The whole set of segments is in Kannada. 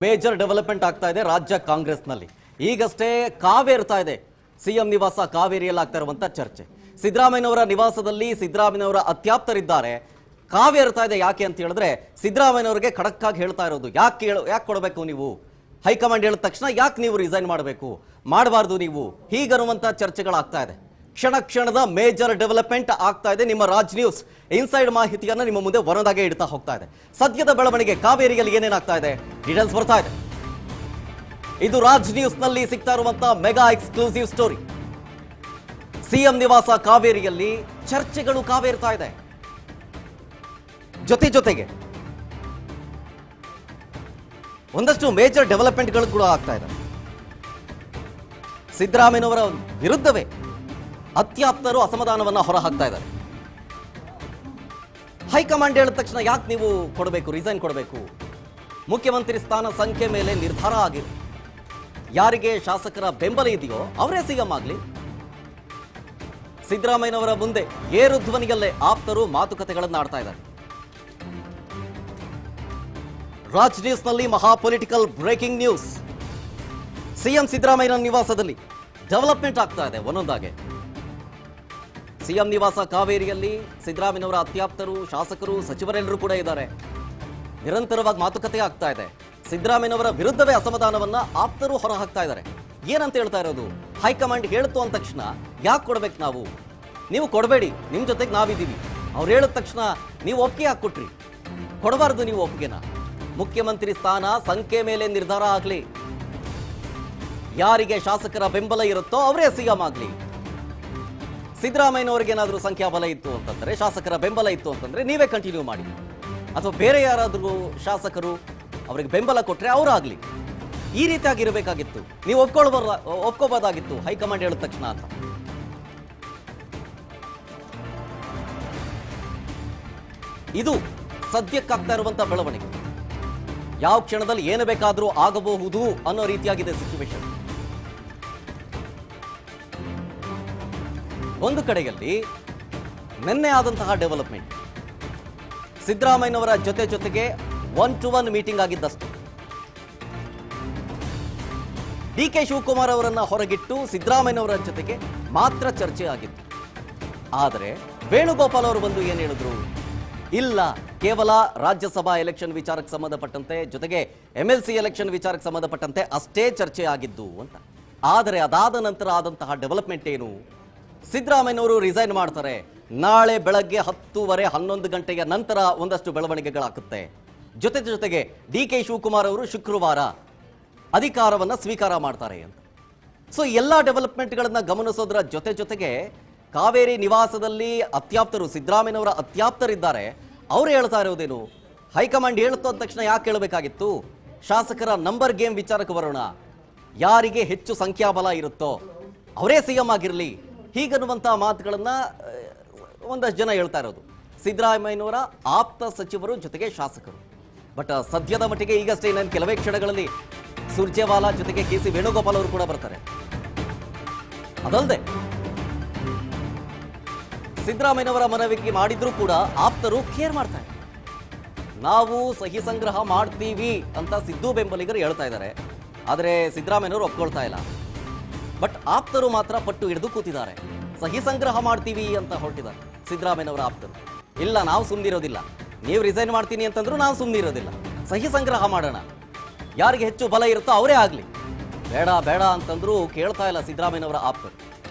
ಮೇಜರ್ ಡೆವಲಪ್ಮೆಂಟ್ ಆಗ್ತಾ ಇದೆ ರಾಜ್ಯ ಕಾಂಗ್ರೆಸ್ನಲ್ಲಿ. ಈಗಷ್ಟೇ ಕಾವೇರ್ತಾ ಇದೆ ಸಿಎಂ ನಿವಾಸ ಕಾವೇರಿಯಲ್ಲಿ ಆಗ್ತಾ ಇರುವಂತ ಚರ್ಚೆ. ಸಿದ್ದರಾಮಯ್ಯನವರ ನಿವಾಸದಲ್ಲಿ ಸಿದ್ದರಾಮಯ್ಯನವರ ಅತ್ಯಾಪ್ತರಿದ್ದಾರೆ. ಕಾವೇರ್ತಾ ಇದೆ ಯಾಕೆ ಅಂತ ಹೇಳಿದ್ರೆ ಸಿದ್ದರಾಮಯ್ಯನವರಿಗೆ ಖಡಕ್ ಆಗಿ ಹೇಳ್ತಾ ಇರೋದು, ಯಾಕೆ ಕೊಡಬೇಕು ನೀವು, ಹೈಕಮಾಂಡ್ ಹೇಳಿದ ತಕ್ಷಣ ಯಾಕೆ ನೀವು ರಿಸೈನ್ ಮಾಡಬಾರ್ದು ನೀವು, ಹೀಗನ್ನುವಂತ ಚರ್ಚೆಗಳಾಗ್ತಾ ಇದೆ. ಕ್ಷಣ ಕ್ಷಣದ ಮೇಜರ್ ಡೆವಲಪ್ಮೆಂಟ್ ಆಗ್ತಾ ಇದೆ. ನಿಮ್ಮ ರಾಜ್ ನ್ಯೂಸ್ ಇನ್ಸೈಡ್ ಮಾಹಿತಿಯನ್ನು ನಿಮ್ಮ ಮುಂದೆ ವರದಾಗೆ ಇಡ್ತಾ ಹೋಗ್ತಾ ಇದೆ. ಸದ್ಯದ ಬೆಳವಣಿಗೆ ಕಾವೇರಿಯಲ್ಲಿ ಏನೇನಾಗ್ತಾ ಇದೆ ಡೀಟೇಲ್ಸ್ ಬರ್ತಾ ಇದೆ. ಇದು ರಾಜ್ ನ್ಯೂಸ್ ನಲ್ಲಿ ಸಿಗ್ತಾ ಇರುವಂತಹ ಮೆಗಾ ಎಕ್ಸ್ಕ್ಲೂಸಿವ್ ಸ್ಟೋರಿ. ಸಿಎಂ ನಿವಾಸ ಕಾವೇರಿಯಲ್ಲಿ ಚರ್ಚೆಗಳು ಕಾವೇರ್ತಾ ಇದೆ. ಜೊತೆಗೆ ಒಂದಷ್ಟು ಮೇಜರ್ ಡೆವಲಪ್ಮೆಂಟ್ಗಳು ಕೂಡ ಆಗ್ತಾ ಇದೆ. ಸಿದ್ದರಾಮಯ್ಯನವರ ವಿರುದ್ಧವೇ ಅತ್ಯಾಪ್ತರು ಅಸಮಾಧಾನವನ್ನ ಹೊರಹಾಕ್ತಾ ಇದ್ದಾರೆ. ಹೈಕಮಾಂಡ್ ಹೇಳಿದ ತಕ್ಷಣ ಯಾಕೆ ನೀವು ಕೊಡಬೇಕು, ರಿಸೈನ್ ಕೊಡಬೇಕು, ಮುಖ್ಯಮಂತ್ರಿ ಸ್ಥಾನ ಸಂಖ್ಯೆ ಮೇಲೆ ನಿರ್ಧಾರ ಆಗಿದೆ. ಯಾರಿಗೆ ಶಾಸಕರ ಬೆಂಬಲ ಇದೆಯೋ ಅವರೇ ಸಿಎಂ ಆಗಲಿ. ಸಿದ್ದರಾಮಯ್ಯನವರ ಮುಂದೆ ಏರು ಧ್ವನಿಯಲ್ಲೇ ಆಪ್ತರು ಮಾತುಕತೆಗಳನ್ನು ಆಡ್ತಾ ಇದ್ದಾರೆ. ರಾಜ್ ನ್ಯೂಸ್ ನಲ್ಲಿ ಮಹಾ ಪೊಲಿಟಿಕಲ್ ಬ್ರೇಕಿಂಗ್ ನ್ಯೂಸ್. ಸಿಎಂ ಸಿದ್ದರಾಮಯ್ಯನ ನಿವಾಸದಲ್ಲಿ ಡೆವಲಪ್ಮೆಂಟ್ ಆಗ್ತಾ ಇದೆ ಒಂದೊಂದಾಗೆ. ಸಿಎಂ ನಿವಾಸ ಕಾವೇರಿಯಲ್ಲಿ ಸಿದ್ದರಾಮಯ್ಯನವರ ಅತ್ಯಾಪ್ತರು, ಶಾಸಕರು, ಸಚಿವರೆಲ್ಲರೂ ಕೂಡ ಇದ್ದಾರೆ. ನಿರಂತರವಾಗಿ ಮಾತುಕತೆ ಆಗ್ತಾ ಇದೆ. ಸಿದ್ದರಾಮಯ್ಯನವರ ವಿರುದ್ಧವೇ ಅಸಮಾಧಾನವನ್ನ ಆಪ್ತರು ಹೊರಹಾಕ್ತಾ ಇದ್ದಾರೆ. ಏನಂತ ಹೇಳ್ತಾ ಇರೋದು, ಹೈಕಮಾಂಡ್ ಹೇಳ್ತು ಅಂದ ತಕ್ಷಣ ಯಾಕೆ ಕೊಡ್ಬೇಕು ನಾವು, ನೀವು ಕೊಡಬೇಡಿ, ನಿಮ್ಮ ಜೊತೆಗೆ ನಾವಿದ್ದೀವಿ. ಅವ್ರು ಹೇಳಿದ ತಕ್ಷಣ ನೀವು ಒಪ್ಪಿಗೆ ಯಾಕೆ ಕೊಟ್ರಿ, ಕೊಡಬಾರ್ದು ನೀವು ಒಪ್ಪಿಗೆನ. ಮುಖ್ಯಮಂತ್ರಿ ಸ್ಥಾನ ಸಂಖ್ಯೆ ಮೇಲೆ ನಿರ್ಧಾರ ಆಗಲಿ. ಯಾರಿಗೆ ಶಾಸಕರ ಬೆಂಬಲ ಇರುತ್ತೋ ಅವರೇ ಸಿಎಂ ಆಗಲಿ. ಸಿದ್ದರಾಮಯ್ಯನವರಿಗೆ ಏನಾದರೂ ಸಂಖ್ಯಾಬಲ ಇತ್ತು ಅಂತಂದ್ರೆ, ಶಾಸಕರ ಬೆಂಬಲ ಇತ್ತು ಅಂತಂದ್ರೆ ನೀವೇ ಕಂಟಿನ್ಯೂ ಮಾಡಿ, ಅಥವಾ ಬೇರೆ ಯಾರಾದರೂ ಶಾಸಕರು ಅವರಿಗೆ ಬೆಂಬಲ ಕೊಟ್ಟರೆ ಅವರಾಗಲಿ. ಈ ರೀತಿಯಾಗಿರಬೇಕಾಗಿತ್ತು. ನೀವು ಒಪ್ಕೋಬೋದಾಗಿತ್ತು ಹೈಕಮಾಂಡ್ ಹೇಳಿದ ತಕ್ಷಣ ಅಂತ. ಇದು ಸದ್ಯಕ್ಕಾಗ್ತಾ ಇರುವಂತಹ ಬೆಳವಣಿಗೆ. ಯಾವ ಕ್ಷಣದಲ್ಲಿ ಏನು ಬೇಕಾದರೂ ಆಗಬಹುದು ಅನ್ನೋ ರೀತಿಯಾಗಿದೆ ಸಿಚುವೇಶನ್. ಒಂದು ಕಡೆಯಲ್ಲಿ ನಿನ್ನೆ ಆದಂತಹ ಡೆವಲಪ್ಮೆಂಟ್, ಸಿದ್ದರಾಮಯ್ಯನವರ ಜೊತೆಗೆ 1-to-1 ಮೀಟಿಂಗ್ ಆಗಿದ್ದಷ್ಟು. ಡಿಕೆ ಶಿವಕುಮಾರ್ ಅವರನ್ನ ಹೊರಗಿಟ್ಟು ಸಿದ್ದರಾಮಯ್ಯನವರ ಜೊತೆಗೆ ಮಾತ್ರ ಚರ್ಚೆ ಆಗಿತ್ತು. ಆದರೆ ವೇಣುಗೋಪಾಲ್ ಅವರು ಬಂದು ಏನು ಹೇಳಿದ್ರು, ಇಲ್ಲ, ಕೇವಲ ರಾಜ್ಯಸಭಾ ಎಲೆಕ್ಷನ್ ವಿಚಾರಕ್ಕೆ ಸಂಬಂಧಪಟ್ಟಂತೆ, ಜೊತೆಗೆ MLC ಎಲೆಕ್ಷನ್ ವಿಚಾರಕ್ಕೆ ಸಂಬಂಧಪಟ್ಟಂತೆ ಅಷ್ಟೇ ಚರ್ಚೆ ಆಗಿದ್ದು ಅಂತ. ಆದರೆ ಅದಾದ ನಂತರ ಆದಂತಹ ಡೆವಲಪ್ಮೆಂಟ್ ಏನು, ಸಿದ್ದರಾಮಯ್ಯನವರು ರಿಸೈನ್ ಮಾಡ್ತಾರೆ. ನಾಳೆ ಬೆಳಗ್ಗೆ 10:30-11 ಗಂಟೆಯ ನಂತರ ಒಂದಷ್ಟು ಬೆಳವಣಿಗೆಗಳಾಗುತ್ತೆ. ಜೊತೆಗೆ ಡಿಕೆ ಶಿವಕುಮಾರ್ ಅವರು ಶುಕ್ರವಾರ ಅಧಿಕಾರವನ್ನು ಸ್ವೀಕಾರ ಮಾಡ್ತಾರೆ ಅಂತ. ಸೊ ಎಲ್ಲ ಡೆವಲಪ್ಮೆಂಟ್ಗಳನ್ನ ಗಮನಿಸೋದ್ರ ಜೊತೆಗೆ ಕಾವೇರಿ ನಿವಾಸದಲ್ಲಿ ಅತ್ಯಾಪ್ತರು, ಸಿದ್ದರಾಮಯ್ಯನವರ ಅತ್ಯಾಪ್ತರಿದ್ದಾರೆ. ಅವ್ರು ಹೇಳ್ತಾ ಇರೋದೇನು, ಹೈಕಮಾಂಡ್ ಹೇಳುತ್ತೋ ಅಂದ ತಕ್ಷಣ ಯಾಕೆ ಹೇಳಬೇಕಾಗಿತ್ತು, ಶಾಸಕರ ನಂಬರ್ ಗೇಮ್ ವಿಚಾರಕ್ಕೆ ಬರೋಣ, ಯಾರಿಗೆ ಹೆಚ್ಚು ಸಂಖ್ಯಾಬಲ ಇರುತ್ತೋ ಅವರೇ ಸಿಎಂ ಆಗಿರಲಿ, ಹೀಗನ್ನುವಂತಹ ಮಾತುಗಳನ್ನ ಒಂದಷ್ಟು ಜನ ಹೇಳ್ತಾ ಇರೋದು. ಸಿದ್ದರಾಮಯ್ಯನವರ ಆಪ್ತ ಸಚಿವರು ಜೊತೆಗೆ ಶಾಸಕರು. ಬಟ್ ಸದ್ಯದ ಮಟ್ಟಿಗೆ ಈಗಷ್ಟೇ ಇನ್ನೇನು ಕೆಲವೇ ಕ್ಷಣಗಳಲ್ಲಿ ಸುರ್ಜೇವಾಲಾ ಜೊತೆಗೆ KC ವೇಣುಗೋಪಾಲ್ ಅವರು ಕೂಡ ಬರ್ತಾರೆ. ಅದಲ್ಲದೆ ಸಿದ್ದರಾಮಯ್ಯನವರ ಮನವಿಗೆ ಮಾಡಿದ್ರೂ ಕೂಡ ಆಪ್ತರು ಕೇರ್ ಮಾಡ್ತಾರೆ. ನಾವು ಸಹಿ ಸಂಗ್ರಹ ಮಾಡ್ತೀವಿ ಅಂತ ಸಿದ್ದು ಬೆಂಬಲಿಗರು ಹೇಳ್ತಾ ಇದ್ದಾರೆ. ಆದರೆ ಸಿದ್ದರಾಮಯ್ಯನವರು ಒಪ್ಕೊಳ್ತಾ ಇಲ್ಲ. ಬಟ್ ಆಪ್ತರು ಮಾತ್ರ ಪಟ್ಟು ಹಿಡಿದು ಕೂತಿದ್ದಾರೆ. ಸಹಿ ಸಂಗ್ರಹ ಮಾಡ್ತೀವಿ ಅಂತ ಹೊರಟಿದ್ದಾರೆ ಸಿದ್ದರಾಮಯ್ಯನವರ ಆಪ್ತರು. ಇಲ್ಲ, ನಾವು ಸುಮ್ಮನಿರೋದಿಲ್ಲ, ನೀವು ರಿಸೈನ್ ಮಾಡ್ತೀನಿ ಅಂತಂದ್ರೂ ನಾವು ಸುಮ್ಮನಿರೋದಿಲ್ಲ, ಸಹಿ ಸಂಗ್ರಹ ಮಾಡೋಣ, ಯಾರಿಗೆ ಹೆಚ್ಚು ಬಲ ಇರುತ್ತೋ ಅವರೇ ಆಗಲಿ. ಬೇಡ ಅಂತಂದ್ರೂ ಕೇಳ್ತಾ ಇಲ್ಲ ಸಿದ್ದರಾಮಯ್ಯನವರ ಆಪ್ತರು.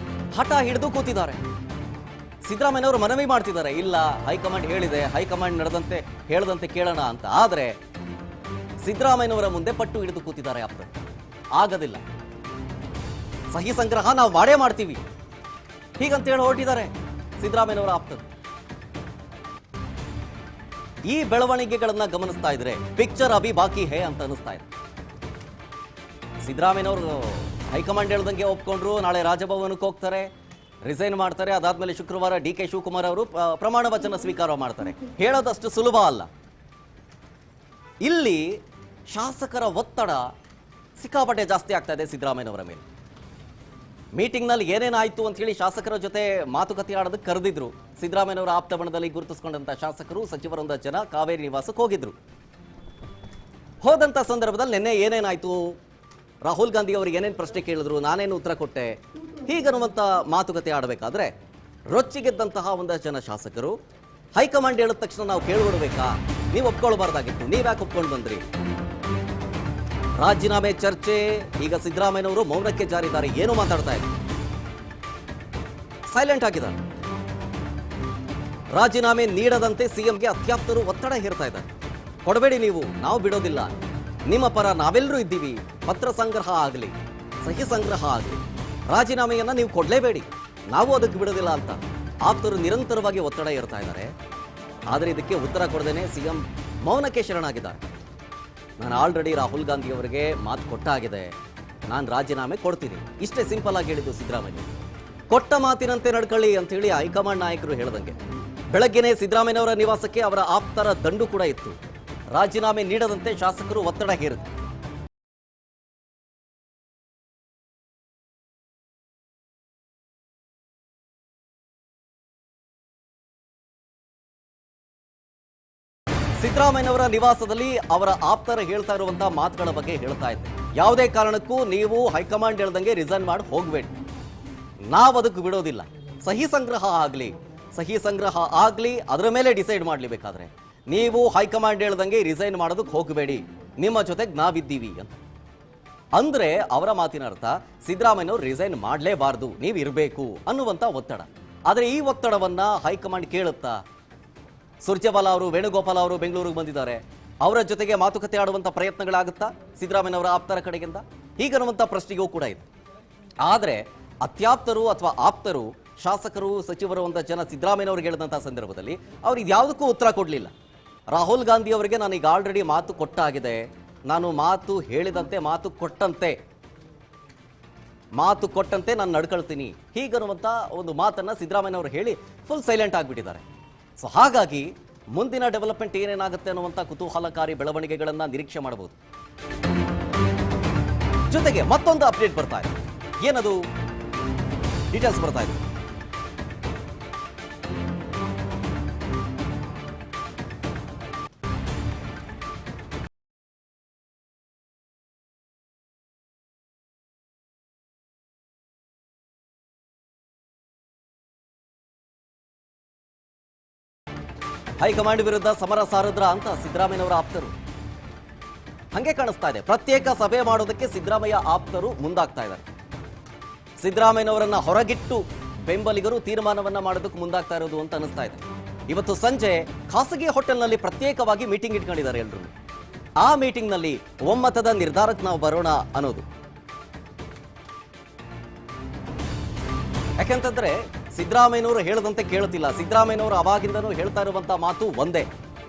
ಹಠ ಹಿಡಿದು ಕೂತಿದ್ದಾರೆ. ಸಿದ್ದರಾಮಯ್ಯನವರು ಮನವಿ ಮಾಡ್ತಿದ್ದಾರೆ, ಇಲ್ಲ, ಹೈಕಮಾಂಡ್ ಹೇಳಿದೆ, ಹೈಕಮಾಂಡ್ ಹೇಳದಂತೆ ಕೇಳೋಣ ಅಂತ. ಆದರೆ ಸಿದ್ದರಾಮಯ್ಯನವರ ಮುಂದೆ ಪಟ್ಟು ಹಿಡಿದು ಕೂತಿದ್ದಾರೆ ಆಪ್ತರು. ಆಗೋದಿಲ್ಲ, ಸಹಿ ಸಂಗ್ರಹ ನಾವು ಮಾಡೇ ಮಾಡ್ತೀವಿ, ಹೀಗಂತ ಹೇಳಿ ಹೊರಟಿದ್ದಾರೆ ಸಿದ್ದರಾಮಯ್ಯನವರ ಆಪ್ತರು. ಈ ಬೆಳವಣಿಗೆಗಳನ್ನ ಗಮನಿಸ್ತಾ ಇದ್ರೆ ಪಿಕ್ಚರ್ ಅಭಿ ಬಾಕಿ ಹೇ ಅಂತ ಅನಿಸ್ತಾ ಇದೆ. ಸಿದ್ದರಾಮಯ್ಯನವರು ಹೈಕಮಾಂಡ್ ಹೇಳ್ದಂಗೆ ಒಪ್ಕೊಂಡ್ರು, ನಾಳೆ ರಾಜಭವನಕ್ಕೆ ಹೋಗ್ತಾರೆ, ರಿಸೈನ್ ಮಾಡ್ತಾರೆ. ಅದಾದ್ಮೇಲೆ ಶುಕ್ರವಾರ ಡಿಕೆ ಶಿವಕುಮಾರ್ ಅವರು ಪ್ರಮಾಣ ವಚನ ಸ್ವೀಕಾರ ಮಾಡ್ತಾರೆ. ಹೇಳೋದಷ್ಟು ಸುಲಭ ಅಲ್ಲ. ಇಲ್ಲಿ ಶಾಸಕರ ಒತ್ತಡ ಸಿಕ್ಕಾಪಟ್ಟೆ ಜಾಸ್ತಿ ಆಗ್ತಾ ಇದೆ ಸಿದ್ದರಾಮಯ್ಯನವರ ಮೇಲೆ. ಮೀಟಿಂಗ್ನಲ್ಲಿ ಏನೇನಾಯ್ತು ಅಂತ ಹೇಳಿ ಶಾಸಕರ ಜೊತೆ ಮಾತುಕತೆ ಆಡೋದಕ್ಕೆ ಕರೆದಿದ್ರು. ಸಿದ್ದರಾಮಯ್ಯನವರ ಆಪ್ತ ಬಣದಲ್ಲಿ ಗುರುತಿಸಿಕೊಂಡಂತ ಶಾಸಕರು, ಸಚಿವರೊಂದಷ್ಟು ಜನ ಕಾವೇರಿ ನಿವಾಸಕ್ಕೆ ಹೋಗಿದ್ರು. ಹೋದಂಥ ಸಂದರ್ಭದಲ್ಲಿ ನಿನ್ನೆ ಏನೇನಾಯಿತು, ರಾಹುಲ್ ಗಾಂಧಿ ಅವರಿಗೆ ಏನೇನು ಪ್ರಶ್ನೆ ಕೇಳಿದ್ರು, ನಾನೇನು ಉತ್ತರ ಕೊಟ್ಟೆ, ಹೀಗನ್ನುವಂಥ ಮಾತುಕತೆ ಆಡಬೇಕಾದ್ರೆ ರೊಚ್ಚಿಗೆದ್ದಂತಹ ಒಂದಷ್ಟು ಜನ ಶಾಸಕರು ಹೈಕಮಾಂಡ್ ಹೇಳಿದ ತಕ್ಷಣ ನಾವು ಕೇಳ್ಬಿಡ್ಬೇಕಾ, ನೀವು ಒಪ್ಕೊಳ್ಬಾರ್ದಾಗಿತ್ತು, ನೀವ್ಯಾಕೆ ಒಪ್ಕೊಂಡು ಬಂದ್ರಿ? ರಾಜೀನಾಮೆ ಚರ್ಚೆ. ಈಗ ಸಿದ್ದರಾಮಯ್ಯನವರು ಮೌನಕ್ಕೆ ಜಾರಿದ್ದಾರೆ, ಏನು ಮಾತಾಡ್ತಾ ಇಲ್ಲ, ಸೈಲೆಂಟ್ ಆಗಿದ್ದಾರೆ. ರಾಜೀನಾಮೆ ನೀಡದಂತೆ ಸಿಎಂಗೆ ಅತ್ಯಾಪ್ತರು ಒತ್ತಡ ಹೇರ್ತಾ ಇದ್ದಾರೆ. ಕೊಡಬೇಡಿ ನೀವು, ನಾವು ಬಿಡೋದಿಲ್ಲ, ನಿಮ್ಮ ಪರ ನಾವೆಲ್ಲರೂ ಇದ್ದೀವಿ, ಪತ್ರ ಸಂಗ್ರಹ ಆಗಲಿ, ಸಹಿ ಸಂಗ್ರಹ ಆಗಲಿ, ರಾಜೀನಾಮೆಯನ್ನ ನೀವು ಕೊಡಲೇಬೇಡಿ, ನಾವು ಅದಕ್ಕೆ ಬಿಡೋದಿಲ್ಲ ಅಂತ ಆಪ್ತರು ನಿರಂತರವಾಗಿ ಒತ್ತಡ ಏರ್ತಾ ಇದ್ದಾರೆ. ಆದರೆ ಇದಕ್ಕೆ ಉತ್ತರ ಕೊಡದೇನೆ ಸಿಎಂ ಮೌನಕ್ಕೆ ಶರಣಾಗಿದ್ದಾರೆ. ನಾನು ಆಲ್ರೆಡಿ ರಾಹುಲ್ ಗಾಂಧಿ ಅವರಿಗೆ ಮಾತು ಕೊಟ್ಟಾಗಿದೆ, ನಾನು ರಾಜೀನಾಮೆ ಕೊಡ್ತೀನಿ, ಇಷ್ಟೇ ಸಿಂಪಲ್ ಆಗಿ ಹೇಳಿದ್ದು ಸಿದ್ದರಾಮಯ್ಯ. ಕೊಟ್ಟ ಮಾತಿನಂತೆ ನಡ್ಕೊಳ್ಳಿ ಅಂತ ಹೇಳಿ ಹೈಕಮಾಂಡ್ ನಾಯಕರು ಹೇಳದಂಗೆ ಬೆಳಗ್ಗೆನೇ ಸಿದ್ದರಾಮಯ್ಯನವರ ನಿವಾಸಕ್ಕೆ ಅವರ ಆಪ್ತರ ದಂಡು ಕೂಡ ಇತ್ತು. ರಾಜೀನಾಮೆ ನೀಡದಂತೆ ಶಾಸಕರು ಒತ್ತಡ ಹೇರಿದ್ರು. ಸಿದ್ದರಾಮಯ್ಯನವರ ನಿವಾಸದಲ್ಲಿ ಅವರ ಆಪ್ತರ ಹೇಳ್ತಾ ಇರುವಂತಹ ಮಾತುಗಳ ಬಗ್ಗೆ ಹೇಳ್ತಾ ಇದ್ದೆ. ಯಾವುದೇ ಕಾರಣಕ್ಕೂ ನೀವು ಹೈಕಮಾಂಡ್ ಹೇಳ್ದಂಗೆ ರಿಸೈನ್ ಮಾಡಿ ಹೋಗಬೇಡಿ, ನಾವು ಅದಕ್ಕೆ ಬಿಡೋದಿಲ್ಲ, ಸಹಿ ಸಂಗ್ರಹ ಆಗಲಿ, ಅದರ ಮೇಲೆ ಡಿಸೈಡ್ ಮಾಡಲಿ. ಬೇಕಾದ್ರೆ ನೀವು ಹೈಕಮಾಂಡ್ ಹೇಳ್ದಂಗೆ ರಿಸೈನ್ ಮಾಡೋದಕ್ಕೆ ಹೋಗಬೇಡಿ, ನಿಮ್ಮ ಜೊತೆಗೆ ನಾವಿದ್ದೀವಿ ಅಂತ ಅಂದ್ರೆ ಅವರ ಮಾತಿನ ಅರ್ಥ ಸಿದ್ದರಾಮಯ್ಯನವರು ರಿಸೈನ್ ಮಾಡಲೇಬಾರ್ದು, ನೀವು ಇರಬೇಕು ಅನ್ನುವಂಥ ಒತ್ತಡ. ಆದರೆ ಈ ಒತ್ತಡವನ್ನ ಹೈಕಮಾಂಡ್ ಕೇಳುತ್ತಾ? ಸುರ್ಜೇವಾಲಾ ಅವರು, ವೇಣುಗೋಪಾಲ್ ಅವರು ಬೆಂಗಳೂರಿಗೆ ಬಂದಿದ್ದಾರೆ, ಅವರ ಜೊತೆಗೆ ಮಾತುಕತೆ ಆಡುವಂಥ ಪ್ರಯತ್ನಗಳಾಗುತ್ತಾ ಸಿದ್ದರಾಮಯ್ಯನವರ ಆಪ್ತರ ಕಡೆಗಿಂದ? ಹೀಗನ್ನುವಂಥ ಪ್ರಶ್ನೆಗೂ ಕೂಡ ಇದೆ. ಆದರೆ ಅತ್ಯಾಪ್ತರು ಅಥವಾ ಆಪ್ತರು, ಶಾಸಕರು, ಸಚಿವರು ಅಂತ ಜನ ಸಿದ್ದರಾಮಯ್ಯನವ್ರಿಗೆ ಹೇಳಿದಂಥ ಸಂದರ್ಭದಲ್ಲಿ ಅವ್ರು ಇದ್ಯಾವುದಕ್ಕೂ ಉತ್ತರ ಕೊಡಲಿಲ್ಲ. ರಾಹುಲ್ ಗಾಂಧಿ ಅವರಿಗೆ ನಾನೀಗ ಆಲ್ರೆಡಿ ಮಾತು ಕೊಟ್ಟಾಗಿದೆ, ನಾನು ಮಾತು ಹೇಳಿದಂತೆ ಮಾತು ಕೊಟ್ಟಂತೆ ನಾನು ನಡ್ಕೊಳ್ತೀನಿ, ಹೀಗನ್ನುವಂಥ ಒಂದು ಮಾತನ್ನು ಸಿದ್ದರಾಮಯ್ಯನವರು ಹೇಳಿ ಫುಲ್ ಸೈಲೆಂಟ್ ಆಗಿಬಿಟ್ಟಿದ್ದಾರೆ. ಸೊ ಹಾಗಾಗಿ ಮುಂದಿನ ಡೆವಲಪ್ಮೆಂಟ್ ಏನೇನಾಗುತ್ತೆ ಅನ್ನುವಂಥ ಕುತೂಹಲಕಾರಿ ಬೆಳವಣಿಗೆಗಳನ್ನು ನಿರೀಕ್ಷೆ ಮಾಡಬಹುದು. ಜೊತೆಗೆ ಮತ್ತೊಂದು ಅಪ್ಡೇಟ್ ಬರ್ತಾ ಇದೆ. ಏನದು? ಡೀಟೇಲ್ಸ್ ಬರ್ತಾ ಇದೆ. ಹೈಕಮಾಂಡ್ ವಿರುದ್ಧ ಸಮರ ಸಾರಿದ್ರ ಅಂತ ಸಿದ್ದರಾಮಯ್ಯನವರ ಆಪ್ತರು. ಹಂಗೆ ಕಾಣಿಸ್ತಾ ಇದೆ. ಪ್ರತ್ಯೇಕ ಸಭೆ ಮಾಡೋದಕ್ಕೆ ಸಿದ್ದರಾಮಯ್ಯ ಆಪ್ತರು ಮುಂದಾಗ್ತಾ ಇದ್ದಾರೆ. ಸಿದ್ದರಾಮಯ್ಯನವರನ್ನ ಹೊರಗಿಟ್ಟು ಬೆಂಬಲಿಗರು ತೀರ್ಮಾನವನ್ನ ಮಾಡೋದಕ್ಕೆ ಮುಂದಾಗ್ತಾ ಇರೋದು ಅಂತ ಅನಿಸ್ತಾ ಇದೆ. ಇವತ್ತು ಸಂಜೆ ಖಾಸಗಿ ಹೋಟೆಲ್ನಲ್ಲಿ ಪ್ರತ್ಯೇಕವಾಗಿ ಮೀಟಿಂಗ್ ಇಟ್ಕೊಂಡಿದ್ದಾರೆ ಎಲ್ಲರೂ. ಆ ಮೀಟಿಂಗ್ನಲ್ಲಿ ಒಮ್ಮತದ ನಿರ್ಧಾರಕ್ಕೆ ನಾವು ಬರೋಣ ಅನ್ನೋದು. ಯಾಕೆಂತಂದ್ರೆ ಸಿದ್ದರಾಮಯ್ಯನವರು ಹೇಳದಂತೆ ಕೇಳುತ್ತಿಲ್ಲ. ಸಿದ್ದರಾಮಯ್ಯನವರು ಅವಾಗಿಂದನೂ ಹೇಳ್ತಾ ಇರುವಂತಹ ಮಾತು ಒಂದೇ,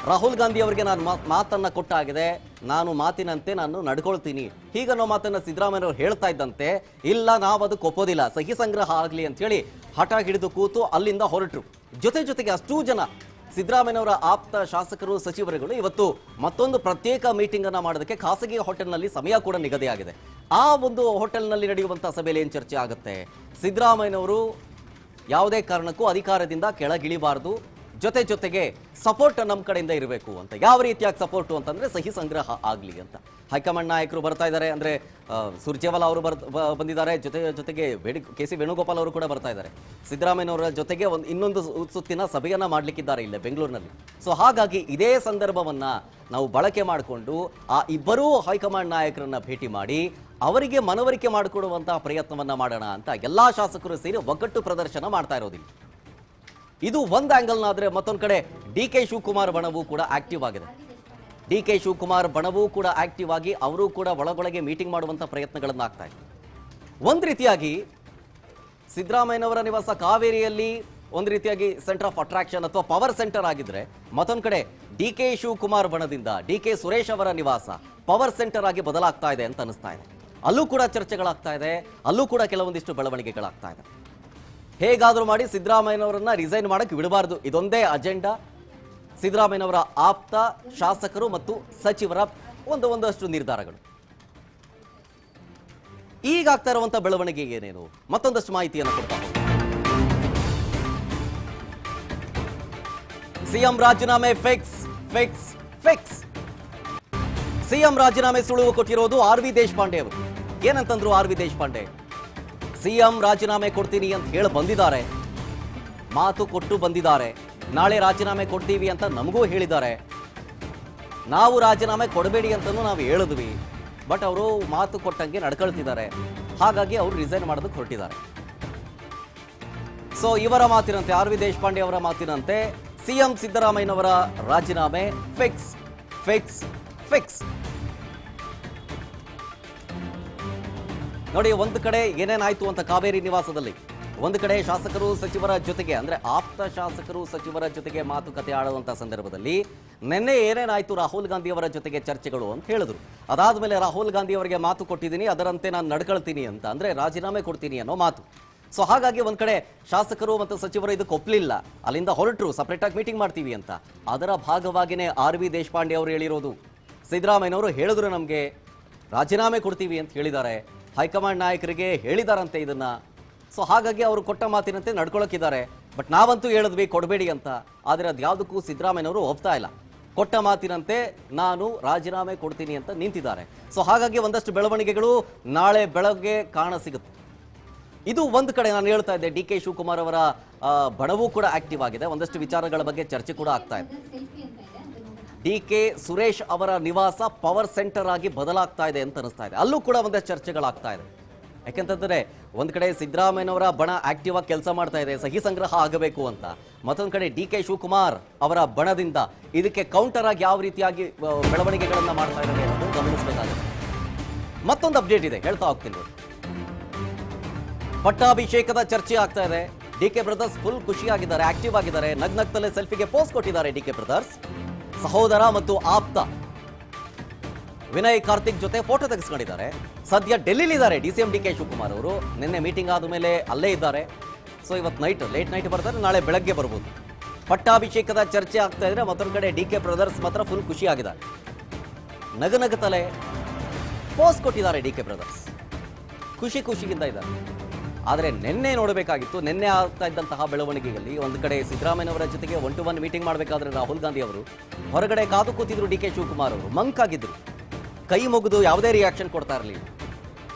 ರಾಹುಲ್ ಗಾಂಧಿ ಅವರಿಗೆ ನಾನು ಮಾತನ್ನ ಕೊಟ್ಟಾಗಿದೆ, ನಾನು ಮಾತಿನಂತೆ ನಾನು ನಡ್ಕೊಳ್ತೀನಿ, ಹೀಗನ್ನೋ ಮಾತನ್ನ ಸಿದ್ದರಾಮಯ್ಯನವರು ಹೇಳ್ತಾ ಇದ್ದಂತೆ ಇಲ್ಲ ನಾವು ಅದಕ್ಕೆ ಒಪ್ಪೋದಿಲ್ಲ, ಸಹಿ ಸಂಗ್ರಹ ಆಗಲಿ ಅಂತ ಹೇಳಿ ಹಠ ಹಿಡಿದು ಕೂತು ಅಲ್ಲಿಂದ ಹೊರಟರು. ಜೊತೆಗೆ ಅಷ್ಟೂ ಜನ ಸಿದ್ದರಾಮಯ್ಯನವರ ಆಪ್ತ ಶಾಸಕರು, ಸಚಿವರುಗಳು ಇವತ್ತು ಮತ್ತೊಂದು ಪ್ರತ್ಯೇಕ ಮೀಟಿಂಗ್ ಅನ್ನ ಮಾಡೋದಕ್ಕೆ ಖಾಸಗಿ ಹೋಟೆಲ್ನಲ್ಲಿ ಸಮಯ ಕೂಡ ನಿಗದಿಯಾಗಿದೆ. ಆ ಒಂದು ಹೋಟೆಲ್ನಲ್ಲಿ ನಡೆಯುವಂತಹ ಸಭೆಯಲ್ಲಿ ಏನು ಚರ್ಚೆ ಆಗುತ್ತೆ? ಸಿದ್ದರಾಮಯ್ಯನವರು ಯಾವುದೇ ಕಾರಣಕ್ಕೂ ಅಧಿಕಾರದಿಂದ ಕೆಳಗಿಳಿಬಾರದು, ಜೊತೆಗೆ ಸಪೋರ್ಟ್ ನಮ್ಮ ಕಡೆಯಿಂದ ಇರಬೇಕು ಅಂತ. ಯಾವ ರೀತಿಯಾಗಿ ಸಪೋರ್ಟು ಅಂತಂದ್ರೆ ಸಹಿ ಸಂಗ್ರಹ ಆಗಲಿ ಅಂತ ಹೈಕಮಾಂಡ್ ನಾಯಕರು ಬರ್ತಾ ಇದ್ದಾರೆ. ಅಂದ್ರೆ ಸುರ್ಜೇವಾಲಾ ಅವರು ಬಂದಿದ್ದಾರೆ, ಜೊತೆಗೆ ಕೆ.ಸಿ. ವೇಣುಗೋಪಾಲ್ ಅವರು ಕೂಡ ಬರ್ತಾ ಇದ್ದಾರೆ. ಸಿದ್ದರಾಮಯ್ಯನವರ ಜೊತೆಗೆ ಇನ್ನೊಂದು ಸುತ್ತಿನ ಸಭೆಯನ್ನ ಮಾಡ್ಲಿಕ್ಕಿದ್ದಾರೆ ಇಲ್ಲೇ ಬೆಂಗಳೂರಿನಲ್ಲಿ. ಸೊ ಹಾಗಾಗಿ ಇದೇ ಸಂದರ್ಭವನ್ನ ನಾವು ಬಳಕೆ ಮಾಡಿಕೊಂಡು ಆ ಇಬ್ಬರೂ ಹೈಕಮಾಂಡ್ ನಾಯಕರನ್ನ ಭೇಟಿ ಮಾಡಿ ಅವರಿಗೆ ಮನವರಿಕೆ ಮಾಡಿಕೊಡುವಂತಹ ಪ್ರಯತ್ನವನ್ನ ಮಾಡೋಣ ಅಂತ ಎಲ್ಲಾ ಶಾಸಕರು ಸೇರಿ ಒಗ್ಗಟ್ಟು ಪ್ರದರ್ಶನ ಮಾಡ್ತಾ ಇರೋದಿಲ್ಲ. ಇದು ಒಂದು ಆಂಗಲ್ನಾದ್ರೆ, ಮತ್ತೊಂದು ಕಡೆ ಡಿ.ಕೆ. ಶಿವಕುಮಾರ್ ಬಣವೂ ಕೂಡ ಆಕ್ಟಿವ್ ಆಗಿದೆ. ಡಿ.ಕೆ. ಶಿವಕುಮಾರ್ ಬಣವೂ ಕೂಡ ಆಕ್ಟಿವ್ ಆಗಿ ಅವರು ಕೂಡ ಒಳಗೊಳಗೆ ಮೀಟಿಂಗ್ ಮಾಡುವಂಥ ಪ್ರಯತ್ನಗಳನ್ನು ಆಗ್ತಾ ಇದೆ. ಒಂದು ರೀತಿಯಾಗಿ ಸಿದ್ದರಾಮಯ್ಯನವರ ನಿವಾಸ ಕಾವೇರಿಯಲ್ಲಿ ಒಂದು ರೀತಿಯಾಗಿ ಸೆಂಟರ್ ಆಫ್ ಅಟ್ರಾಕ್ಷನ್ ಅಥವಾ ಪವರ್ ಸೆಂಟರ್ ಆಗಿದ್ರೆ, ಮತ್ತೊಂದು ಕಡೆ ಡಿ.ಕೆ. ಶಿವಕುಮಾರ್ ಬಣದಿಂದ ಡಿ.ಕೆ. ಸುರೇಶ್ ಅವರ ನಿವಾಸ ಪವರ್ ಸೆಂಟರ್ ಆಗಿ ಬದಲಾಗ್ತಾ ಇದೆ ಅಂತ ಅನಿಸ್ತಾ ಇದೆ. ಅಲ್ಲೂ ಕೂಡ ಚರ್ಚೆಗಳಾಗ್ತಾ ಇದೆ, ಅಲ್ಲೂ ಕೂಡ ಕೆಲವೊಂದಿಷ್ಟು ಬೆಳವಣಿಗೆಗಳಾಗ್ತಾ ಇದೆ. ಹೇಗಾದರೂ ಮಾಡಿ ಸಿದ್ದರಾಮಯ್ಯನವರನ್ನ ರಿಸೈನ್ ಮಾಡಕ್ಕೆ ಬಿಡಬಾರ್ದು, ಇದೊಂದೇ ಅಜೆಂಡಾ. ಸಿದ್ದರಾಮಯ್ಯನವರ ಆಪ್ತ ಶಾಸಕರು ಮತ್ತು ಸಚಿವರ ಒಂದಷ್ಟು ನಿರ್ಧಾರಗಳು. ಈಗ ಆಗ್ತಾ ಇರುವಂತ ಬೆಳವಣಿಗೆ ಏನೇನು? ಮತ್ತೊಂದಷ್ಟು ಮಾಹಿತಿಯನ್ನು ಕೊಡ್ತಾ ಹೋಗ್ತಾರೆ. ಸಿಎಂ ರಾಜೀನಾಮೆ ಫಿಕ್ಸ್. ಸಿಎಂ ರಾಜೀನಾಮೆ ಸುಳುವು ಕೊಟ್ಟಿರೋದು ಆರ್.ವಿ. ದೇಶಪಾಂಡೆ ಅವರು. ಏನಂತಂದ್ರು ಆರ್.ವಿ. ದೇಶಪಾಂಡೆ? ಸಿಎಂ ರಾಜೀನಾಮೆ ಕೊಡ್ತೀನಿ ಅಂತ ಹೇಳಿ ಬಂದಿದ್ದಾರೆ, ಮಾತು ಕೊಟ್ಟು ಬಂದಿದ್ದಾರೆ. ನಾಳೆ ರಾಜೀನಾಮೆ ಕೊಡ್ತೀವಿ ಅಂತ ನಮಗೂ ಹೇಳಿದ್ದಾರೆ. ನಾವು ರಾಜೀನಾಮೆ ಕೊಡಬೇಡಿ ಅಂತಲೂ ನಾವು ಹೇಳಿದ್ವಿ, ಬಟ್ ಅವರು ಮಾತು ಕೊಟ್ಟಂಗೆ ನಡ್ಕೊಳ್ತಿದ್ದಾರೆ. ಹಾಗಾಗಿ ಅವರು ರಿಸೈನ್ ಮಾಡೋದಕ್ಕೆ ಹೊರಟಿದ್ದಾರೆ. ಸೊ ಇವರ ಮಾತಿನಂತೆ, ಆರ್.ವಿ. ದೇಶಪಾಂಡೆ ಅವರ ಮಾತಿನಂತೆ ಸಿಎಂ ಸಿದ್ದರಾಮಯ್ಯನವರ ರಾಜೀನಾಮೆ ಫಿಕ್ಸ್ ಫಿಕ್ಸ್ ಫಿಕ್ಸ್. ನೋಡಿ, ಒಂದು ಕಡೆ ಏನೇನಾಯ್ತು ಅಂತ ಕಾವೇರಿ ನಿವಾಸದಲ್ಲಿ, ಒಂದು ಕಡೆ ಶಾಸಕರು ಸಚಿವರ ಜೊತೆಗೆ, ಅಂದ್ರೆ ಆಪ್ತ ಶಾಸಕರು ಸಚಿವರ ಜೊತೆಗೆ ಮಾತುಕತೆ ಆಡುವಂತ ಸಂದರ್ಭದಲ್ಲಿ ನಿನ್ನೆ ಏನೇನಾಯ್ತು ರಾಹುಲ್ ಗಾಂಧಿ ಅವರ ಜೊತೆಗೆ ಚರ್ಚೆಗಳು ಅಂತ ಹೇಳಿದ್ರು. ಅದಾದ್ಮೇಲೆ ರಾಹುಲ್ ಗಾಂಧಿ ಅವರಿಗೆ ಮಾತು ಕೊಟ್ಟಿದ್ದೀನಿ, ಅದರಂತೆ ನಾನು ನಡ್ಕೊಳ್ತೀನಿ ಅಂತ, ಅಂದ್ರೆ ರಾಜೀನಾಮೆ ಕೊಡ್ತೀನಿ ಅನ್ನೋ ಮಾತು. ಸೊ ಹಾಗಾಗಿ ಒಂದ್ ಕಡೆ ಶಾಸಕರು ಮತ್ತು ಸಚಿವರು ಇದಕ್ಕೆ ಒಪ್ಪಲಿಲ್ಲ, ಅಲ್ಲಿಂದ ಹೊರಟರು, ಸಪರೇಟ್ ಆಗಿ ಮೀಟಿಂಗ್ ಮಾಡ್ತೀವಿ ಅಂತ. ಅದರ ಭಾಗವಾಗಿನೇ ಆರ್.ವಿ. ದೇಶಪಾಂಡೆ ಅವರು ಹೇಳಿರೋದು, ಸಿದ್ದರಾಮಯ್ಯನವರು ಹೇಳಿದ್ರು ನಮಗೆ ರಾಜೀನಾಮೆ ಕೊಡ್ತೀವಿ ಅಂತ ಹೇಳಿದ್ದಾರೆ, ಹೈಕಮಾಂಡ್ ನಾಯಕರಿಗೆ ಹೇಳಿದಾರಂತೆ ಇದನ್ನ. ಸೊ ಹಾಗಾಗಿ ಅವರು ಕೊಟ್ಟ ಮಾತಿನಂತೆ ನಡ್ಕೊಳಕ್ಕಿದ್ದಾರೆ. ಬಟ್ ನಾವಂತೂ ಹೇಳಿದ್ವಿ ಕೊಡಬೇಡಿ ಅಂತ, ಆದರೆ ಅದ್ಯಾವುದಕ್ಕೂ ಸಿದ್ದರಾಮಯ್ಯನವರು ಒಪ್ತಾ ಇಲ್ಲ. ಕೊಟ್ಟ ಮಾತಿನಂತೆ ನಾನು ರಾಜೀನಾಮೆ ಕೊಡ್ತೀನಿ ಅಂತ ನಿಂತಿದ್ದಾರೆ. ಸೊ ಹಾಗಾಗಿ ಒಂದಷ್ಟು ಬೆಳವಣಿಗೆಗಳು ನಾಳೆ ಬೆಳಗ್ಗೆ ಕಾಣಸಿಗುತ್ತೆ. ಇದು ಒಂದು ಕಡೆ ನಾನು ಹೇಳ್ತಾ ಇದ್ದೆ, ಡಿ ಕೆ ಶಿವಕುಮಾರ್ ಅವರ ಬಣವೂ ಕೂಡ ಆಕ್ಟಿವ್ ಆಗಿದೆ. ಒಂದಷ್ಟು ವಿಚಾರಗಳ ಬಗ್ಗೆ ಚರ್ಚೆ ಕೂಡ ಆಗ್ತಾ ಇದೆ. ಡಿ ಕೆ ಸುರೇಶ್ ಅವರ ನಿವಾಸ ಪವರ್ ಸೆಂಟರ್ ಆಗಿ ಬದಲಾಗ್ತಾ ಇದೆ ಅಂತ ಅನಿಸ್ತಾ ಇದೆ. ಅಲ್ಲೂ ಕೂಡ ಒಂದಷ್ಟು ಚರ್ಚೆಗಳಾಗ್ತಾ ಇದೆ. ಯಾಕೆಂತಂದ್ರೆ ಒಂದ್ ಕಡೆ ಸಿದ್ದರಾಮಯ್ಯನವರ ಬಣ ಆಕ್ಟಿವ್ ಆಗಿ ಕೆಲಸ ಮಾಡ್ತಾ ಇದೆ, ಸಹಿ ಸಂಗ್ರಹ ಆಗಬೇಕು ಅಂತ. ಮತ್ತೊಂದು ಕಡೆ ಡಿ ಕೆ ಶಿವಕುಮಾರ್ ಅವರ ಬಣದಿಂದ ಇದಕ್ಕೆ ಕೌಂಟರ್ ಆಗಿ ಯಾವ ರೀತಿಯಾಗಿ ಬೆಳವಣಿಗೆಗಳನ್ನ ಮಾಡ್ತಾ ಇದ್ದಾರೆ ಅನ್ನೋದು ಗಮನಿಸಬೇಕಾಗುತ್ತೆ. ಮತ್ತೊಂದು ಅಪ್ಡೇಟ್ ಇದೆ, ಹೇಳ್ತಾ ಹೋಗ್ತೀನಿ. ಪಟ್ಟಾಭಿಷೇಕದ ಚರ್ಚೆ ಆಗ್ತಾ ಇದೆ. ಡಿ ಕೆ ಬ್ರದರ್ಸ್ ಫುಲ್ ಖುಷಿಯಾಗಿದ್ದಾರೆ, ಆಕ್ಟಿವ್ ಆಗಿದ್ದಾರೆ. ನಗ್ನಗ್ತಲೇ ಸೆಲ್ಫಿಗೆ ಪೋಸ್ಟ್ ಕೊಟ್ಟಿದ್ದಾರೆ ಡಿ ಕೆ ಬ್ರದರ್ಸ್. ಸಹೋದರ ಮತ್ತು ಆಪ್ತ ವಿನಯ್ ಕಾರ್ತಿಕ್ ಜೊತೆ ಫೋಟೋ ತೆಗೆಸ್ಕೊಂಡಿದ್ದಾರೆ. ಸದ್ಯ ಡೆಲ್ಲಿಲಿದ್ದಾರೆ ಡಿಸಿಎಂ ಡಿ ಕೆ ಶಿವಕುಮಾರ್ ಅವರು. ನಿನ್ನೆ ಮೀಟಿಂಗ್ ಆದಮೇಲೆ ಅಲ್ಲೇ ಇದ್ದಾರೆ. ಸೊ ಇವತ್ತು ಲೇಟ್ ನೈಟ್ ಬರ್ತಾರೆ, ನಾಳೆ ಬೆಳಗ್ಗೆ ಬರ್ಬೋದು. ಪಟ್ಟಾಭಿಷೇಕದ ಚರ್ಚೆ ಆಗ್ತಾ ಇದ್ರೆ ಮತ್ತೊಂದು ಕಡೆ ಡಿ ಕೆ ಬ್ರದರ್ಸ್ ಮಾತ್ರ ಫುಲ್ ಖುಷಿಯಾಗಿದ್ದಾರೆ. ನಗನಗತಲೆ ಪೋಸ್ಟ್ ಕೊಟ್ಟಿದ್ದಾರೆ ಡಿ ಕೆ ಬ್ರದರ್ಸ್, ಖುಷಿಯಿಂದ ಇದ್ದಾರೆ. ಆದರೆ ನಿನ್ನೆ ನೋಡಬೇಕಾಗಿತ್ತು, ನಿನ್ನೆ ಆಗ್ತಾ ಇದ್ದಂತಹ ಬೆಳವಣಿಗೆಯಲ್ಲಿ ಒಂದು ಕಡೆ ಸಿದ್ದರಾಮಯ್ಯನವರ ಜೊತೆಗೆ 1-to-1 ಮೀಟಿಂಗ್ ಮಾಡಬೇಕಾದ್ರೆ ರಾಹುಲ್ ಗಾಂಧಿ ಅವರು ಹೊರಗಡೆ ಕಾದು ಕೂತಿದ್ರು. ಡಿ ಕೆ ಶಿವಕುಮಾರ್ ಅವರು ಮಂಕಾಗಿದ್ರು, ಕೈ ಮುಗಿದು ಯಾವುದೇ ರಿಯಾಕ್ಷನ್ ಕೊಡ್ತಾ ಇರಲಿಲ್ಲ.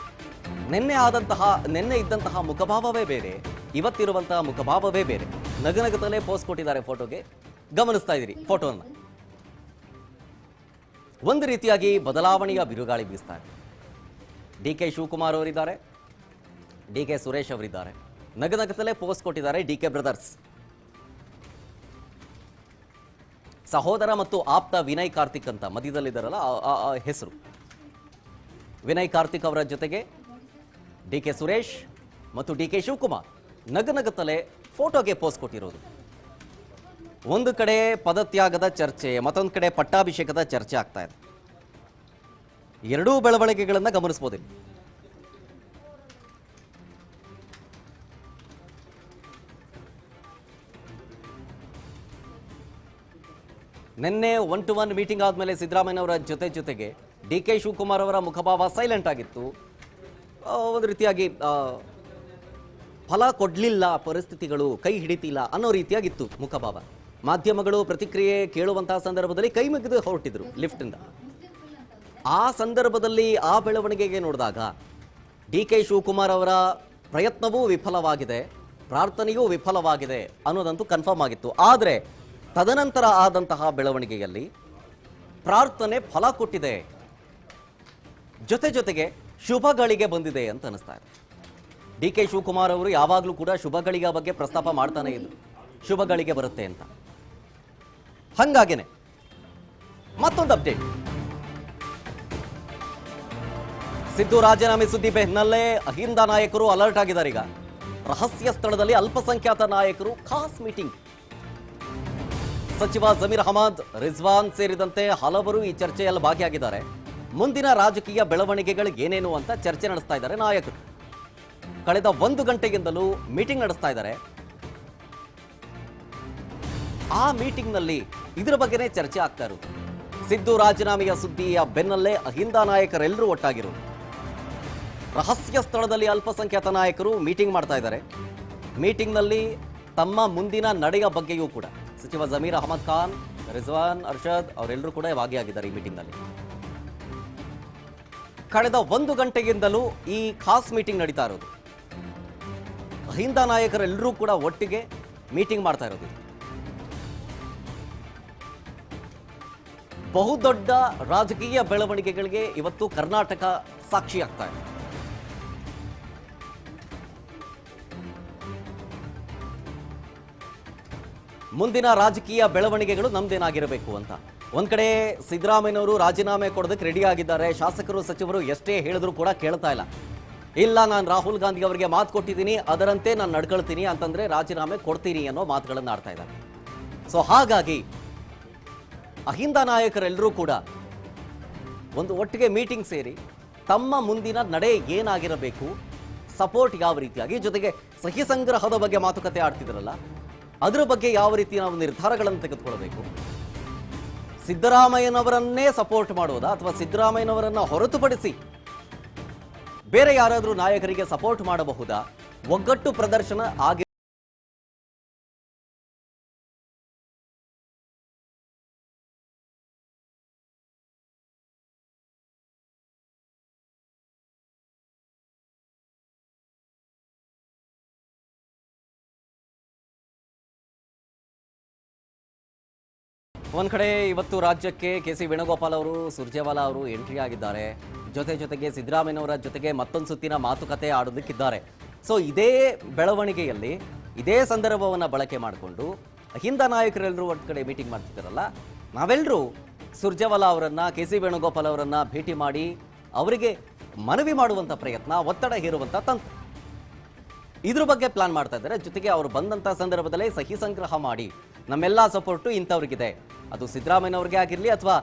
ನಿನ್ನೆ ಇದ್ದಂತಹ ಮುಖಭಾವವೇ ಬೇರೆ, ಇವತ್ತಿರುವಂತಹ ಮುಖಭಾವವೇ ಬೇರೆ. ನಗನಗತಲೇ ಪೋಸ್ಟ್ ಕೊಟ್ಟಿದ್ದಾರೆ ಫೋಟೋಗೆ, ಗಮನಿಸ್ತಾ ಇದ್ದೀರಿ ಫೋಟೋನ. ಒಂದು ರೀತಿಯಾಗಿ ಬದಲಾವಣೆಯ ಬಿರುಗಾಳಿ ಬೀಸ್ತಾ ಇದೆ. ಡಿ ಕೆ ಶಿವಕುಮಾರ್ ಅವರಿದ್ದಾರೆ, ಡಿ ಕೆ ಸುರೇಶ್ ಅವರಿದ್ದಾರೆ. ನಗನಗತಲೇ ಪೋಸ್ಟ್ ಕೊಟ್ಟಿದ್ದಾರೆ ಡಿ ಕೆ ಬ್ರದರ್ಸ್. ಸಹೋದರ ಮತ್ತು ಆಪ್ತ ವಿನಯ್ ಕಾರ್ತಿಕ್ ಅಂತ ಮಧ್ಯದಲ್ಲಿದ್ದಾರಲ್ಲ ಆ ಹೆಸರು. ವಿನಯ್ ಕಾರ್ತಿಕ್ ಅವರ ಜೊತೆಗೆ ಡಿ ಕೆ ಸುರೇಶ್ ಮತ್ತು ಡಿ ಕೆ ಶಿವಕುಮಾರ್ ನಗನಗತಲೇ ಫೋಟೋಗೆ ಪೋಸ್ಟ್ ಕೊಟ್ಟಿರೋದು. ಒಂದು ಕಡೆ ಪದತ್ಯಾಗದ ಚರ್ಚೆ, ಮತ್ತೊಂದು ಕಡೆ ಪಟ್ಟಾಭಿಷೇಕದ ಚರ್ಚೆ ಆಗ್ತಾ ಇದೆ. ಎರಡೂ ಬೆಳವಣಿಗೆಗಳನ್ನು ಗಮನಿಸಬಹುದು. ನಿನ್ನೆ 1-to-1 ಮೀಟಿಂಗ್ ಆದಮೇಲೆ ಸಿದ್ದರಾಮಯ್ಯನವರ ಜೊತೆಗೆ ಡಿ ಕೆ ಶಿವಕುಮಾರ್ ಅವರ ಮುಖಭಾವ ಸೈಲೆಂಟ್ ಆಗಿತ್ತು. ಒಂದು ರೀತಿಯಾಗಿ ಫಲ ಕೊಡಲಿಲ್ಲ, ಪರಿಸ್ಥಿತಿಗಳು ಕೈ ಹಿಡಿತಿಲ್ಲ ಅನ್ನೋ ರೀತಿಯಾಗಿತ್ತು ಮುಖಭಾವ. ಮಾಧ್ಯಮಗಳು ಪ್ರತಿಕ್ರಿಯೆ ಕೇಳುವಂತಹ ಸಂದರ್ಭದಲ್ಲಿ ಕೈ ಮುಗಿದು ಹೊರಟಿದ್ರು ಲಿಫ್ಟಿಂದ. ಆ ಸಂದರ್ಭದಲ್ಲಿ ಆ ಬೆಳವಣಿಗೆಗೆ ನೋಡಿದಾಗ ಡಿ ಕೆ ಶಿವಕುಮಾರ್ ಅವರ ಪ್ರಯತ್ನವೂ ವಿಫಲವಾಗಿದೆ, ಪ್ರಾರ್ಥನೆಯೂ ವಿಫಲವಾಗಿದೆ ಅನ್ನೋದಂತೂ ಕನ್ಫರ್ಮ್ ಆಗಿತ್ತು. ಆದರೆ ತದನಂತರ ಆದಂತಹ ಬೆಳವಣಿಗೆಯಲ್ಲಿ ಪ್ರಾರ್ಥನೆ ಫಲ ಕೊಟ್ಟಿದೆ, ಜೊತೆಗೆ ಶುಭಗಳಿಗೆ ಬಂದಿದೆ ಅಂತ ಅನಿಸ್ತಾ ಇದೆ. ಡಿ ಕೆ ಶಿವಕುಮಾರ್ ಅವರು ಯಾವಾಗಲೂ ಕೂಡ ಶುಭಗಳಿಗೆ ಬಗ್ಗೆ ಪ್ರಸ್ತಾಪ ಮಾಡ್ತಾನೆ ಇದ್ರು, ಶುಭಗಳಿಗೆ ಬರುತ್ತೆ ಅಂತ. ಹಂಗಾಗೇನೆ ಮತ್ತೊಂದು ಅಪ್ಡೇಟ್. ಸಿದ್ದು ರಾಜೀನಾಮೆ ಸುದ್ದಿ ಬೆನ್ನಲ್ಲೇ ಅಹಿಂದ ನಾಯಕರು ಅಲರ್ಟ್ ಆಗಿದ್ದಾರೆ. ಈಗ ರಹಸ್ಯ ಸ್ಥಳದಲ್ಲಿ ಅಲ್ಪಸಂಖ್ಯಾತ ನಾಯಕರು ಖಾಸ್ ಮೀಟಿಂಗ್. ಸಚಿವ ಜಮೀರ್ ಅಹಮದ್, ರಿಜ್ವಾನ್ ಸೇರಿದಂತೆ ಹಲವರು ಈ ಚರ್ಚೆಯಲ್ಲಿ ಭಾಗಿಯಾಗಿದ್ದಾರೆ. ಮುಂದಿನ ರಾಜಕೀಯ ಬೆಳವಣಿಗೆಗಳು ಏನೇನು ಅಂತ ಚರ್ಚೆ ನಡೆಸ್ತಾ ಇದ್ದಾರೆ ನಾಯಕರು. ಕಳೆದ 1 ಗಂಟೆಗಿಂತಲೂ ಮೀಟಿಂಗ್ ನಡೆಸ್ತಾ ಇದ್ದಾರೆ. ಆ ಮೀಟಿಂಗ್ನಲ್ಲಿ ಇದರ ಬಗ್ಗೆನೇ ಚರ್ಚೆ ಆಗ್ತಾ ಇರೋದು. ಸಿದ್ದು ರಾಜೀನಾಮೆಯ ಸುದ್ದಿಯ ಬೆನ್ನಲ್ಲೇ ಅಹಿಂದ ನಾಯಕರೆಲ್ಲರೂ ಒಟ್ಟಾಗಿರೋದು. ರಹಸ್ಯ ಸ್ಥಳದಲ್ಲಿ ಅಲ್ಪಸಂಖ್ಯಾತ ನಾಯಕರು ಮೀಟಿಂಗ್ ಮಾಡ್ತಾ ಇದ್ದಾರೆ. ಮೀಟಿಂಗ್ನಲ್ಲಿ ತಮ್ಮ ಮುಂದಿನ ನಡೆಯ ಬಗ್ಗೆಯೂ ಕೂಡ ಸಚಿವ ಜಮೀರ್ ಅಹಮದ್ ಖಾನ್, ರಿಜ್ವಾನ್ ಅರ್ಷದ್ ಅವರೆಲ್ಲರೂ ಕೂಡ ಭಾಗಿಯಾಗಿದ್ದಾರೆ ಈ ಮೀಟಿಂಗ್ನಲ್ಲಿ. ಕಳೆದ 1 ಗಂಟೆಯಿಂದಲೂ ಈ ಖಾಸ್ ಮೀಟಿಂಗ್ ನಡೀತಾ ಇರೋದು. ಅಹಿಂದ ನಾಯಕರೆಲ್ಲರೂ ಕೂಡ ಒಟ್ಟಿಗೆ ಮೀಟಿಂಗ್ ಮಾಡ್ತಾ ಇರೋದು. ಬಹುದೊಡ್ಡ ರಾಜಕೀಯ ಬೆಳವಣಿಗೆಗಳಿಗೆ ಇವತ್ತು ಕರ್ನಾಟಕ ಸಾಕ್ಷಿಯಾಗ್ತಾ ಇದೆ. ಮುಂದಿನ ರಾಜಕೀಯ ಬೆಳವಣಿಗೆಗಳು ನಮ್ದೇನಾಗಿರಬೇಕು ಅಂತ ಒಂದ್ ಕಡೆ ಸಿದ್ದರಾಮಯ್ಯನವರು ರಾಜೀನಾಮೆ ಕೊಡೋದಕ್ಕೆ ರೆಡಿ ಆಗಿದ್ದಾರೆ. ಶಾಸಕರು ಸಚಿವರು ಎಷ್ಟೇ ಹೇಳಿದ್ರು ಕೂಡ ಕೇಳ್ತಾ ಇಲ್ಲ, ನಾನು ರಾಹುಲ್ ಗಾಂಧಿ ಅವರಿಗೆ ಮಾತು ಕೊಟ್ಟಿದ್ದೀನಿ, ಅದರಂತೆ ನಾನು ನಡ್ಕೊಳ್ತೀನಿ ಅಂತಂದ್ರೆ ರಾಜೀನಾಮೆ ಕೊಡ್ತೀನಿ ಅನ್ನೋ ಮಾತುಗಳನ್ನು ಆಡ್ತಾ ಇದ್ದಾರೆ. ಸೊ ಹಾಗಾಗಿ ಅಹಿಂದ ನಾಯಕರೆಲ್ಲರೂ ಕೂಡ ಒಂದು ಒಟ್ಟಿಗೆ ಮೀಟಿಂಗ್ ಸೇರಿ ತಮ್ಮ ಮುಂದಿನ ನಡೆ ಏನಾಗಿರಬೇಕು, ಸಪೋರ್ಟ್ ಯಾವ ರೀತಿಯಾಗಿ, ಜೊತೆಗೆ ಸಹಿ ಸಂಗ್ರಹದ ಬಗ್ಗೆ ಮಾತುಕತೆ ಆಡ್ತಿದ್ರಲ್ಲ, ಅದರ ಬಗ್ಗೆ ಯಾವ ರೀತಿ ನಾವು ನಿರ್ಧಾರಗಳನ್ನು ತೆಗೆದುಕೊಳ್ಳಬೇಕು, ಸಿದ್ದರಾಮಯ್ಯನವರನ್ನೇ ಸಪೋರ್ಟ್ ಮಾಡೋದಾ ಅಥವಾ ಸಿದ್ದರಾಮಯ್ಯನವರನ್ನ ಹೊರತುಪಡಿಸಿ ಬೇರೆ ಯಾರಾದರೂ ನಾಯಕರಿಗೆ ಸಪೋರ್ಟ್ ಮಾಡಬಹುದಾ, ಒಗ್ಗಟ್ಟು ಪ್ರದರ್ಶನ ಆಗಿ ಒಂದ್ ಕಡೆ ಇವತ್ತು ರಾಜ್ಯಕ್ಕೆ ಕೆ.ಸಿ. ವೇಣುಗೋಪಾಲ್ ಅವರು, ಸುರ್ಜೇವಾಲಾ ಅವರು ಎಂಟ್ರಿ ಆಗಿದ್ದಾರೆ. ಜೊತೆಗೆ ಸಿದ್ದರಾಮಯ್ಯನವರ ಜೊತೆಗೆ ಮತ್ತೊಂದು ಸುತ್ತಿನ ಮಾತುಕತೆ ಆಡೋದಕ್ಕಿದ್ದಾರೆ. ಸೊ ಇದೇ ಬೆಳವಣಿಗೆಯಲ್ಲಿ ಇದೇ ಸಂದರ್ಭವನ್ನು ಬಳಕೆ ಮಾಡಿಕೊಂಡು ಅಹಿಂದ ನಾಯಕರೆಲ್ಲರೂ ಒಂದು ಕಡೆ ಮೀಟಿಂಗ್ ಮಾಡ್ತಿದ್ದಾರಲ್ಲ, ನಾವೆಲ್ಲರೂ ಸುರ್ಜೇವಾಲಾ ಅವರನ್ನ, ಕೆ.ಸಿ. ವೇಣುಗೋಪಾಲ್ ಅವರನ್ನ ಭೇಟಿ ಮಾಡಿ ಅವರಿಗೆ ಮನವಿ ಮಾಡುವಂಥ ಪ್ರಯತ್ನ, ಒತ್ತಡ ಹೇರುವಂಥ ತಂತ್ರ, ಇದ್ರ ಬಗ್ಗೆ ಪ್ಲಾನ್ ಮಾಡ್ತಾ ಇದ್ದಾರೆ. ಜೊತೆಗೆ ಅವರು ಬಂದಂಥ ಸಂದರ್ಭದಲ್ಲೇ ಸಹಿ ಸಂಗ್ರಹ ಮಾಡಿ ನಮ್ಮೆಲ್ಲ ಸಪೋರ್ಟು ಇಂಥವ್ರಿಗಿದೆ, ಅದು ಸಿದ್ದರಾಮಯ್ಯನವ್ರಿಗೆ ಆಗಿರಲಿ ಅಥವಾ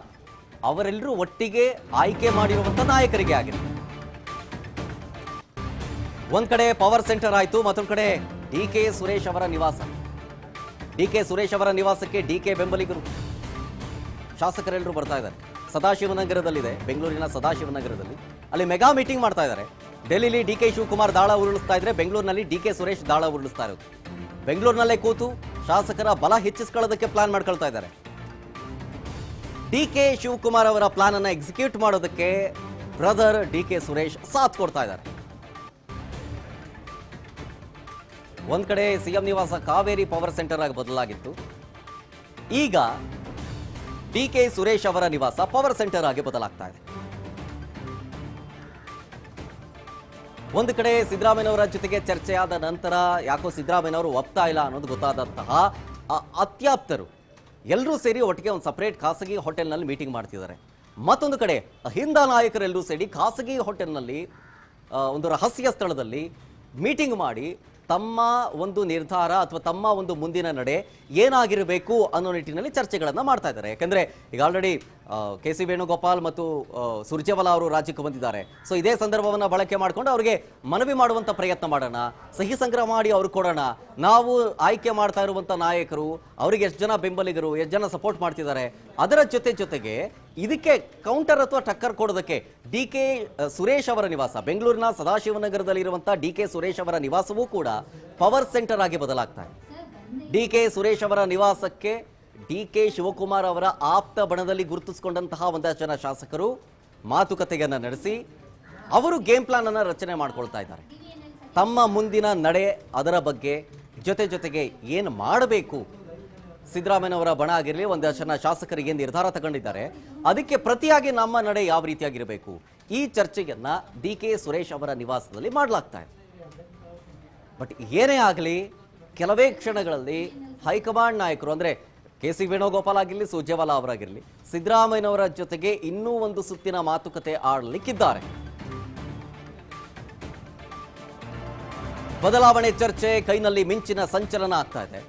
ಅವರೆಲ್ಲರೂ ಒಟ್ಟಿಗೆ ಆಯ್ಕೆ ಮಾಡಿರುವಂಥ ನಾಯಕರಿಗೆ ಆಗಿರಲಿ. ಒಂದ್ ಕಡೆ ಪವರ್ ಸೆಂಟರ್ ಆಯಿತು, ಮತ್ತೊಂದು ಕಡೆ ಡಿ.ಕೆ. ಸುರೇಶ್ ಅವರ ನಿವಾಸ. ಡಿ.ಕೆ. ಸುರೇಶ್ ಅವರ ನಿವಾಸಕ್ಕೆ ಡಿ.ಕೆ. ಬೆಂಬಲಿಗರು, ಶಾಸಕರೆಲ್ಲರೂ ಬರ್ತಾ ಇದ್ದಾರೆ. ಸದಾಶಿವನಗರದಲ್ಲಿದೆ, ಬೆಂಗಳೂರಿನ ಸದಾಶಿವನಗರದಲ್ಲಿ ಅಲ್ಲಿ ಮೆಗಾ ಮೀಟಿಂಗ್ ಮಾಡ್ತಾ ಇದ್ದಾರೆ. ಡೆಲ್ಲಿಲಿ ಡಿ.ಕೆ. ಶಿವಕುಮಾರ್ ದಾಳ ಉರುಳಿಸ್ತಾ ಇದ್ರೆ, ಬೆಂಗಳೂರಿನಲ್ಲಿ ಡಿ.ಕೆ. ಸುರೇಶ್ ದಾಳ ಉರುಳಿಸ್ತಾ ಇರೋದು. ಬೆಂಗಳೂರಿನಲ್ಲೇ ಕೂತು ಶಾಸಕರ ಬಲ ಹೆಚ್ಚಿಸ್ಕೊಳ್ಳೋದಕ್ಕೆ ಪ್ಲಾನ್ ಮಾಡ್ಕೊಳ್ತಾ ಇದ್ದಾರೆ. ಡಿ.ಕೆ. ಶಿವಕುಮಾರ್ ಅವರ ಪ್ಲಾನ್ ಅನ್ನ ಎಕ್ಸಿಕ್ಯೂಟ್ ಮಾಡೋದಕ್ಕೆ ಬ್ರದರ್ ಡಿ.ಕೆ. ಸುರೇಶ್ ಸಾಥ್ ಕೊಡ್ತಾ ಇದ್ದಾರೆ. ಒಂದ್ ಕಡೆ ಸಿಎಂ ನಿವಾಸ ಕಾವೇರಿ ಪವರ್ ಸೆಂಟರ್ ಆಗಿ ಬದಲಾಗಿತ್ತು, ಈಗ ಡಿ.ಕೆ. ಸುರೇಶ್ ಅವರ ನಿವಾಸ ಪವರ್ ಸೆಂಟರ್ ಆಗಿ ಬದಲಾಗ್ತಾ ಇದೆ. ಒಂದು ಕಡೆ ಸಿದ್ದರಾಮಯ್ಯನವರ ಜೊತೆಗೆ ಚರ್ಚೆಯಾದ ನಂತರ ಯಾಕೋ ಸಿದ್ದರಾಮಯ್ಯನವರು ಒಪ್ತಾ ಇಲ್ಲ ಅನ್ನೋದು ಗೊತ್ತಾದಂತಹ ಅತ್ಯಾಪ್ತರು ಎಲ್ಲರೂ ಸೇರಿ ಒಟ್ಟಿಗೆ ಒಂದು ಸಪರೇಟ್ ಖಾಸಗಿ ಹೋಟೆಲ್ನಲ್ಲಿ ಮೀಟಿಂಗ್ ಮಾಡ್ತಿದ್ದಾರೆ. ಮತ್ತೊಂದು ಕಡೆ ಅಹಿಂದ ನಾಯಕರೆಲ್ಲರೂ ಸೇರಿ ಖಾಸಗಿ ಹೋಟೆಲ್ನಲ್ಲಿ ಒಂದು ರಹಸ್ಯ ಸ್ಥಳದಲ್ಲಿ ಮೀಟಿಂಗ್ ಮಾಡಿ ತಮ್ಮ ಒಂದು ನಿರ್ಧಾರ ಅಥವಾ ತಮ್ಮ ಒಂದು ಮುಂದಿನ ನಡೆ ಏನಾಗಿರಬೇಕು ಅನ್ನೋ ನಿಟ್ಟಿನಲ್ಲಿ ಚರ್ಚೆಗಳನ್ನು ಮಾಡ್ತಾ ಇದ್ದಾರೆ. ಯಾಕಂದರೆ ಈಗ ಆಲ್ರೆಡಿ ಕೆ.ಸಿ. ವೇಣುಗೋಪಾಲ್ ಮತ್ತು ಸುರ್ಜೇವಾಲಾ ಅವರು ರಾಜ್ಯಕ್ಕೆ ಬಂದಿದ್ದಾರೆ. ಸೊ ಇದೇ ಸಂದರ್ಭವನ್ನು ಬಳಕೆ ಮಾಡಿಕೊಂಡು ಅವರಿಗೆ ಮನವಿ ಮಾಡುವಂಥ ಪ್ರಯತ್ನ ಮಾಡೋಣ, ಸಹಿ ಸಂಗ್ರಹ ಮಾಡಿ ಅವ್ರಿಗೆ ಕೊಡೋಣ, ನಾವು ಆಯ್ಕೆ ಮಾಡ್ತಾ ಇರುವಂಥ ನಾಯಕರು ಅವರಿಗೆ ಎಷ್ಟು ಜನ ಬೆಂಬಲಿಗರು, ಎಷ್ಟು ಜನ ಸಪೋರ್ಟ್ ಮಾಡ್ತಿದ್ದಾರೆ, ಅದರ ಜೊತೆಗೆ ಇದಕ್ಕೆ ಕೌಂಟರ್ ಅಥವಾ ಟಕ್ಕರ್ ಕೊಡೋದಕ್ಕೆ ಡಿ.ಕೆ. ಸುರೇಶ್ ಅವರ ನಿವಾಸ, ಬೆಂಗಳೂರಿನ ಸದಾಶಿವನಗರದಲ್ಲಿರುವಂಥ ಡಿ.ಕೆ. ಸುರೇಶ್ ಅವರ ನಿವಾಸವೂ ಕೂಡ ಪವರ್ ಸೆಂಟರ್ ಆಗಿ ಬದಲಾಗ್ತಾ ಇದೆ. ಡಿ.ಕೆ. ಸುರೇಶ್ ಅವರ ನಿವಾಸಕ್ಕೆ ಡಿ.ಕೆ. ಶಿವಕುಮಾರ್ ಅವರ ಆಪ್ತ ಬಣದಲ್ಲಿ ಗುರುತಿಸಿಕೊಂಡಂತಹ ಒಂದಷ್ಟು ಜನ ಶಾಸಕರು ಮಾತುಕತೆಯನ್ನು ನಡೆಸಿ ಅವರು ಗೇಮ್ ಪ್ಲಾನ್ ಅನ್ನು ರಚನೆ ಮಾಡ್ಕೊಳ್ತಾ ಇದ್ದಾರೆ. ತಮ್ಮ ಮುಂದಿನ ನಡೆ, ಅದರ ಬಗ್ಗೆ ಜೊತೆಗೆ ಏನು ಮಾಡಬೇಕು, ಸಿದ್ದರಾಮಯ್ಯನವರ ಬಣ ಆಗಿರಲಿ, ಒಂದಷ್ಟು ಜನ ಶಾಸಕರಿಗೆ ನಿರ್ಧಾರ ತಗೊಂಡಿದ್ದಾರೆ, ಅದಕ್ಕೆ ಪ್ರತಿಯಾಗಿ ನಮ್ಮ ನಡೆ ಯಾವ ರೀತಿಯಾಗಿರಬೇಕು, ಈ ಚರ್ಚೆಯನ್ನ ಡಿ.ಕೆ. ಸುರೇಶ್ ಅವರ ನಿವಾಸದಲ್ಲಿ ಮಾಡಲಾಗ್ತಾ ಇದೆ. ಬಟ್ ಏನೇ ಆಗಲಿ ಕೆಲವೇ ಕ್ಷಣಗಳಲ್ಲಿ ಹೈಕಮಾಂಡ್ ನಾಯಕರು ಅಂದರೆ ಕೆ.ಸಿ. ವೇಣುಗೋಪಾಲ್ ಆಗಿರಲಿ, ಸುರ್ಜೇವಾಲಾ ಅವರಾಗಿರಲಿ, ಸಿದ್ದರಾಮಯ್ಯನವರ ಜೊತೆಗೆ ಇನ್ನೂ ಒಂದು ಸುತ್ತಿನ ಮಾತುಕತೆ ಆಡಲಿಕ್ಕಿದ್ದಾರೆ. ಬದಲಾವಣೆ ಚರ್ಚೆ ಕೈನಲ್ಲಿ ಮಿಂಚಿನ ಸಂಚಲನ ಆಗ್ತಾ ಇದೆ.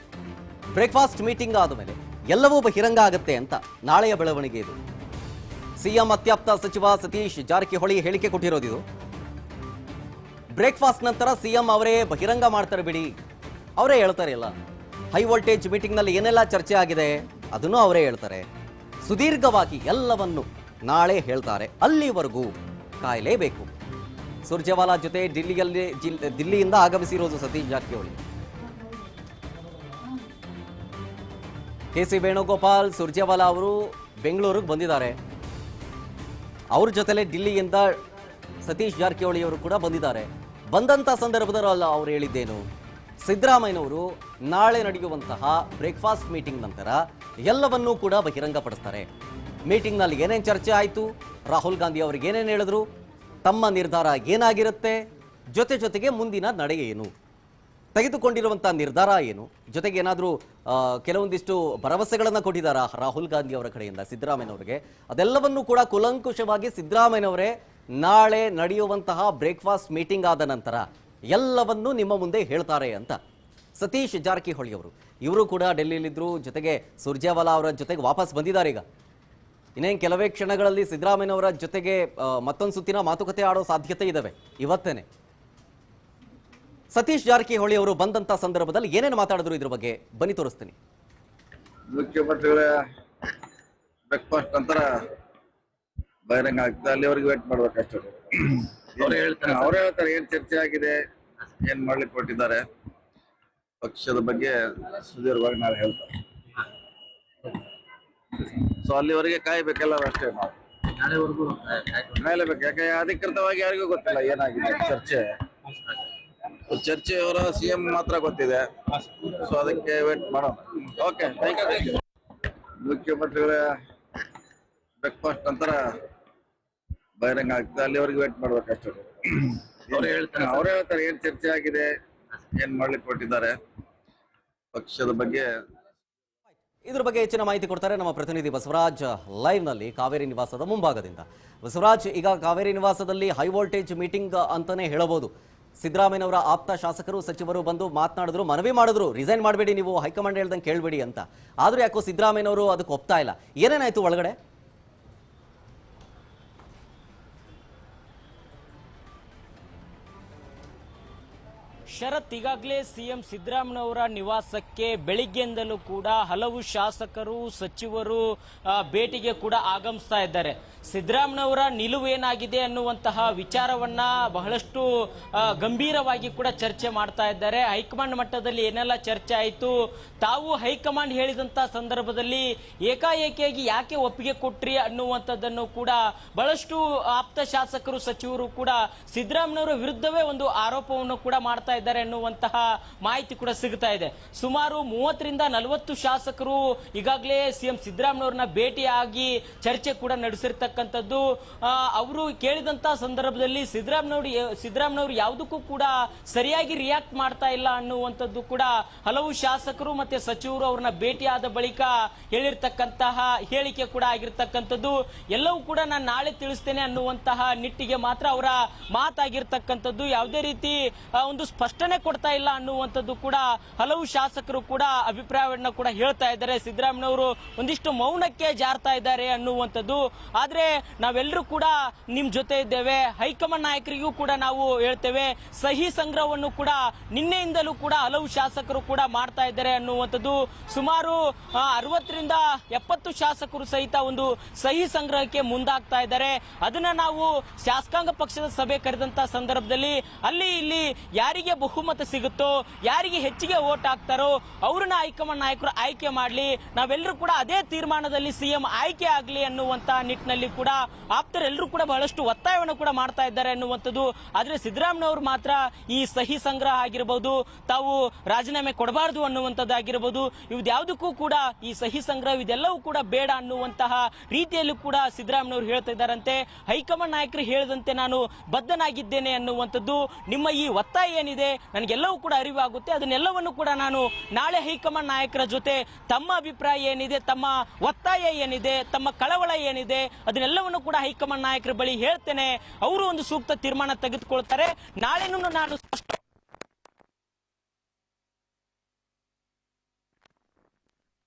ಬ್ರೇಕ್ಫಾಸ್ಟ್ ಮೀಟಿಂಗ್ ಆದ ಮೇಲೆ ಎಲ್ಲವೂ ಬಹಿರಂಗ ಆಗುತ್ತೆ ಅಂತ ನಾಳೆಯ ಬೆಳವಣಿಗೆ ಇದು. ಸಿಎಂ ಅತ್ಯಾಪ್ತ ಸಚಿವ ಸತೀಶ್ ಜಾರಕಿಹೊಳಿ ಹೇಳಿಕೆ ಕೊಟ್ಟಿರೋದಿದು. ಬ್ರೇಕ್ಫಾಸ್ಟ್ ನಂತರ ಸಿಎಂ ಅವರೇ ಬಹಿರಂಗ ಮಾಡ್ತಾರೆ ಬಿಡಿ, ಅವರೇ ಹೇಳ್ತಾರೆ. ಇಲ್ಲ, ಹೈ ವೋಲ್ಟೇಜ್ ಮೀಟಿಂಗ್ನಲ್ಲಿ ಏನೆಲ್ಲ ಚರ್ಚೆ ಆಗಿದೆ ಅದನ್ನು ಅವರೇ ಹೇಳ್ತಾರೆ. ಸುದೀರ್ಘವಾಗಿ ಎಲ್ಲವನ್ನು ನಾಳೆ ಹೇಳ್ತಾರೆ, ಅಲ್ಲಿವರೆಗೂ ಕಾಯಲೇಬೇಕು. ಸುರ್ಜೇವಾಲಾ ಜೊತೆ ದಿಲ್ಲಿಯಿಂದ ಆಗಮಿಸಿರೋದು ಸತೀಶ್ ಜಾರಕಿಹೊಳಿ. ಕೆ.ಸಿ. ವೇಣುಗೋಪಾಲ್, ಸುರ್ಜೇವಾಲಾ ಅವರು ಬೆಂಗಳೂರಿಗೆ ಬಂದಿದ್ದಾರೆ. ಅವ್ರ ಜೊತೆಲೆ ದಿಲ್ಲಿಯಿಂದ ಸತೀಶ್ ಜಾರಕಿಹೊಳಿ ಅವರು ಕೂಡ ಬಂದಿದ್ದಾರೆ. ಬಂದಂಥ ಸಂದರ್ಭದಲ್ಲಿ ಅವ್ರು ಹೇಳಿದ್ದೇನು, ಸಿದ್ದರಾಮಯ್ಯನವರು ನಾಳೆ ನಡೆಯುವಂತಹ ಬ್ರೇಕ್ಫಾಸ್ಟ್ ಮೀಟಿಂಗ್ ನಂತರ ಎಲ್ಲವನ್ನೂ ಕೂಡ ಬಹಿರಂಗಪಡಿಸ್ತಾರೆ. ಮೀಟಿಂಗ್ನಲ್ಲಿ ಏನೇನು ಚರ್ಚೆ ಆಯಿತು, ರಾಹುಲ್ ಗಾಂಧಿ ಅವ್ರಿಗೆ ಏನೇನು ಹೇಳಿದ್ರು, ತಮ್ಮ ನಿರ್ಧಾರ ಏನಾಗಿರುತ್ತೆ, ಜೊತೆಗೆ ಮುಂದಿನ ನಡೆ ಏನು, ತೆಗೆದುಕೊಂಡಿರುವಂಥ ನಿರ್ಧಾರ ಏನು, ಜೊತೆಗೆ ಏನಾದರೂ ಕೆಲವೊಂದಿಷ್ಟು ಭರವಸೆಗಳನ್ನು ಕೊಟ್ಟಿದ್ದಾರಾ ರಾಹುಲ್ ಗಾಂಧಿ ಅವರ ಕಡೆಯಿಂದ ಸಿದ್ದರಾಮಯ್ಯನವರಿಗೆ, ಅದೆಲ್ಲವನ್ನೂ ಕೂಡ ಕುಲಂಕುಷವಾಗಿ ಸಿದ್ದರಾಮಯ್ಯನವರೇ ನಾಳೆ ನಡೆಯುವಂತಹ ಬ್ರೇಕ್ಫಾಸ್ಟ್ ಮೀಟಿಂಗ್ ಆದ ನಂತರ ಎಲ್ಲವನ್ನೂ ನಿಮ್ಮ ಮುಂದೆ ಹೇಳ್ತಾರೆ ಅಂತ ಸತೀಶ್ ಜಾರಕಿಹೊಳಿ ಅವರು ಇವರು ಕೂಡ ಡೆಲ್ಲಿಯಲ್ಲಿದ್ದರು. ಜೊತೆಗೆ ಸುರ್ಜೇವಾಲಾ ಅವರ ಜೊತೆಗೆ ವಾಪಸ್ ಬಂದಿದ್ದಾರೆ. ಈಗ ಇನ್ನೇನು ಕೆಲವೇ ಕ್ಷಣಗಳಲ್ಲಿ ಸಿದ್ದರಾಮಯ್ಯನವರ ಜೊತೆಗೆ ಮತ್ತೊಂದು ಸುತ್ತಿನ ಮಾತುಕತೆ ಆಡೋ ಸಾಧ್ಯತೆ ಇದ್ದಾವೆ ಇವತ್ತೇನೆ. ಸತೀಶ್ ಜಾರಕಿಹೊಳಿ ಅವರು ಬಂದಂತ ಸಂದರ್ಭದಲ್ಲಿ ಏನೇನು ಮಾತಾಡಿದ್ರು ಇದ್ರ ಬಗ್ಗೆ ಬನ್ನಿ ತೋರಿಸ್ತೀನಿ. ಮುಖ್ಯಮಂತ್ರಿಗಳ ಬ್ರೇಕ್ಫಾಸ್ಟ್ ನಂತರ ಬಹಿರಂಗ ಆಗ್ತದೆ, ಅಲ್ಲಿವರೆಗೆ ವೇಟ್ ಮಾಡ್ಬೇಕಷ್ಟೇ. ಅವ್ರು ಹೇಳ್ತಾರೆ ಏನ್ ಚರ್ಚೆ ಆಗಿದೆ, ಏನ್ ಮಾಡ್ಲಿಕ್ಕೆ ಕೊಟ್ಟಿದ್ದಾರೆ, ಪಕ್ಷದ ಬಗ್ಗೆ ಸುದೀರ್ಘವಾಗಿ ನಾವು ಹೇಳ್ತಾರೆ. ಸೊ ಅಲ್ಲಿವರೆಗೆ ಕಾಯ್ಬೇಕೆಲ್ಲರೂ ಅಷ್ಟೇ. ನಾವು ಕಾಯಲೇಬೇಕು, ಯಾಕೆ ಅಧಿಕೃತವಾಗಿ ಯಾರಿಗೂ ಗೊತ್ತಿಲ್ಲ ಏನಾಗಿದೆ ಚರ್ಚೆ ಅವರ ಸಿಎಂ ಮಾತ್ರ ಗೊತ್ತಿದೆ. ಸೊ ಅದಕ್ಕೆ ವೇಟ್ ಮಾಡೋಣ. Okay, thank you. ಮುಖ್ಯಮಂತ್ರಿಗಳ ಬ್ರೇಕ್ಫಾಸ್ಟ್ ನಂತರ ಬಹಿರಂಗ ಆಗ್ತದೆ, ಅಲ್ಲಿವರೆಗೆ ವೇಟ್ ಮಾಡ್ಬೇಕಷ್ಟೇ. ಅವ್ರು ಹೇಳ್ತಾರೆ ಏನ್ ಚರ್ಚೆ ಆಗಿದೆ, ಏನ್ ಮಾಡ್ಲಿಕ್ಕೆ ಕೊಟ್ಟಿದ್ದಾರೆ, ಪಕ್ಷದ ಬಗ್ಗೆ. ಇದ್ರ ಬಗ್ಗೆ ಹೆಚ್ಚಿನ ಮಾಹಿತಿ ಕೊಡ್ತಾರೆ ನಮ್ಮ ಪ್ರತಿನಿಧಿ ಬಸವರಾಜ್ ಲೈವ್ ನಲ್ಲಿ ಕಾವೇರಿ ನಿವಾಸದ ಮುಂಭಾಗದಿಂದ. ಬಸವರಾಜ್, ಈಗ ಕಾವೇರಿ ನಿವಾಸದಲ್ಲಿ ಹೈ ವೋಲ್ಟೇಜ್ ಮೀಟಿಂಗ್ ಅಂತಾನೆ ಹೇಳಬಹುದು. ಸಿದ್ದರಾಮಯ್ಯನವರ ಆಪ್ತ ಶಾಸಕರು ಸಚಿವರು ಬಂದು ಮಾತನಾಡಿದ್ರು, ಮನವಿ ಮಾಡಿದ್ರು, ರಿಸೈನ್ ಮಾಡಬೇಡಿ, ನೀವು ಹೈಕಮಾಂಡ್ ಹೇಳ್ದಂಗೆ ಕೇಳಬೇಡಿ ಅಂತ. ಆದ್ರೂ ಯಾಕೋ ಸಿದ್ದರಾಮಯ್ಯನವರು ಅದಕ್ಕೆ ಒಪ್ತಾ ಇಲ್ಲ. ಏನೇನಾಯ್ತು ಒಳಗಡೆ? ಶರತ್, ಈಗಾಗಲೇ ಸಿಎಂ ಸಿದ್ದರಾಮಯ್ಯನವರ ನಿವಾಸಕ್ಕೆ ಬೆಳಿಗ್ಗೆಯಿಂದಲೂ ಕೂಡ ಹಲವು ಶಾಸಕರು ಸಚಿವರು ಭೇಟಿಗೆ ಕೂಡ ಆಗಮಿಸ್ತಾ ಇದ್ದಾರೆ. ಸಿದ್ದರಾಮಯ್ಯನವರ ನಿಲುವೇನಾಗಿದೆ ಅನ್ನುವಂತಹ ವಿಚಾರವನ್ನ ಬಹಳಷ್ಟು ಗಂಭೀರವಾಗಿ ಕೂಡ ಚರ್ಚೆ ಮಾಡ್ತಾ ಇದ್ದಾರೆ. ಹೈಕಮಾಂಡ್ ಮಟ್ಟದಲ್ಲಿ ಏನೆಲ್ಲ ಚರ್ಚೆ ಆಯಿತು, ತಾವು ಹೈಕಮಾಂಡ್ ಹೇಳಿದಂತ ಸಂದರ್ಭದಲ್ಲಿ ಏಕಾಏಕಿಯಾಗಿ ಯಾಕೆ ಒಪ್ಪಿಗೆ ಕೊಟ್ರಿ ಅನ್ನುವಂಥದ್ದನ್ನು ಕೂಡ ಬಹಳಷ್ಟು ಆಪ್ತ ಶಾಸಕರು ಸಚಿವರು ಕೂಡ ಸಿದ್ದರಾಮಯ್ಯನವರ ವಿರುದ್ಧವೇ ಒಂದು ಆರೋಪವನ್ನು ಕೂಡ ಮಾಡ್ತಾ ಇದ್ದಾರೆ ಎನ್ನುವಂತಹ ಮಾಹಿತಿ ಕೂಡ ಸಿಗ್ತಾ ಇದೆ. ಸುಮಾರು 30ರಿಂದ 40 ಶಾಸಕರು ಈಗಾಗಲೇ ಸಿಎಂ ಸಿದ್ದರಾಮಯ್ಯನವರನ್ನ ಭೇಟಿಯಾಗಿ ಚರ್ಚೆ ಕೂಡ ನಡೆಸಿರ್ತಕ್ಕಂಥದ್ದು. ಅವರು ಕೇಳಿದಂತ ಸಂದರ್ಭದಲ್ಲಿ ಸಿದ್ದರಾಮಯ್ಯನವರು ಯಾವುದಕ್ಕೂ ಕೂಡ ಸರಿಯಾಗಿ ರಿಯಾಕ್ಟ್ ಮಾಡ್ತಾ ಇಲ್ಲ ಅನ್ನುವಂಥದ್ದು ಕೂಡ ಹಲವು ಶಾಸಕರು ಮತ್ತೆ ಸಚಿವರು ಅವ್ರನ್ನ ಭೇಟಿಯಾದ ಬಳಿಕ ಹೇಳಿರ್ತಕ್ಕಂತಹ ಹೇಳಿಕೆ ಕೂಡ ಆಗಿರ್ತಕ್ಕಂಥದ್ದು. ಎಲ್ಲವೂ ಕೂಡ ನಾನು ನಾಳೆ ತಿಳಿಸ್ತೇನೆ ಅನ್ನುವಂತಹ ನಿಟ್ಟಿಗೆ ಮಾತ್ರ ಅವರ ಮಾತಾಗಿರ್ತಕ್ಕಂಥದ್ದು. ಯಾವುದೇ ರೀತಿ ಒಂದು ಸ್ಪಷ್ಟನೆ ಕೊಡ್ತಾ ಇಲ್ಲ ಅನ್ನುವಂಥದ್ದು ಕೂಡ ಹಲವು ಶಾಸಕರು ಕೂಡ ಅಭಿಪ್ರಾಯವನ್ನ ಕೂಡ ಹೇಳ್ತಾ ಇದ್ದಾರೆ. ಸಿದ್ದರಾಮಯ್ಯನವರು ಒಂದಿಷ್ಟು ಮೌನಕ್ಕೆ ಜಾರ್ತಾ ಇದ್ದಾರೆ ಅನ್ನುವಂಥದ್ದು. ಆದ್ರೆ ನಾವೆಲ್ಲರೂ ಕೂಡ ನಿಮ್ ಜೊತೆ ಇದ್ದೇವೆ, ಹೈಕಮಾಂಡ್ ನಾಯಕರಿಗೂ ಕೂಡ ನಾವು ಹೇಳ್ತೇವೆ, ಸಹಿ ಸಂಗ್ರಹವನ್ನು ಕೂಡ ನಿನ್ನೆಯಿಂದಲೂ ಕೂಡ ಹಲವು ಶಾಸಕರು ಕೂಡ ಮಾಡ್ತಾ ಇದ್ದಾರೆ ಅನ್ನುವಂಥದ್ದು. ಸುಮಾರು 60ರಿಂದ 70 ಶಾಸಕರು ಸಹಿತ ಒಂದು ಸಹಿ ಸಂಗ್ರಹಕ್ಕೆ ಮುಂದಾಗ್ತಾ ಇದ್ದಾರೆ. ಅದನ್ನ ನಾವು ಶಾಸಕಾಂಗ ಪಕ್ಷದ ಸಭೆ ಕರೆದಂತ ಸಂದರ್ಭದಲ್ಲಿ ಅಲ್ಲಿ ಇಲ್ಲಿ ಯಾರಿಗೆ ಬಹುಮತ ಸಿಗುತ್ತೋ, ಯಾರಿಗೆ ಹೆಚ್ಚಿಗೆ ವೋಟ್ ಹಾಕ್ತಾರೋ ಅವ್ರನ್ನ ಹೈಕಮಾಂಡ್ ನಾಯಕರು ಆಯ್ಕೆ ಮಾಡಲಿ, ನಾವೆಲ್ಲರೂ ಕೂಡ ಅದೇ ತೀರ್ಮಾನದಲ್ಲಿ ಸಿಎಂ ಆಯ್ಕೆ ಆಗಲಿ ಅನ್ನುವಂತ ನಿಟ್ಟಿನಲ್ಲಿ ಕೂಡ ಆಪ್ತರೆಲ್ಲರೂ ಕೂಡ ಬಹಳಷ್ಟು ಒತ್ತಾಯವನ್ನು ಕೂಡ ಮಾಡ್ತಾ ಇದ್ದಾರೆ ಅನ್ನುವಂಥದ್ದು. ಆದ್ರೆ ಸಿದ್ದರಾಮಯ್ಯನವರು ಮಾತ್ರ ಈ ಸಹಿ ಸಂಗ್ರಹ ಆಗಿರಬಹುದು, ತಾವು ರಾಜೀನಾಮೆ ಕೊಡಬಾರದು ಅನ್ನುವಂಥದ್ದಾಗಿರಬಹುದು, ಇವ್ಯಾವುದಕ್ಕೂ ಕೂಡ ಈ ಸಹಿ ಸಂಗ್ರಹ ಇದೆಲ್ಲವೂ ಕೂಡ ಬೇಡ ಅನ್ನುವಂತಹ ರೀತಿಯಲ್ಲಿ ಕೂಡ ಸಿದ್ದರಾಮಯ್ಯನವರು ಹೇಳ್ತಾ ಇದ್ದಾರಂತೆ. ಹೈಕಮಾಂಡ್ ನಾಯಕರು ಹೇಳಿದಂತೆ ನಾನು ಬದ್ಧನಾಗಿದ್ದೇನೆ ಅನ್ನುವಂಥದ್ದು. ನಿಮ್ಮ ಈ ಒತ್ತಾಯ ಏನಿದೆ ನನಗೆಲ್ಲವೂ ಕೂಡ ಅರಿವಾಗುತ್ತೆ, ಅದನ್ನೆಲ್ಲವನ್ನು ಕೂಡ ನಾನು ನಾಳೆ ಹೈಕಮಾಂಡ್ ನಾಯಕರ ಜೊತೆ ತಮ್ಮ ಅಭಿಪ್ರಾಯ ಏನಿದೆ, ತಮ್ಮ ಒತ್ತಾಯ ಏನಿದೆ, ತಮ್ಮ ಕಳವಳ ಏನಿದೆ ಅದನ್ನೆಲ್ಲವನ್ನು ಕೂಡ ಹೈಕಮಾಂಡ್ ನಾಯಕರ ಬಳಿ ಹೇಳ್ತೇನೆ. ಅವರು ಒಂದು ಸೂಕ್ತ ತೀರ್ಮಾನ ತೆಗೆದುಕೊಳ್ತಾರೆ. ನಾಳೆನೂ ನಾನು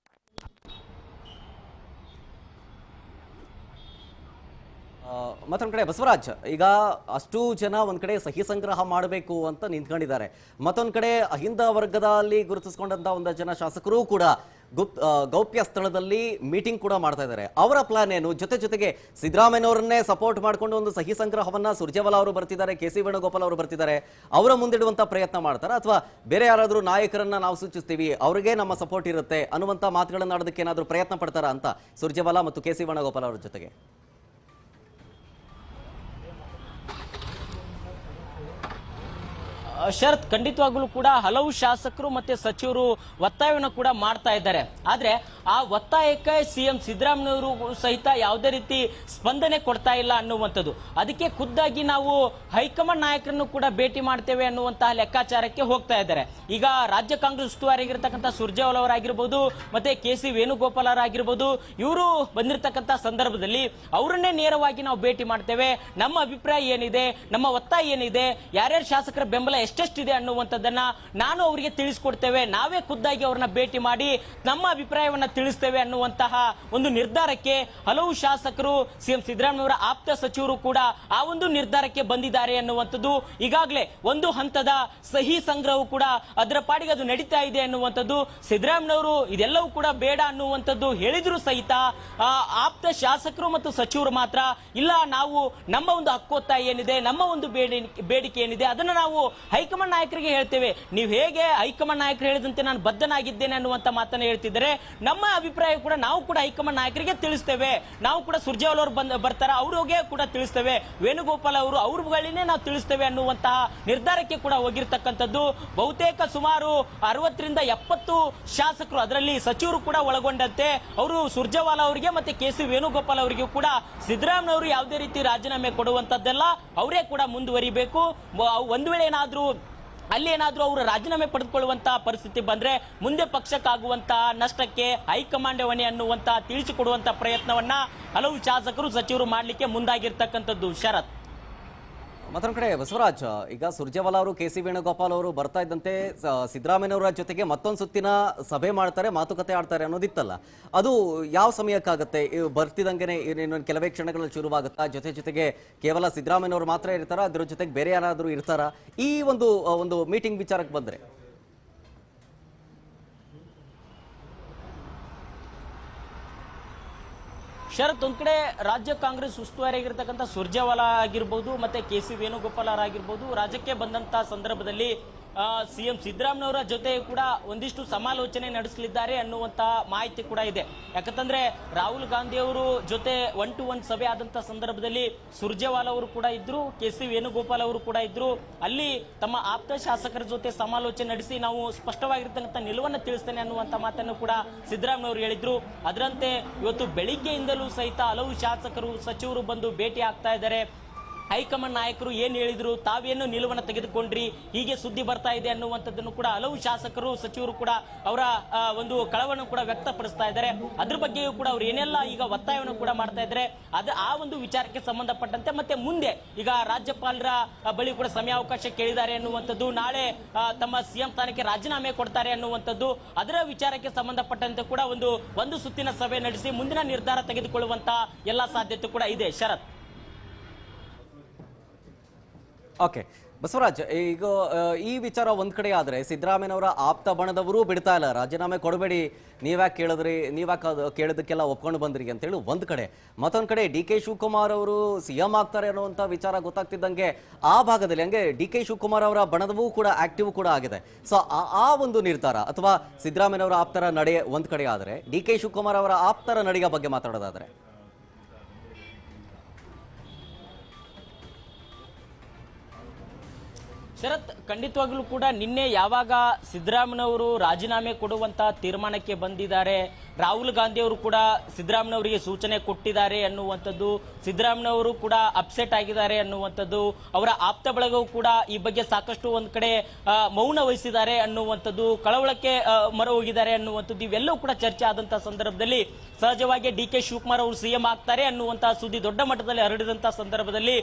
ಮತ್ತೊಂದು ಕಡೆ ಬಸವರಾಜ್, ಈಗ ಅಷ್ಟು ಜನ ಒಂದ್ ಕಡೆ ಸಹಿ ಸಂಗ್ರಹ ಮಾಡಬೇಕು ಅಂತ ನಿಂತ್ಕೊಂಡಿದ್ದಾರೆ, ಮತ್ತೊಂದ್ ಕಡೆ ಅಹಿಂದ ವರ್ಗದಲ್ಲಿ ಗುರುತಿಸಿಕೊಂಡಂತ ಒಂದಷ್ಟು ಜನ ಶಾಸಕರು ಕೂಡ ಗೌಪ್ಯ ಸ್ಥಳದಲ್ಲಿ ಮೀಟಿಂಗ್ ಕೂಡ ಮಾಡ್ತಾ ಇದ್ದಾರೆ. ಅವರ ಪ್ಲಾನ್ ಏನು? ಜೊತೆಗೆ ಸಿದ್ದರಾಮಯ್ಯನವರನ್ನೇ ಸಪೋರ್ಟ್ ಮಾಡಿಕೊಂಡು ಒಂದು ಸಹಿ ಸಂಗ್ರಹವನ್ನ ಸುರ್ಜೇವಾಲಾ ಅವರು ಬರ್ತಿದ್ದಾರೆ, ಕೆ.ಸಿ. ವೇಣುಗೋಪಾಲ್ ಅವರು ಬರ್ತಿದ್ದಾರೆ, ಅವರ ಮುಂದಿಡುವಂತ ಪ್ರಯತ್ನ ಮಾಡ್ತಾರೆ, ಅಥವಾ ಬೇರೆ ಯಾರಾದ್ರೂ ನಾಯಕರನ್ನ ನಾವು ಸೂಚಿಸ್ತೀವಿ ಅವರಿಗೆ ನಮ್ಮ ಸಪೋರ್ಟ್ ಇರುತ್ತೆ ಅನ್ನುವಂತ ಮಾತುಗಳನ್ನ ಆಡೋದಕ್ಕೆ ಏನಾದ್ರೂ ಪ್ರಯತ್ನ ಪಡ್ತಾರಾ ಅಂತ ಸುರ್ಜೇವಾಲಾ ಮತ್ತು ಕೆ.ಸಿ. ವೇಣುಗೋಪಾಲ್ ಅವರ ಜೊತೆಗೆ? ಶರತ್, ಖಂಡಿತವಾಗ್ಲೂ ಕೂಡ ಹಲವು ಶಾಸಕರು ಮತ್ತೆ ಸಚಿವರು ಒತ್ತಾಯವನ್ನು ಕೂಡ ಮಾಡ್ತಾ ಇದ್ದಾರೆ. ಆದ್ರೆ ಆ ಒತ್ತಾಯಕ್ಕೆ ಸಿಎಂ ಸಿದ್ದರಾಮಯ್ಯವರು ಸಹಿತ ಯಾವುದೇ ರೀತಿ ಸ್ಪಂದನೆ ಕೊಡ್ತಾ ಇಲ್ಲ ಅನ್ನುವಂಥದ್ದು. ಅದಕ್ಕೆ ಖುದ್ದಾಗಿ ನಾವು ಹೈಕಮಾಂಡ್ ನಾಯಕರನ್ನು ಕೂಡ ಭೇಟಿ ಮಾಡ್ತೇವೆ ಅನ್ನುವಂತಹ ಲೆಕ್ಕಾಚಾರಕ್ಕೆ ಹೋಗ್ತಾ ಇದ್ದಾರೆ. ಈಗ ರಾಜ್ಯ ಕಾಂಗ್ರೆಸ್ ಉಸ್ತುವಾರಿಯಾಗಿರ್ತಕ್ಕಂಥ ಸುರ್ಜೇವಾಲಾ ಅವರಾಗಿರ್ಬೋದು, ಮತ್ತೆ KC ವೇಣುಗೋಪಾಲ್ ಅವರಾಗಿರ್ಬೋದು, ಇವರು ಬಂದಿರತಕ್ಕಂಥ ಸಂದರ್ಭದಲ್ಲಿ ಅವರನ್ನೇ ನೇರವಾಗಿ ನಾವು ಭೇಟಿ ಮಾಡ್ತೇವೆ, ನಮ್ಮ ಅಭಿಪ್ರಾಯ ಏನಿದೆ, ನಮ್ಮ ಒತ್ತಾಯ ಏನಿದೆ, ಯಾರ್ಯಾರು ಶಾಸಕರ ಬೆಂಬಲ ಎಷ್ಟೆಷ್ಟಿದೆ ಅನ್ನುವಂಥದ್ದನ್ನ ನಾನು ಅವರಿಗೆ ತಿಳಿಸ್ಕೊಡ್ತೇವೆ, ನಾವೇ ಖುದ್ದಾಗಿ ಅವ್ರನ್ನ ಭೇಟಿ ಮಾಡಿ ನಮ್ಮ ಅಭಿಪ್ರಾಯವನ್ನ ತಿಳಿಸ್ತೇವೆ ಅನ್ನುವಂತಹ ಒಂದು ನಿರ್ಧಾರಕ್ಕೆ ಹಲವು ಶಾಸಕರು, ಸಿಎಂ ಸಿದ್ದರಾಮಯ್ಯವರ ಆಪ್ತ ಸಚಿವರು ಕೂಡ ಆ ಒಂದು ನಿರ್ಧಾರಕ್ಕೆ ಬಂದಿದ್ದಾರೆ ಅನ್ನುವಂಥದ್ದು. ಈಗಾಗಲೇ ಒಂದು ಹಂತದ ಸಹಿ ಸಂಗ್ರಹವು ಕೂಡ ಅದರ ಪಾಡಿಗೆ ಅದು ನಡೀತಾ ಇದೆ ಅನ್ನುವಂಥದ್ದು. ಸಿದ್ದರಾಮಯ್ಯವರು ಇದೆಲ್ಲವೂ ಕೂಡ ಬೇಡ ಅನ್ನುವಂಥದ್ದು ಹೇಳಿದ್ರು ಸಹಿತ ಆಪ್ತ ಶಾಸಕರು ಮತ್ತು ಸಚಿವರು ಮಾತ್ರ ಇಲ್ಲ, ನಾವು ನಮ್ಮ ಒಂದು ಹಕ್ಕೊತ್ತಾಯ ಏನಿದೆ, ನಮ್ಮ ಒಂದು ಬೇಡಿಕೆ ಏನಿದೆ ಅದನ್ನ ನಾವು ಹೈಕಮಾಂಡ್ ನಾಯಕರಿಗೆ ಹೇಳ್ತೇವೆ, ನೀವು ಹೇಗೆ ಹೈಕಮಾಂಡ್ ನಾಯಕರು ಹೇಳಿದಂತೆ ನಾನು ಬದ್ಧನಾಗಿದ್ದೇನೆ ಅನ್ನುವಂತ ಮಾತನ್ನ ಹೇಳ್ತಿದ್ದಾರೆ. ನಮ್ಮ ಅಭಿಪ್ರಾಯ ಕೂಡ ನಾವು ಕೂಡ ಹೈಕಮಾಂಡ್ ನಾಯಕರಿಗೆ ತಿಳಿಸ್ತೇವೆ, ನಾವು ಕೂಡ ಸುರ್ಜೇವಾಲಾ ಅವರು ಬರ್ತಾರ, ಅವ್ರಿಗೆ ಕೂಡ ತಿಳಿಸ್ತೇವೆ, ವೇಣುಗೋಪಾಲ್ ಅವರು ಅವ್ರಗಳಿನೇ ನಾವು ತಿಳಿಸ್ತೇವೆ ಅನ್ನುವಂತಹ ನಿರ್ಧಾರಕ್ಕೆ ಕೂಡ ಹೋಗಿರ್ತಕ್ಕಂಥದ್ದು. ಬಹುತೇಕ ಸುಮಾರು 60ರಿಂದ 70 ಶಾಸಕರು, ಅದರಲ್ಲಿ ಸಚಿವರು ಕೂಡ ಒಳಗೊಂಡಂತೆ, ಅವರು ಸುರ್ಜೇವಾಲಾ ಅವರಿಗೆ ಮತ್ತೆ KC ವೇಣುಗೋಪಾಲ್ ಅವರಿಗೂ ಕೂಡ ಸಿದ್ದರಾಮಯ್ಯ ಅವರು ಯಾವುದೇ ರೀತಿ ರಾಜೀನಾಮೆ ಕೊಡುವಂತದ್ದೆಲ್ಲ ಅವರೇ ಕೂಡ ಮುಂದುವರಿಬೇಕು. ಒಂದು ವೇಳೆ ಅಲ್ಲಿ ಏನಾದ್ರೂ ಅವರು ರಾಜೀನಾಮೆ ಪಡೆದುಕೊಳ್ಳುವಂತಹ ಪರಿಸ್ಥಿತಿ ಬಂದ್ರೆ ಮುಂದೆ ಪಕ್ಷಕ್ಕಾಗುವಂತಹ ನಷ್ಟಕ್ಕೆ ಹೈಕಮಾಂಡ್ ಹೊಣೆ ಅನ್ನುವಂತ ತಿಳಿಸಿಕೊಡುವಂತ ಪ್ರಯತ್ನವನ್ನ ಹಲವು ಶಾಸಕರು ಸಚಿವರು ಮಾಡಲಿಕ್ಕೆ ಮುಂದಾಗಿರ್ತಕ್ಕಂಥದ್ದು. ಶರತ್, ಮತ್ತೊಂದು ಕಡೆ ಬಸವರಾಜ್, ಈಗ ಸುರ್ಜೇವಾಲಾ ಅವರು KC ವೇಣುಗೋಪಾಲ್ ಅವರು ಬರ್ತಾ ಇದ್ದಂತೆ ಸಿದ್ದರಾಮಯ್ಯನವರ ಜೊತೆಗೆ ಮತ್ತೊಂದು ಸುತ್ತಿನ ಸಭೆ ಮಾಡ್ತಾರೆ, ಮಾತುಕತೆ ಆಡ್ತಾರೆ ಅನ್ನೋದಿತ್ತಲ್ಲ, ಅದು ಯಾವ ಸಮಯಕ್ಕಾಗತ್ತೆ? ಬರ್ತಿದಂಗೆ ಕೆಲವೇ ಕ್ಷಣಗಳಲ್ಲಿ ಶುರುವಾಗುತ್ತಾ? ಜೊತೆಗೆ ಕೇವಲ ಸಿದ್ದರಾಮಯ್ಯನವರು ಮಾತ್ರ ಇರ್ತಾರ, ಅದ್ರ ಜೊತೆಗೆ ಬೇರೆ ಯಾರಾದರೂ ಇರ್ತಾರ? ಈ ಒಂದು ಮೀಟಿಂಗ್ ವಿಚಾರಕ್ಕೆ ಬಂದ್ರೆ ಶರತ್, ಒಂದ್ ಕಡೆ ರಾಜ್ಯ ಕಾಂಗ್ರೆಸ್ ಉಸ್ತುವಾರಿಯಾಗಿರ್ತಕ್ಕಂಥ ಸುರ್ಜೇವಾಲಾ ಆಗಿರ್ಬೋದು, ಮತ್ತೆ KC ವೇಣುಗೋಪಾಲ್ ಅವರಾಗಿರ್ಬೋದು, ರಾಜ್ಯಕ್ಕೆ ಬಂದಂತ ಸಂದರ್ಭದಲ್ಲಿ ಸಿಎಂ ಸಿದ್ದರಾಮಯ್ಯವರ ಜೊತೆ ಕೂಡ ಒಂದಿಷ್ಟು ಸಮಾಲೋಚನೆ ನಡೆಸಲಿದ್ದಾರೆ ಅನ್ನುವಂತ ಮಾಹಿತಿ ಕೂಡ ಇದೆ. ಯಾಕಂತಂದ್ರೆ ರಾಹುಲ್ ಗಾಂಧಿ ಅವರು ಜೊತೆ 1-to-1 ಸಭೆ ಆದಂತ ಸಂದರ್ಭದಲ್ಲಿ ಸುರ್ಜೇವಾಲಾ ಅವರು ಕೂಡ ಇದ್ರು, KC ವೇಣುಗೋಪಾಲ್ ಅವರು ಕೂಡ ಇದ್ರು. ಅಲ್ಲಿ ತಮ್ಮ ಆಪ್ತ ಶಾಸಕರ ಜೊತೆ ಸಮಾಲೋಚನೆ ನಡೆಸಿ ನಾವು ಸ್ಪಷ್ಟವಾಗಿರ್ತಕ್ಕಂಥ ನಿಲುವನ್ನು ತಿಳಿಸ್ತೇನೆ ಅನ್ನುವಂತ ಮಾತನ್ನು ಕೂಡ ಸಿದ್ದರಾಮಯ್ಯ ಅವರು ಹೇಳಿದ್ರು. ಅದರಂತೆ ಇವತ್ತು ಬೆಳಿಗ್ಗೆಯಿಂದಲೂ ಸಹಿತ ಹಲವು ಶಾಸಕರು ಸಚಿವರು ಬಂದು ಭೇಟಿ ಆಗ್ತಾ ಇದ್ದಾರೆ. ಹೈಕಮಾಂಡ್ ನಾಯಕರು ಏನ್ ಹೇಳಿದ್ರು, ತಾವೇನು ನಿಲುವನ್ನು ತೆಗೆದುಕೊಂಡ್ರಿ, ಹೀಗೆ ಸುದ್ದಿ ಬರ್ತಾ ಇದೆ ಅನ್ನುವಂಥದ್ದನ್ನು ಕೂಡ ಹಲವು ಶಾಸಕರು ಸಚಿವರು ಕೂಡ ಅವರ ಒಂದು ಕಳವನ್ನು ಕೂಡ ವ್ಯಕ್ತಪಡಿಸ್ತಾ ಇದ್ದಾರೆ. ಅದ್ರ ಬಗ್ಗೆಯೂ ಕೂಡ ಅವ್ರು ಏನೆಲ್ಲ ಈಗ ಒತ್ತಾಯವನ್ನು ಕೂಡ ಮಾಡ್ತಾ ಇದ್ದಾರೆ, ಆ ಒಂದು ವಿಚಾರಕ್ಕೆ ಸಂಬಂಧಪಟ್ಟಂತೆ ಮತ್ತೆ ಮುಂದೆ ಈಗ ರಾಜ್ಯಪಾಲರ ಬಳಿ ಕೂಡ ಸಮಯಾವಕಾಶ ಕೇಳಿದ್ದಾರೆ ಅನ್ನುವಂಥದ್ದು, ನಾಳೆ ತಮ್ಮ ಸಿಎಂ ಸ್ಥಾನಕ್ಕೆ ರಾಜೀನಾಮೆ ಕೊಡ್ತಾರೆ ಅನ್ನುವಂಥದ್ದು, ಅದರ ವಿಚಾರಕ್ಕೆ ಸಂಬಂಧಪಟ್ಟಂತೆ ಕೂಡ ಒಂದು ಸುತ್ತಿನ ಸಭೆ ನಡೆಸಿ ಮುಂದಿನ ನಿರ್ಧಾರ ತೆಗೆದುಕೊಳ್ಳುವಂತ ಎಲ್ಲ ಸಾಧ್ಯತೆ ಕೂಡ ಇದೆ. ಶರತ್, ಓಕೆ ಬಸವರಾಜ್, ಈಗ ಈ ವಿಚಾರ ಒಂದ್ ಕಡೆ ಆದ್ರೆ ಸಿದ್ದರಾಮಯ್ಯನವರ ಆಪ್ತ ಬಣದವರು ಬಿಡ್ತಾ ಇಲ್ಲ, ರಾಜೀನಾಮೆ ಕೊಡಬೇಡಿ, ನೀವ್ಯಾಕೆ ಕೇಳಿದ್ರಿ, ನೀವ್ಯಾಕೆ ಕೇಳಿದಕ್ಕೆಲ್ಲ ಒಪ್ಕೊಂಡು ಬಂದ್ರಿ ಅಂತೇಳಿ ಒಂದ್ ಕಡೆ. ಮತ್ತೊಂದ್ ಕಡೆ DK ಶಿವಕುಮಾರ್ ಅವರು CM ಆಗ್ತಾರೆ ಅನ್ನುವಂಥ ವಿಚಾರ ಗೊತ್ತಾಗ್ತಿದ್ದಂಗೆ ಆ ಭಾಗದಲ್ಲಿ ಹಂಗೆ DK ಶಿವಕುಮಾರ್ ಅವರ ಬಣದವೂ ಕೂಡ ಆಕ್ಟಿವ್ ಕೂಡ ಆಗಿದೆ. ಸೊ ಆ ಒಂದು ನಿರ್ಧಾರ ಅಥವಾ ಸಿದ್ದರಾಮಯ್ಯನವರ ಆಪ್ತರ ನಡೆ ಒಂದ್ ಕಡೆ ಆದ್ರೆ, DK ಶಿವಕುಮಾರ್ ಅವರ ಆಪ್ತರ ನಡೆಯ ಬಗ್ಗೆ ಮಾತಾಡೋದಾದ್ರೆ ಶರತ್, ಖಂಡಿತವಾಗ್ಲೂ ಕೂಡ ನಿನ್ನೆ ಯಾವಾಗ ಸಿದ್ದರಾಮಯ್ಯನವರು ರಾಜೀನಾಮೆ ಕೊಡುವಂತ ತೀರ್ಮಾನಕ್ಕೆ ಬಂದಿದ್ದಾರೆ, ರಾಹುಲ್ ಗಾಂಧಿ ಅವರು ಕೂಡ ಸಿದ್ದರಾಮಯ್ಯನವರಿಗೆ ಸೂಚನೆ ಕೊಟ್ಟಿದ್ದಾರೆ ಅನ್ನುವಂಥದ್ದು, ಸಿದ್ದರಾಮಯ್ಯನವರು ಕೂಡ ಅಪ್ಸೆಟ್ ಆಗಿದ್ದಾರೆ ಅನ್ನುವಂಥದ್ದು, ಅವರ ಆಪ್ತ ಬಳಗವು ಕೂಡ ಈ ಬಗ್ಗೆ ಸಾಕಷ್ಟು ಒಂದ್ ಕಡೆ ಮೌನ ವಹಿಸಿದ್ದಾರೆ ಅನ್ನುವಂಥದ್ದು, ಕಳವಳಕ್ಕೆ ಮೊರೆ ಹೋಗಿದ್ದಾರೆ ಅನ್ನುವಂಥದ್ದು, ಇವೆಲ್ಲವೂ ಕೂಡ ಚರ್ಚೆ ಆದಂತ ಸಂದರ್ಭದಲ್ಲಿ ಸಹಜವಾಗಿ DK ಶಿವಕುಮಾರ್ ಅವರು CM ಆಗ್ತಾರೆ ಅನ್ನುವಂತಹ ಸುದ್ದಿ ದೊಡ್ಡ ಮಟ್ಟದಲ್ಲಿ ಹರಡಿದಂತಹ ಸಂದರ್ಭದಲ್ಲಿ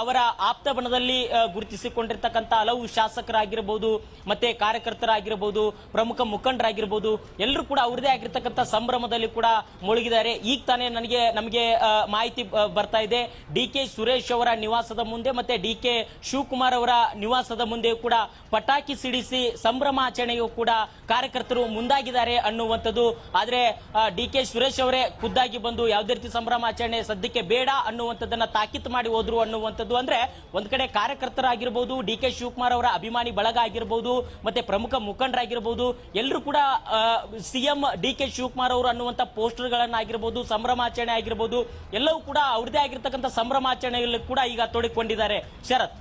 ಅವರ ಆಪ್ತ ಬಣದಲ್ಲಿ ಗುರುತಿಸಿಕೊಂಡಿರ್ತಕ್ಕಂಥ ಹಲವು ಶಾಸಕರಾಗಿರ್ಬೋದು, ಮತ್ತೆ ಕಾರ್ಯಕರ್ತರಾಗಿರ್ಬೋದು, ಪ್ರಮುಖ ಮುಖಂಡರಾಗಿರ್ಬೋದು, ಎಲ್ಲರೂ ಕೂಡ ಅವರದೇ ಆಗಿರ್ತಕ್ಕಂಥ ಸಂಭ್ರಮದಲ್ಲಿ ಕೂಡ ಮುಳುಗಿದ್ದಾರೆ. ಈಗ ತಾನೇ ನಮಗೆ ಮಾಹಿತಿ ಬರ್ತಾ ಇದೆ, DK ಸುರೇಶ್ ಅವರ ನಿವಾಸದ ಮುಂದೆ ಮತ್ತೆ DK ಶಿವಕುಮಾರ್ ಅವರ ನಿವಾಸದ ಮುಂದೆ ಕೂಡ ಪಟಾಕಿ ಸಿಡಿಸಿ ಸಂಭ್ರಮಾಚರಣೆಯೂ ಕೂಡ ಕಾರ್ಯಕರ್ತರು ಮುಂದಾಗಿದ್ದಾರೆ ಅನ್ನುವಂಥದ್ದು. ಆದ್ರೆ DK ಸುರೇಶ್ ಅವರೇ ಖುದ್ದಾಗಿ ಬಂದು ಯಾವುದೇ ರೀತಿ ಸಂಭ್ರಮಾಚರಣೆ ಸದ್ಯಕ್ಕೆ ಬೇಡ ಅನ್ನುವಂಥದ್ದನ್ನ ತಾಕೀತು ಮಾಡಿ ಹೋದ್ರು ಅನ್ನುವಂಥದ್ದು. ಅಂದ್ರೆ ಒಂದ್ ಕಡೆ ಕಾರ್ಯಕರ್ತರಾಗಿರ್ಬೋದು, DK ಶಿವಕುಮಾರ್ ಅವರ ಅಭಿಮಾನಿ ಬಳಗ ಆಗಿರ್ಬೋದು, ಮತ್ತೆ ಪ್ರಮುಖ ಮುಖಂಡರಾಗಿರ್ಬೋದು, ಎಲ್ಲರೂ ಕೂಡ CM DK ಶಿವಕುಮಾರ್ ಅವರು ಅನ್ನುವಂಥ ಪೋಸ್ಟರ್ಗಳನ್ನಾಗಿರ್ಬೋದು, ಸಂಭ್ರಮಾಚರಣೆ ಆಗಿರ್ಬೋದು, ಎಲ್ಲವೂ ಕೂಡ ಅವ್ರದೇ ಆಗಿರ್ತಕ್ಕಂಥ ಸಂಭ್ರಮಾಚರಣೆಯಲ್ಲಿ ಕೂಡ ಈಗ ತೊಡಗಿಕೊಂಡಿದ್ದಾರೆ. ಶರತ್,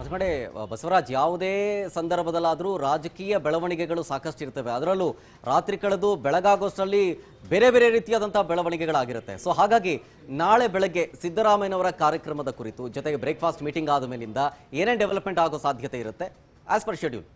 ಒಂದು ಕಡೆ ಬಸವರಾಜ್, ಯಾವುದೇ ಸಂದರ್ಭದಲ್ಲಾದರೂ ರಾಜಕೀಯ ಬೆಳವಣಿಗೆಗಳು ಸಾಕಷ್ಟು ಇರ್ತವೆ. ಅದರಲ್ಲೂ ರಾತ್ರಿ ಕಳೆದು ಬೆಳಗಾಗೋಷ್ಟರಲ್ಲಿ ಬೇರೆ ಬೇರೆ ರೀತಿಯಾದಂಥ ಬೆಳವಣಿಗೆಗಳಾಗಿರುತ್ತೆ. ಸೊ ಹಾಗಾಗಿ ನಾಳೆ ಬೆಳಗ್ಗೆ ಸಿದ್ದರಾಮಯ್ಯನವರ ಕಾರ್ಯಕ್ರಮದ ಕುರಿತು ಜೊತೆಗೆ ಬ್ರೇಕ್ಫಾಸ್ಟ್ ಮೀಟಿಂಗ್ ಆದ ಮೇಲಿಂದ ಏನೇನು ಡೆವಲಪ್ಮೆಂಟ್ ಆಗೋ ಸಾಧ್ಯತೆ ಇರುತ್ತೆ ಆಸ್ ಪರ್ ಶೆಡ್ಯೂಲ್?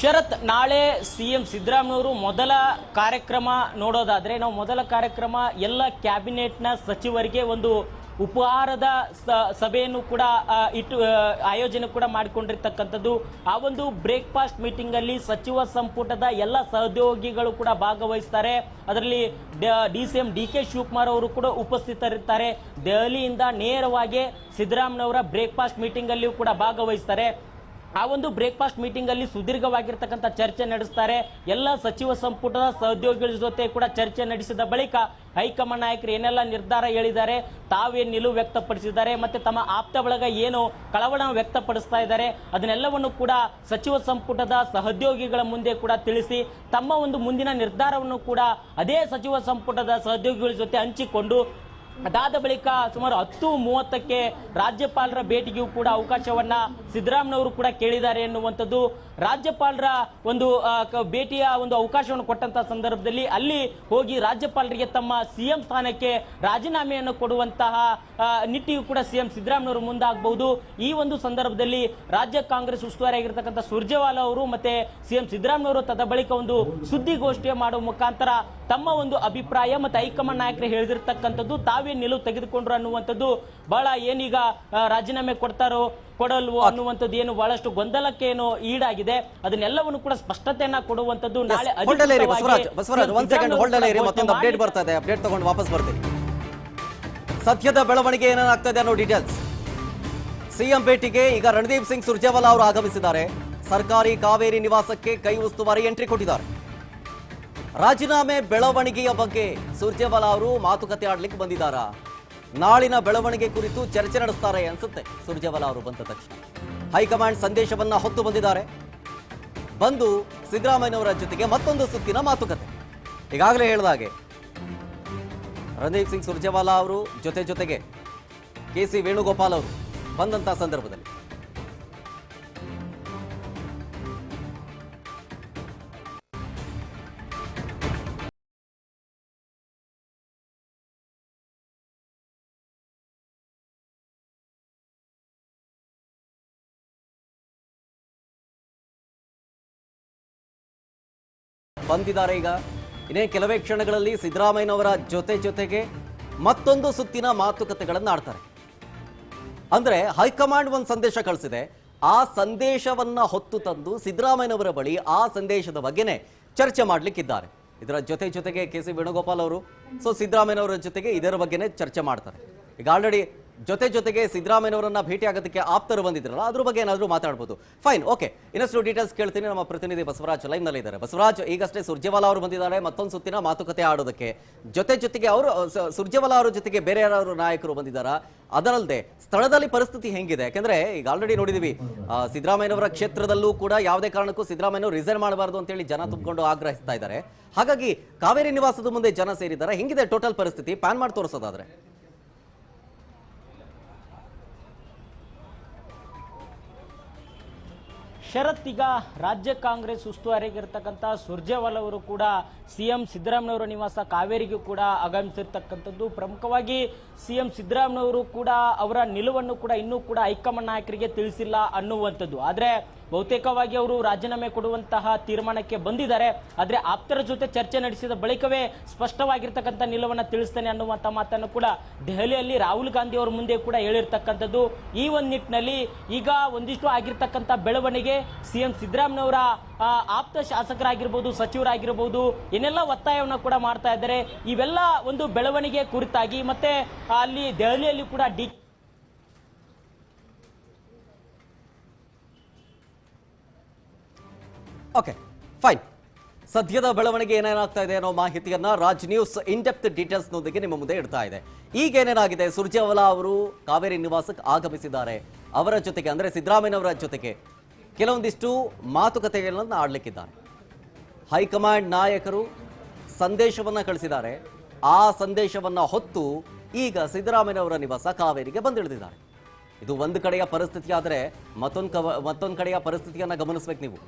ಶರತ್, ನಾಳೆ CM ಸಿದ್ದರಾಮಯ್ಯವರು ಮೊದಲ ಕಾರ್ಯಕ್ರಮ ನೋಡೋದಾದ್ರೆ, ನಾವು ಮೊದಲ ಕಾರ್ಯಕ್ರಮ ಎಲ್ಲ ಕ್ಯಾಬಿನೆಟ್ನ ಸಚಿವರಿಗೆ ಒಂದು ಉಪಹಾರದ ಸಭೆಯನ್ನು ಕೂಡ ಆಯೋಜನೆ ಕೂಡ ಮಾಡಿಕೊಂಡಿರ್ತಕ್ಕಂಥದ್ದು. ಆ ಒಂದು ಬ್ರೇಕ್ಫಾಸ್ಟ್ ಮೀಟಿಂಗ್ ಅಲ್ಲಿ ಸಚಿವ ಸಂಪುಟದ ಎಲ್ಲ ಸಹೋದ್ಯೋಗಿಗಳು ಕೂಡ ಭಾಗವಹಿಸ್ತಾರೆ. ಅದರಲ್ಲಿ DCM DK ಶಿವಕುಮಾರ್ ಅವರು ಕೂಡ ಉಪಸ್ಥಿತರಿರ್ತಾರೆ. ದೆಹಲಿಯಿಂದ ನೇರವಾಗಿ ಸಿದ್ದರಾಮಯ್ಯನವರ ಬ್ರೇಕ್ಫಾಸ್ಟ್ ಮೀಟಿಂಗ್ ಅಲ್ಲಿಯೂ ಕೂಡ ಭಾಗವಹಿಸ್ತಾರೆ. ಆ ಒಂದು ಬ್ರೇಕ್ಫಾಸ್ಟ್ ಮೀಟಿಂಗ್ ಅಲ್ಲಿ ಸುದೀರ್ಘವಾಗಿರ್ತಕ್ಕಂಥ ಚರ್ಚೆ ನಡೆಸ್ತಾರೆ. ಎಲ್ಲ ಸಚಿವ ಸಂಪುಟದ ಸಹೋದ್ಯೋಗಿಗಳ ಜೊತೆ ಕೂಡ ಚರ್ಚೆ ನಡೆಸಿದ ಬಳಿಕ ಹೈಕಮಾಂಡ್ ನಾಯಕರು ಏನೆಲ್ಲ ನಿರ್ಧಾರ ಹೇಳಿದ್ದಾರೆ, ತಾವೇನು ನಿಲುವು ವ್ಯಕ್ತಪಡಿಸಿದ್ದಾರೆ, ಮತ್ತೆ ತಮ್ಮ ಆಪ್ತ ಬಳಗ ಏನು ಕಳವಳ ವ್ಯಕ್ತಪಡಿಸ್ತಾ ಇದ್ದಾರೆ, ಅದನ್ನೆಲ್ಲವನ್ನು ಕೂಡ ಸಚಿವ ಸಂಪುಟದ ಸಹೋದ್ಯೋಗಿಗಳ ಮುಂದೆ ಕೂಡ ತಿಳಿಸಿ ತಮ್ಮ ಒಂದು ಮುಂದಿನ ನಿರ್ಧಾರವನ್ನು ಕೂಡ ಅದೇ ಸಚಿವ ಸಂಪುಟದ ಸಹೋದ್ಯೋಗಿಗಳ ಜೊತೆ ಹಂಚಿಕೊಂಡು ಅದಾದ ಬಳಿಕ ಸುಮಾರು 10:30ಕ್ಕೆ ರಾಜ್ಯಪಾಲರ ಭೇಟಿಗೂ ಕೂಡ ಅವಕಾಶವನ್ನ ಸಿದ್ದರಾಮಯ್ಯನವರು ಕೂಡ ಕೇಳಿದ್ದಾರೆ ಎನ್ನುವಂಥದ್ದು. ರಾಜ್ಯಪಾಲರ ಒಂದು ಭೇಟಿಯ ಒಂದು ಅವಕಾಶವನ್ನು ಕೊಟ್ಟಂತ ಸಂದರ್ಭದಲ್ಲಿ ಅಲ್ಲಿ ಹೋಗಿ ರಾಜ್ಯಪಾಲರಿಗೆ ತಮ್ಮ CM ಸ್ಥಾನಕ್ಕೆ ರಾಜೀನಾಮೆಯನ್ನು ಕೊಡುವಂತಹ ನಿಟ್ಟಿಗೂ ಕೂಡ CM ಸಿದ್ದರಾಮಯ್ಯನವರು ಮುಂದಾಗಬಹುದು. ಈ ಒಂದು ಸಂದರ್ಭದಲ್ಲಿ ರಾಜ್ಯ ಕಾಂಗ್ರೆಸ್ ಉಸ್ತುವಾರಿ ಆಗಿರ್ತಕ್ಕಂಥ ಸುರ್ಜೇವಾಲಾ ಅವರು ಮತ್ತೆ CM ಸಿದ್ದರಾಮಯ್ಯನವರು ತದ ಬಳಿಕ ಒಂದು ಸುದ್ದಿಗೋಷ್ಠಿಯ ಮಾಡುವ ಮುಖಾಂತರ ತಮ್ಮ ಒಂದು ಅಭಿಪ್ರಾಯ ಮತ್ತೆ ಹೈಕಮಾಂಡ್ ನಾಯಕರು ಹೇಳಿದಿರ್ತಕ್ಕಂಥದ್ದು ತಾವೇ ನಿಲುವು ತೆಗೆದುಕೊಂಡ್ರು ಅನ್ನುವಂಥದ್ದು, ಬಹಳ ಏನೀಗ ರಾಜೀನಾಮೆ ಕೊಡ್ತಾರೋ ಕೊಡಲ್ವೋ ಅನ್ನುವಂಥದ್ದು ಏನು ಬಹಳಷ್ಟು ಗೊಂದಲಕ್ಕೆ ಏನು ಈಡಾಗಿದೆ, ಅದನ್ನೆಲ್ಲವನ್ನು ಕೂಡ ಸ್ಪಷ್ಟತೆಯನ್ನ ಕೊಡುವಂಥದ್ದು ನಾಳೆ. ಮತ್ತೊಂದು ಅಪ್ಡೇಟ್ ಬರ್ತಾ ಇದೆ, ಅಪ್ಡೇಟ್ ತಗೊಂಡು ವಾಪಸ್ ಬರ್ತೀನಿ. ಸದ್ಯದ ಬೆಳವಣಿಗೆ ಏನಾಗ್ತದೆ ಅನ್ನೋ ಡೀಟೇಲ್ಸ್. CM ಭೇಟಿಗೆ ಈಗ ರಣದೀಪ್ ಸಿಂಗ್ ಸುರ್ಜೇವಾಲಾ ಅವರು ಆಗಮಿಸಿದ್ದಾರೆ. ಸರ್ಕಾರಿ ಕಾವೇರಿ ನಿವಾಸಕ್ಕೆ ಕೈ ಉಸ್ತುವಾರಿ ಎಂಟ್ರಿ ಕೊಟ್ಟಿದ್ದಾರೆ. ರಾಜೀನಾಮೆ ಬೆಳವಣಿಗೆಯ ಬಗ್ಗೆ ಸುರ್ಜೇವಾಲಾ ಅವರು ಮಾತುಕತೆ ಆಡ್ಲಿಕ್ಕೆ ಬಂದಿದ್ದಾರಾ? ನಾಳಿನ ಬೆಳವಣಿಗೆ ಕುರಿತು ಚರ್ಚೆ ನಡೆಸ್ತಾರೆ ಅನ್ಸುತ್ತೆ. ಸುರ್ಜೇವಾಲಾ ಅವರು ಬಂದ ತಕ್ಷಣ ಹೈಕಮಾಂಡ್ ಸಂದೇಶವನ್ನ ಹೊತ್ತು ಬಂದಿದ್ದಾರೆ. ಬಂದು ಸಿದ್ದರಾಮಯ್ಯನವರ ಜೊತೆಗೆ ಮತ್ತೊಂದು ಸುತ್ತಿನ ಮಾತುಕತೆ. ಈಗಾಗಲೇ ಹೇಳಿದಾಗೆ ರಣದೀಪ್ ಸಿಂಗ್ ಸುರ್ಜೇವಾಲಾ ಅವರು ಜೊತೆಗೆ KC ವೇಣುಗೋಪಾಲ್ ಅವರು ಬಂದಂತ ಸಂದರ್ಭದಲ್ಲಿ ಬಂದಿದ್ದಾರೆ. ಈಗ ಇನ್ನೇ ಕೆಲವೇ ಕ್ಷಣಗಳಲ್ಲಿ ಸಿದ್ದರಾಮಯ್ಯನವರ ಜೊತೆಗೆ ಮತ್ತೊಂದು ಸುತ್ತಿನ ಮಾತುಕತೆಗಳನ್ನು ಆಡ್ತಾರೆ. ಅಂದ್ರೆ ಹೈಕಮಾಂಡ್ ಒಂದು ಸಂದೇಶ ಕಳಿಸಿದೆ, ಆ ಸಂದೇಶವನ್ನ ಹೊತ್ತು ತಂದು ಸಿದ್ದರಾಮಯ್ಯನವರ ಬಳಿ ಆ ಸಂದೇಶದ ಬಗ್ಗೆನೇ ಚರ್ಚೆ ಮಾಡ್ಲಿಕ್ಕಿದ್ದಾರೆ. ಇದರ ಜೊತೆಗೆ KC ವೇಣುಗೋಪಾಲ್ ಅವರು ಸಿದ್ದರಾಮಯ್ಯನವರ ಜೊತೆಗೆ ಇದರ ಬಗ್ಗೆನೇ ಚರ್ಚೆ ಮಾಡ್ತಾರೆ. ಈಗ ಆಲ್ರೆಡಿ ಜೊತೆಗೆ ಸಿದ್ದರಾಮಯ್ಯನವರನ್ನ ಭೇಟಿ ಆಗೋದಕ್ಕೆ ಆಪ್ತರು ಬಂದಿದ್ರಲ್ಲ, ಅದ್ರ ಬಗ್ಗೆ ಏನಾದರೂ ಮಾತಾಡ್ಬೋದು. Fine, okay. ಇನ್ನಷ್ಟು ಡೀಟೇಲ್ಸ್ ಕೇಳ್ತೀನಿ. ನಮ್ಮ ಪ್ರತಿನಿಧಿ ಬಸವರಾಜ್ ಲೈವ್ ನಲ್ಲಿ ಇದ್ದಾರೆ. ಬಸವರಾಜ್, ಈಗಷ್ಟೇ ಸುರ್ಜೇವಾಲಾ ಅವರು ಬಂದಿದ್ದಾರೆ ಮತ್ತೊಂದು ಸುತ್ತಿನ ಮಾತುಕತೆ ಆಡೋದಕ್ಕೆ. ಜೊತೆಗೆ ಅವರು ಸುರ್ಜೇವಾಲಾ ಅವರ ಜೊತೆಗೆ ಬೇರೆ ಯಾರು ನಾಯಕರು ಬಂದಿದ್ದಾರಾ? ಅದರಲ್ಲದೆ ಸ್ಥಳದಲ್ಲಿ ಪರಿಸ್ಥಿತಿ ಹೆಂಗಿದೆ? ಯಾಕಂದ್ರೆ ಈಗ ಆಲ್ರೆಡಿ ನೋಡಿದೀವಿ, ಸಿದ್ದರಾಮಯ್ಯನವರ ಕ್ಷೇತ್ರದಲ್ಲೂ ಕೂಡ ಯಾವುದೇ ಕಾರಣಕ್ಕೂ ಸಿದ್ದರಾಮಯ್ಯನವರು ರಿಸೈನ್ ಮಾಡಬಾರ್ದು ಅಂತೇಳಿ ಜನ ತುಂಬಿಕೊಂಡು ಆಗ್ರಹಿಸ್ತಾ ಇದ್ದಾರೆ. ಹಾಗಾಗಿ ಕಾವೇರಿ ನಿವಾಸದ ಮುಂದೆ ಜನ ಸೇರಿದ್ದಾರೆ. ಹೆಂಗಿದೆ ಟೋಟಲ್ ಪರಿಸ್ಥಿತಿ ಪ್ಯಾನ್ ಮಾಡಿ ತೋರಿಸೋದಾದ್ರೆ? ಶರತ್, ಈಗ ರಾಜ್ಯ ಕಾಂಗ್ರೆಸ್ ಉಸ್ತುವಾರಿಯಾಗಿರ್ತಕ್ಕಂಥ ಸುರ್ಜೇವಾಲಾ ಅವರು ಕೂಡ CM ಸಿದ್ದರಾಮಯ್ಯನವರ ನಿವಾಸ ಕಾವೇರಿಗೂ ಕೂಡ ಆಗಮಿಸಿರ್ತಕ್ಕಂಥದ್ದು. ಪ್ರಮುಖವಾಗಿ CM ಸಿದ್ದರಾಮಯ್ಯನವರು ಕೂಡ ಅವರ ನಿಲುವನ್ನು ಕೂಡ ಇನ್ನೂ ಕೂಡ ಹೈಕಮಾಂಡ್ ನಾಯಕರಿಗೆ ತಿಳಿಸಿಲ್ಲ ಅನ್ನುವಂಥದ್ದು. ಆದರೆ ಬಹುತೇಕವಾಗಿ ಅವರು ರಾಜೀನಾಮೆ ಕೊಡುವಂತಹ ತೀರ್ಮಾನಕ್ಕೆ ಬಂದಿದ್ದಾರೆ. ಆದರೆ ಆಪ್ತರ ಜೊತೆ ಚರ್ಚೆ ನಡೆಸಿದ ಬಳಿಕವೇ ಸ್ಪಷ್ಟವಾಗಿರ್ತಕ್ಕಂಥ ನಿಲುವನ್ನು ತಿಳಿಸ್ತೇನೆ ಅನ್ನುವಂಥ ಮಾತನ್ನು ಕೂಡ ದೆಹಲಿಯಲ್ಲಿ ರಾಹುಲ್ ಗಾಂಧಿ ಅವರ ಮುಂದೆ ಕೂಡ ಹೇಳಿರ್ತಕ್ಕಂಥದ್ದು. ಈ ಒಂದು ನಿಟ್ಟಿನಲ್ಲಿ ಈಗ ಒಂದಿಷ್ಟು ಆಗಿರ್ತಕ್ಕಂಥ ಬೆಳವಣಿಗೆ, CM ಸಿದ್ದರಾಮಯ್ಯನವರ ಆಪ್ತ ಶಾಸಕರಾಗಿರ್ಬೋದು, ಸಚಿವರಾಗಿರ್ಬೋದು, ಏನೆಲ್ಲ ಒತ್ತಾಯವನ್ನು ಕೂಡ ಮಾಡ್ತಾ ಇದ್ದಾರೆ. ಇವೆಲ್ಲ ಒಂದು ಬೆಳವಣಿಗೆ ಕುರಿತಾಗಿ ಮತ್ತೆ ಅಲ್ಲಿ ದೆಹಲಿಯಲ್ಲಿ ಕೂಡ ಓಕೆ, ಫೈನ್. ಸದ್ಯದ ಬೆಳವಣಿಗೆ ಏನೇನಾಗ್ತಾ ಇದೆ ಅನ್ನೋ ಮಾಹಿತಿಯನ್ನ Raj news in depth details ನೊಂದಿಗೆ ನಿಮ್ಮ ಮುಂದೆ ಇಡ್ತಾ ಇದೆ. ಈಗ ಏನೇನಾಗಿದೆ, ಸುರ್ಜೇವಾಲಾ ಅವರು ಕಾವೇರಿ ನಿವಾಸಕ್ಕೆ ಆಗಮಿಸಿದ್ದಾರೆ. ಅವರ ಜೊತೆಗೆ ಅಂದ್ರೆ ಸಿದ್ದರಾಮಯ್ಯನವರ ಜೊತೆಗೆ ಕೆಲವೊಂದಿಷ್ಟು ಮಾತುಕತೆಗಳನ್ನು ಆಡಲಿಕ್ಕಿದ್ದಾರೆ. ಹೈಕಮಾಂಡ್ ನಾಯಕರು ಸಂದೇಶವನ್ನ ಕಳಿಸಿದ್ದಾರೆ. ಆ ಸಂದೇಶವನ್ನ ಹೊತ್ತು ಈಗ ಸಿದ್ದರಾಮಯ್ಯನವರ ನಿವಾಸ ಕಾವೇರಿಗೆ ಬಂದಿಳಿದಿದ್ದಾರೆ. ಇದು ಒಂದು ಕಡೆಯ ಪರಿಸ್ಥಿತಿ ಆದರೆ ಮತ್ತೊಂದು ಕಡೆಯ ಪರಿಸ್ಥಿತಿಯನ್ನ ಗಮನಿಸಬೇಕು ನೀವು.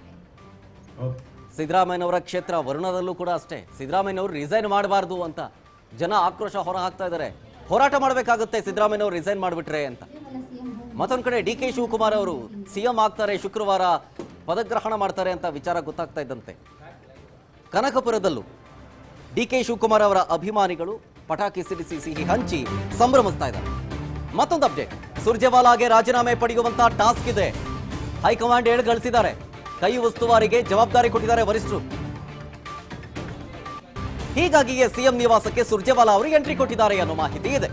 ಸಿದ್ದರಾಮಯ್ಯನವರ ಕ್ಷೇತ್ರ ವರುಣದಲ್ಲೂ ಕೂಡ ಅಷ್ಟೇ. ಸಿದ್ದರಾಮಯ್ಯನವರು ರಿಸೈನ್ ಮಾಡಬಾರ್ದು ಅಂತ ಜನ ಆಕ್ರೋಶ ಹೊರ ಹಾಕ್ತಾ ಇದ್ದಾರೆ. ಹೋರಾಟ ಮಾಡಬೇಕಾಗುತ್ತೆ ಸಿದ್ದರಾಮಯ್ಯನವರು ರಿಸೈನ್ ಮಾಡಿಬಿಟ್ರೆ ಅಂತ. ಮತ್ತೊಂದು ಕಡೆ ಡಿ ಕೆ ಶಿವಕುಮಾರ್ ಅವರು ಸಿಎಂ ಆಗ್ತಾರೆ, ಶುಕ್ರವಾರ ಪದಗ್ರಹಣ ಮಾಡ್ತಾರೆ ಅಂತ ವಿಚಾರ ಗೊತ್ತಾಗ್ತಾ ಇದ್ದಂತೆ ಕನಕಪುರದಲ್ಲೂ ಡಿ ಕೆ ಶಿವಕುಮಾರ್ ಅವರ ಅಭಿಮಾನಿಗಳು ಪಟಾಕಿ ಸಿಡಿಸಿ ಸಿಹಿ ಹಂಚಿ ಸಂಭ್ರಮಿಸ್ತಾ ಇದ್ದಾರೆ. ಮತ್ತೊಂದು ಅಪ್ಡೇಟ್, ಸುರ್ಜೇವಾಲಾಗೆ ರಾಜೀನಾಮೆ ಪಡೆಯುವಂತ ಟಾಸ್ಕ್ ಇದೆ. ಹೈಕಮಾಂಡ್ ಹೇಳಿ ಗಳಿಸಿದ್ದಾರೆ. ಕೈ ಉಸ್ತುವಾರಿಗೆ ಜವಾಬ್ದಾರಿ ಕೊಟ್ಟಿದ್ದಾರೆ ವರಿಷ್ಠರು. ಹೀಗಾಗಿಯೇ ಸಿಎಂ ನಿವಾಸಕ್ಕೆ ಸುರ್ಜೇವಾಲಾ ಅವರು ಎಂಟ್ರಿ ಕೊಟ್ಟಿದ್ದಾರೆ ಅನ್ನೋ ಮಾಹಿತಿ ಇದೆ.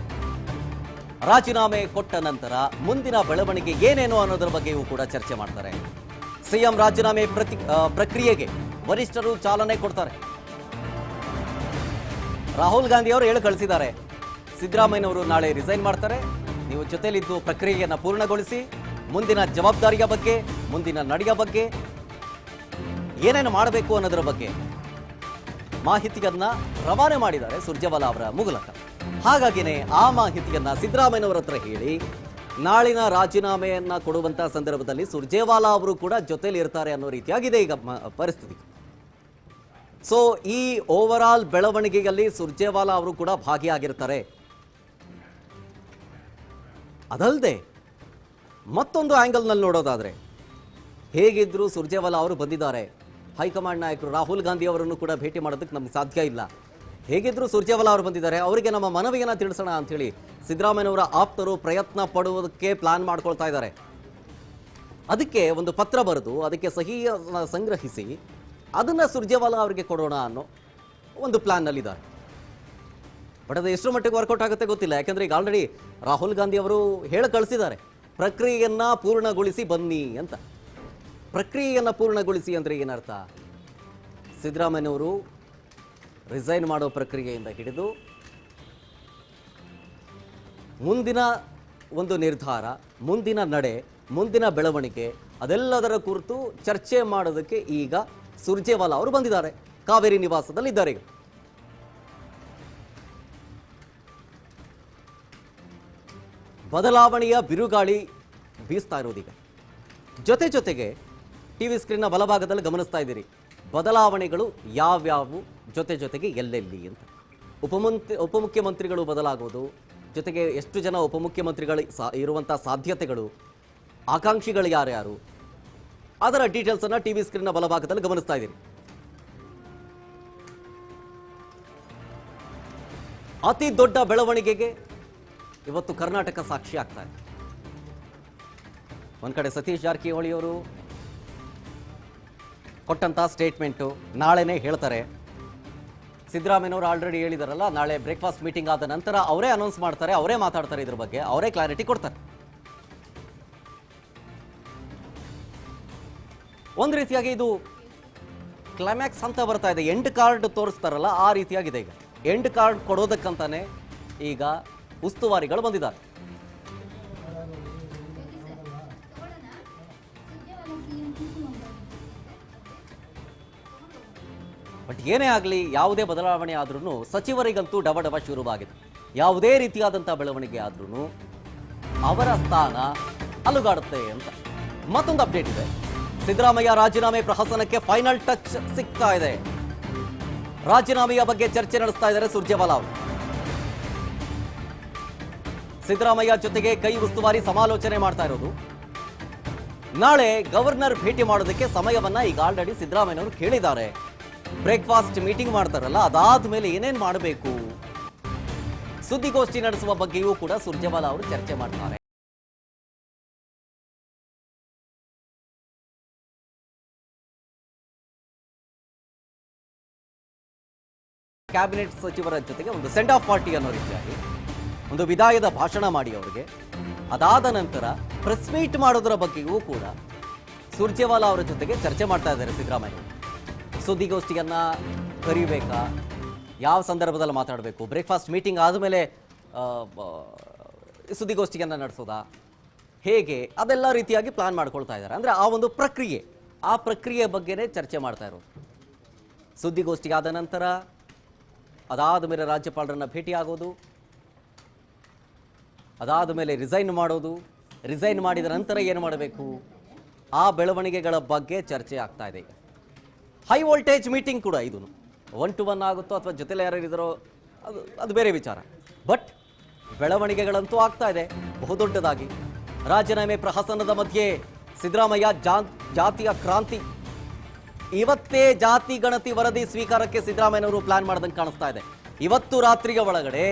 ರಾಜೀನಾಮೆ ಕೊಟ್ಟ ನಂತರ ಮುಂದಿನ ಬೆಳವಣಿಗೆ ಏನೇನು ಅನ್ನೋದರ ಬಗ್ಗೆಯೂ ಕೂಡ ಚರ್ಚೆ ಮಾಡ್ತಾರೆ. ಸಿಎಂ ರಾಜೀನಾಮೆ ಪ್ರಕ್ರಿಯೆಗೆ ವರಿಷ್ಠರು ಚಾಲನೆ ಕೊಡ್ತಾರೆ. ರಾಹುಲ್ ಗಾಂಧಿ ಅವರು ಹೇಳಿ ಕಳಿಸಿದ್ದಾರೆ, ಸಿದ್ದರಾಮಯ್ಯನವರು ನಾಳೆ ರಿಸೈನ್ ಮಾಡ್ತಾರೆ, ನೀವು ಜೊತೆಲಿದ್ದು ಪ್ರಕ್ರಿಯೆಯನ್ನು ಪೂರ್ಣಗೊಳಿಸಿ ಮುಂದಿನ ಜವಾಬ್ದಾರಿಯ ಬಗ್ಗೆ, ಮುಂದಿನ ನಡೆಯ ಬಗ್ಗೆ, ಏನೇನು ಮಾಡಬೇಕು ಅನ್ನೋದರ ಬಗ್ಗೆ ಮಾಹಿತಿಯನ್ನ ರವಾನೆ ಮಾಡಿದ್ದಾರೆ ಸುರ್ಜೇವಾಲಾ ಅವರ ಮೂಲಕ. ಹಾಗಾಗಿನೇ ಆ ಮಾಹಿತಿಯನ್ನ ಸಿದ್ದರಾಮಯ್ಯನವರ ಹತ್ರ ಹೇಳಿ ನಾಳಿನ ರಾಜೀನಾಮೆಯನ್ನ ಕೊಡುವಂತಹ ಸಂದರ್ಭದಲ್ಲಿ ಸುರ್ಜೇವಾಲಾ ಅವರು ಕೂಡ ಜೊತೆಲಿ ಇರ್ತಾರೆ ಅನ್ನೋ ರೀತಿಯಾಗಿದೆ ಈಗ ಪರಿಸ್ಥಿತಿ. ಸೊ ಈ ಓವರ್ ಆಲ್ ಬೆಳವಣಿಗೆಯಲ್ಲಿ ಸುರ್ಜೇವಾಲಾ ಅವರು ಕೂಡ ಭಾಗಿಯಾಗಿರ್ತಾರೆ. ಅದಲ್ಲದೆ ಮತ್ತೊಂದು ಆಂಗಲ್ನಲ್ಲಿ ನೋಡೋದಾದ್ರೆ, ಹೇಗಿದ್ರು ಸುರ್ಜೇವಾಲಾ ಅವರು ಬಂದಿದ್ದಾರೆ. ಹೈಕಮಾಂಡ್ ನಾಯಕರು ರಾಹುಲ್ ಗಾಂಧಿ ಅವರನ್ನು ಕೂಡ ಭೇಟಿ ಮಾಡೋದಕ್ಕೆ ನಮ್ಗೆ ಸಾಧ್ಯ ಇಲ್ಲ. ಹೇಗಿದ್ರು ಸುರ್ಜೇವಾಲಾ ಅವರು ಬಂದಿದ್ದಾರೆ, ಅವರಿಗೆ ನಮ್ಮ ಮನವಿಯನ್ನು ತಿಳಿಸೋಣ ಅಂಥೇಳಿ ಸಿದ್ದರಾಮಯ್ಯನವರ ಆಪ್ತರು ಪ್ರಯತ್ನ ಪಡುವುದಕ್ಕೆ ಪ್ಲಾನ್ ಮಾಡ್ಕೊಳ್ತಾ ಇದ್ದಾರೆ. ಅದಕ್ಕೆ ಒಂದು ಪತ್ರ ಬರೆದು ಅದಕ್ಕೆ ಸಹಿಯನ್ನು ಸಂಗ್ರಹಿಸಿ ಅದನ್ನು ಸುರ್ಜೇವಾಲಾ ಅವರಿಗೆ ಕೊಡೋಣ ಅನ್ನೋ ಒಂದು ಪ್ಲಾನ್ನಲ್ಲಿದ್ದಾರೆ. ಬಟ್ ಅದು ಎಷ್ಟು ಮಟ್ಟಿಗೆ ವರ್ಕೌಟ್ ಆಗುತ್ತೆ ಗೊತ್ತಿಲ್ಲ. ಯಾಕಂದರೆ ಈಗ ಆಲ್ರೆಡಿ ರಾಹುಲ್ ಗಾಂಧಿ ಅವರು ಹೇಳಿ ಕಳಿಸಿದ್ದಾರೆ, ಪ್ರಕ್ರಿಯೆಯನ್ನು ಪೂರ್ಣಗೊಳಿಸಿ ಬನ್ನಿ ಅಂತ. ಪ್ರಕ್ರಿಯೆಯನ್ನು ಪೂರ್ಣಗೊಳಿಸಿ ಅಂದರೆ ಏನರ್ಥ? ಸಿದ್ದರಾಮಯ್ಯನವರು ರಿಸೈನ್ ಮಾಡೋ ಪ್ರಕ್ರಿಯೆಯಿಂದ ಹಿಡಿದು ಮುಂದಿನ ಒಂದು ನಿರ್ಧಾರ, ಮುಂದಿನ ನಡೆ, ಮುಂದಿನ ಬೆಳವಣಿಗೆ ಅದೆಲ್ಲದರ ಕುರಿತು ಚರ್ಚೆ ಮಾಡೋದಕ್ಕೆ ಈಗ ಸುರ್ಜೇವಾಲಾ ಅವರು ಬಂದಿದ್ದಾರೆ. ಕಾವೇರಿ ನಿವಾಸದಲ್ಲಿದ್ದಾರೆ. ಈಗ ಬದಲಾವಣೆಯ ಬಿರುಗಾಳಿ ಬೀಸ್ತಾ ಇರೋದೀಗ. ಜೊತೆಗೆ ಟಿವಿ ಸ್ಕ್ರೀನ್ನ ಬಲಭಾಗದಲ್ಲಿ ಗಮನಿಸ್ತಾ ಇದ್ದೀರಿ, ಬದಲಾವಣೆಗಳು ಯಾವ್ಯಾವು, ಜೊತೆಗೆ ಎಲ್ಲೆಲ್ಲಿ ಅಂತ. ಉಪಮುಖ್ಯಮಂತ್ರಿಗಳು ಬದಲಾಗೋದು, ಜೊತೆಗೆ ಎಷ್ಟು ಜನ ಉಪಮುಖ್ಯಮಂತ್ರಿಗಳು ಇರುವಂಥ ಸಾಧ್ಯತೆಗಳು, ಆಕಾಂಕ್ಷಿಗಳು ಯಾರ್ಯಾರು, ಅದರ ಡೀಟೇಲ್ಸನ್ನು ಟಿವಿ ಸ್ಕ್ರೀನ್ನ ಬಲಭಾಗದಲ್ಲಿ ಗಮನಿಸ್ತಾ ಇದ್ದೀರಿ. ಅತಿ ದೊಡ್ಡ ಬೆಳವಣಿಗೆಗೆ ಇವತ್ತು ಕರ್ನಾಟಕ ಸಾಕ್ಷಿ ಆಗ್ತಾ ಇದೆ. ಒಂದು ಕಡೆ ಸತೀಶ್ ಜಾರಕಿಹೊಳಿ ಅವರು ಕೊಟ್ಟಂಥ ಸ್ಟೇಟ್ಮೆಂಟು ನಾಳೆನೇ ಹೇಳ್ತಾರೆ. ಸಿದ್ದರಾಮಯ್ಯನವರು ಆಲ್ರೆಡಿ ಹೇಳಿದಾರಲ್ಲ, ನಾಳೆ ಬ್ರೇಕ್ಫಾಸ್ಟ್ ಮೀಟಿಂಗ್ ಆದ ನಂತರ ಅವರೇ ಅನೌನ್ಸ್ ಮಾಡ್ತಾರೆ, ಅವರೇ ಮಾತಾಡ್ತಾರೆ, ಇದ್ರ ಬಗ್ಗೆ ಅವರೇ ಕ್ಲಾರಿಟಿ ಕೊಡ್ತಾರೆ. ಒಂದು ರೀತಿಯಾಗಿ ಇದು ಕ್ಲೈಮ್ಯಾಕ್ಸ್ ಅಂತ ಬರ್ತಾ ಇದೆ. ಎಂಡ್ ಕಾರ್ಡ್ ತೋರಿಸ್ತಾರಲ್ಲ, ಆ ರೀತಿಯಾಗಿದೆ. ಈಗ ಎಂಡ್ ಕಾರ್ಡ್ ಕೊಡೋದಕ್ಕಂತಾನೆ ಈಗ ಉಸ್ತುವಾರಿಗಳು ಬಂದಿದ್ದಾರೆ. ಬಟ್ ಏನೇ ಆಗಲಿ, ಯಾವುದೇ ಬದಲಾವಣೆ ಆದ್ರೂ ಸಚಿವರಿಗಂತೂ ಡಬ ಶುರುವಾಗಿದೆ. ಯಾವುದೇ ರೀತಿಯಾದಂಥ ಬೆಳವಣಿಗೆ ಆದ್ರೂ ಅವರ ಸ್ಥಾನ ಅಲುಗಾಡುತ್ತೆ ಅಂತ. ಮತ್ತೊಂದು ಅಪ್ಡೇಟ್ ಇದೆ, ಸಿದ್ದರಾಮಯ್ಯ ರಾಜೀನಾಮೆ ಪ್ರಹಸನಕ್ಕೆ ಫೈನಲ್ ಟಚ್ ಸಿಗ್ತಾ ಇದೆ. ರಾಜೀನಾಮೆಯ ಬಗ್ಗೆ ಚರ್ಚೆ ನಡೆಸ್ತಾ ಇದ್ದಾರೆ ಸುರ್ಜೇವಾಲಾ ಅವರು. ಸಿದ್ದರಾಮಯ್ಯ ಜೊತೆಗೆ ಕೈ ಉಸ್ತುವಾರಿ ಸಮಾಲೋಚನೆ ಮಾಡ್ತಾ ಇರೋದು. ನಾಳೆ ಗವರ್ನರ್ ಭೇಟಿ ಮಾಡೋದಕ್ಕೆ ಸಮಯವನ್ನ ಈಗ ಆಲ್ರೆಡಿ ಸಿದ್ದರಾಮಯ್ಯನವರು ಕೇಳಿದ್ದಾರೆ. ಬ್ರೇಕ್ಫಾಸ್ಟ್ ಮೀಟಿಂಗ್ ಮಾಡ್ತಾರಲ್ಲ, ಅದಾದ ಮೇಲೆ ಏನೇನು ಮಾಡಬೇಕು, ಸುದ್ದಿಗೋಷ್ಠಿ ನಡೆಸುವ ಬಗ್ಗೆಯೂ ಕೂಡ ಸುರ್ಜೇವಾಲಾ ಅವರು ಚರ್ಚೆ ಮಾಡ್ತಾರೆ. ಕ್ಯಾಬಿನೆಟ್ ಸಚಿವರ ಜೊತೆಗೆ ಒಂದು ಸೆಂಡ್ ಆಫ್ ಪಾರ್ಟಿ ಅನ್ನೋ ರೀತಿಯಾಗಿ ಒಂದು ವಿದಾಯದ ಭಾಷಣ ಮಾಡಿ ಅವರಿಗೆ, ಅದಾದ ನಂತರ ಪ್ರೆಸ್ ಮೀಟ್ ಮಾಡೋದರ ಬಗ್ಗೆಯೂ ಕೂಡ ಸುರ್ಜೇವಾಲಾ ಅವರ ಜೊತೆಗೆ ಚರ್ಚೆ ಮಾಡ್ತಾ ಇದ್ದಾರೆ ಸಿದ್ದರಾಮಯ್ಯ. ಸುದ್ದಿಗೋಷ್ಠಿಯನ್ನ ಕರಿಬೇಕಾ, ಯಾವ ಸಂದರ್ಭದಲ್ಲಿ ಮಾತಾಡಬೇಕು, ಬ್ರೇಕ್ಫಾಸ್ಟ್ ಮೀಟಿಂಗ್ ಆದಮೇಲೆ ಸುದ್ದಿಗೋಷ್ಠಿಯನ್ನ ನಡೆಸೋದಾ, ಹೇಗೆ, ಅದೆಲ್ಲ ರೀತಿಯಾಗಿ ಪ್ಲಾನ್ ಮಾಡ್ಕೊಳ್ತಾ ಇದ್ದಾರೆ. ಅಂದರೆ ಆ ಒಂದು ಪ್ರಕ್ರಿಯೆ, ಆ ಪ್ರಕ್ರಿಯೆ ಬಗ್ಗೆನೇ ಚರ್ಚೆ ಮಾಡ್ತಾ ಇರೋದು. ಸುದ್ದಿಗೋಷ್ಠಿ ಆದ ನಂತರ ಅದಾದ ಮೇಲೆ ರಾಜ್ಯಪಾಲರನ್ನ ಭೇಟಿಯಾಗೋದು, ಅದಾದ ಮೇಲೆ ರಿಸೈನ್ ಮಾಡೋದು, ರಿಸೈನ್ ಮಾಡಿದ ನಂತರ ಏನು ಮಾಡಬೇಕು, ಆ ಬೆಳವಣಿಗೆಗಳ ಬಗ್ಗೆ ಚರ್ಚೆ ಆಗ್ತಾ ಇದೆ. ಹೈ ವೋಲ್ಟೇಜ್ ಮೀಟಿಂಗ್ ಕೂಡ ಇದು 1-to-1 ಆಗುತ್ತೋ ಅಥವಾ ಜೊತೆಲಿ ಯಾರು ಇದ್ದಾರೋ ಅದು ಬೇರೆ ವಿಚಾರ. ಬಟ್ ಬೆಳವಣಿಗೆಗಳಂತೂ ಆಗ್ತಾ ಇದೆ ಬಹುದೊಡ್ಡದಾಗಿ. ರಾಜೀನಾಮೆ ಪ್ರಹಸನದ ಮಧ್ಯೆ ಸಿದ್ದರಾಮಯ್ಯ ಜಾತಿಯ ಕ್ರಾಂತಿ. ಇವತ್ತೇ ಜಾತಿ ಗಣತಿ ವರದಿ ಸ್ವೀಕಾರಕ್ಕೆ ಸಿದ್ದರಾಮಯ್ಯನವರು ಪ್ಲಾನ್ ಮಾಡ್ದಂಗೆ ಕಾಣಿಸ್ತಾ ಇದೆ. ಇವತ್ತು ರಾತ್ರಿಯ ಒಳಗಡೆ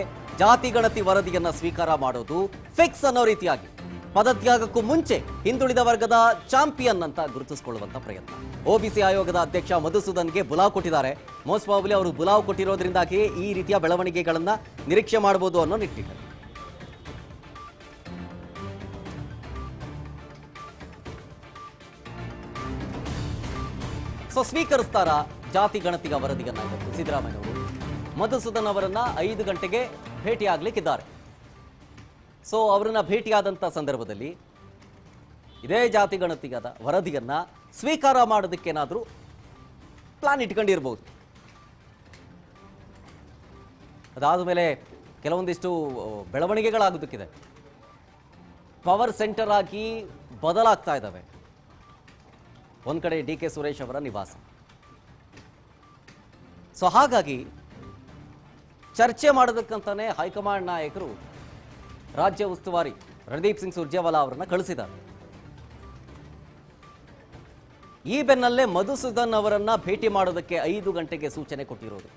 ಜಾತಿ ಗಣತಿ ವರದಿಯನ್ನ ಸ್ವೀಕಾರ ಮಾಡೋದು ಫಿಕ್ಸ್ ಅನ್ನೋ ರೀತಿಯಾಗಿ ಪದತ್ಯಾಗಕ್ಕೂ ಮುಂಚೆ ಹಿಂದುಳಿದ ವರ್ಗದ ಚಾಂಪಿಯನ್ ಅಂತ ಗುರುತಿಸಿಕೊಳ್ಳುವಂತ ಪ್ರಯತ್ನ. OBC ಆಯೋಗದ ಅಧ್ಯಕ್ಷ ಮಧುಸೂದನ್ಗೆ ಬುಲಾವ್ ಕೊಟ್ಟಿದ್ದಾರೆ. ಮೋಸ್ಟ್ ಪ್ರಾಬಬ್ಲಿ ಅವರು ಬುಲಾವ್ ಕೊಟ್ಟಿರೋದ್ರಿಂದಾಗಿ ಈ ರೀತಿಯ ಬೆಳವಣಿಗೆಗಳನ್ನ ನಿರೀಕ್ಷೆ ಮಾಡಬಹುದು ಅನ್ನೋ ನಿಟ್ಟಿನಲ್ಲಿ. ಸೊ ಸ್ವೀಕರಿಸ್ತಾರ ಜಾತಿ ಗಣತಿಯ ವರದಿಯನ್ನ ಇವತ್ತು ಸಿದ್ದರಾಮಯ್ಯವರು. ಮಧುಸೂದನ್ ಅವರನ್ನ 5 ಗಂಟೆಗೆ ಭೇಟಿಯಾಗಲಿಕ್ಕಿದ್ದಾರೆ. ಸೊ ಅವರನ್ನ ಭೇಟಿಯಾದಂಥ ಸಂದರ್ಭದಲ್ಲಿ ಇದೇ ಜಾತಿ ಗಣತಿಗದ ವರದಿಯನ್ನ ಸ್ವೀಕಾರ ಮಾಡೋದಕ್ಕೇನಾದರೂ ಪ್ಲಾನ್ ಇಟ್ಕೊಂಡಿರ್ಬೋದು. ಅದಾದ ಮೇಲೆ ಕೆಲವೊಂದಿಷ್ಟು ಬೆಳವಣಿಗೆಗಳಾಗೋದಕ್ಕಿದೆ. ಪವರ್ ಸೆಂಟರ್ ಆಗಿ ಬದಲಾಗ್ತಾ ಇದ್ದಾವೆ. ಒಂದು ಕಡೆ DK ಸುರೇಶ್ ಅವರ ನಿವಾಸ. ಸೊ ಹಾಗಾಗಿ ಚರ್ಚೆ ಮಾಡೋದಕ್ಕಂತಾನೆ ಹೈಕಮಾಂಡ್ ನಾಯಕರು ರಾಜ್ಯ ಉಸ್ತುವಾರಿ ರಣದೀಪ್ ಸಿಂಗ್ ಸುರ್ಜೇವಾಲಾ ಅವರನ್ನ ಕಳಿಸಿದ್ದಾರೆ. ಈ ಬೆನ್ನಲ್ಲೇ ಮಧುಸೂದನ್ ಅವರನ್ನ ಭೇಟಿ ಮಾಡೋದಕ್ಕೆ 5 ಗಂಟೆಗೆ ಸೂಚನೆ ಕೊಟ್ಟಿರೋದು.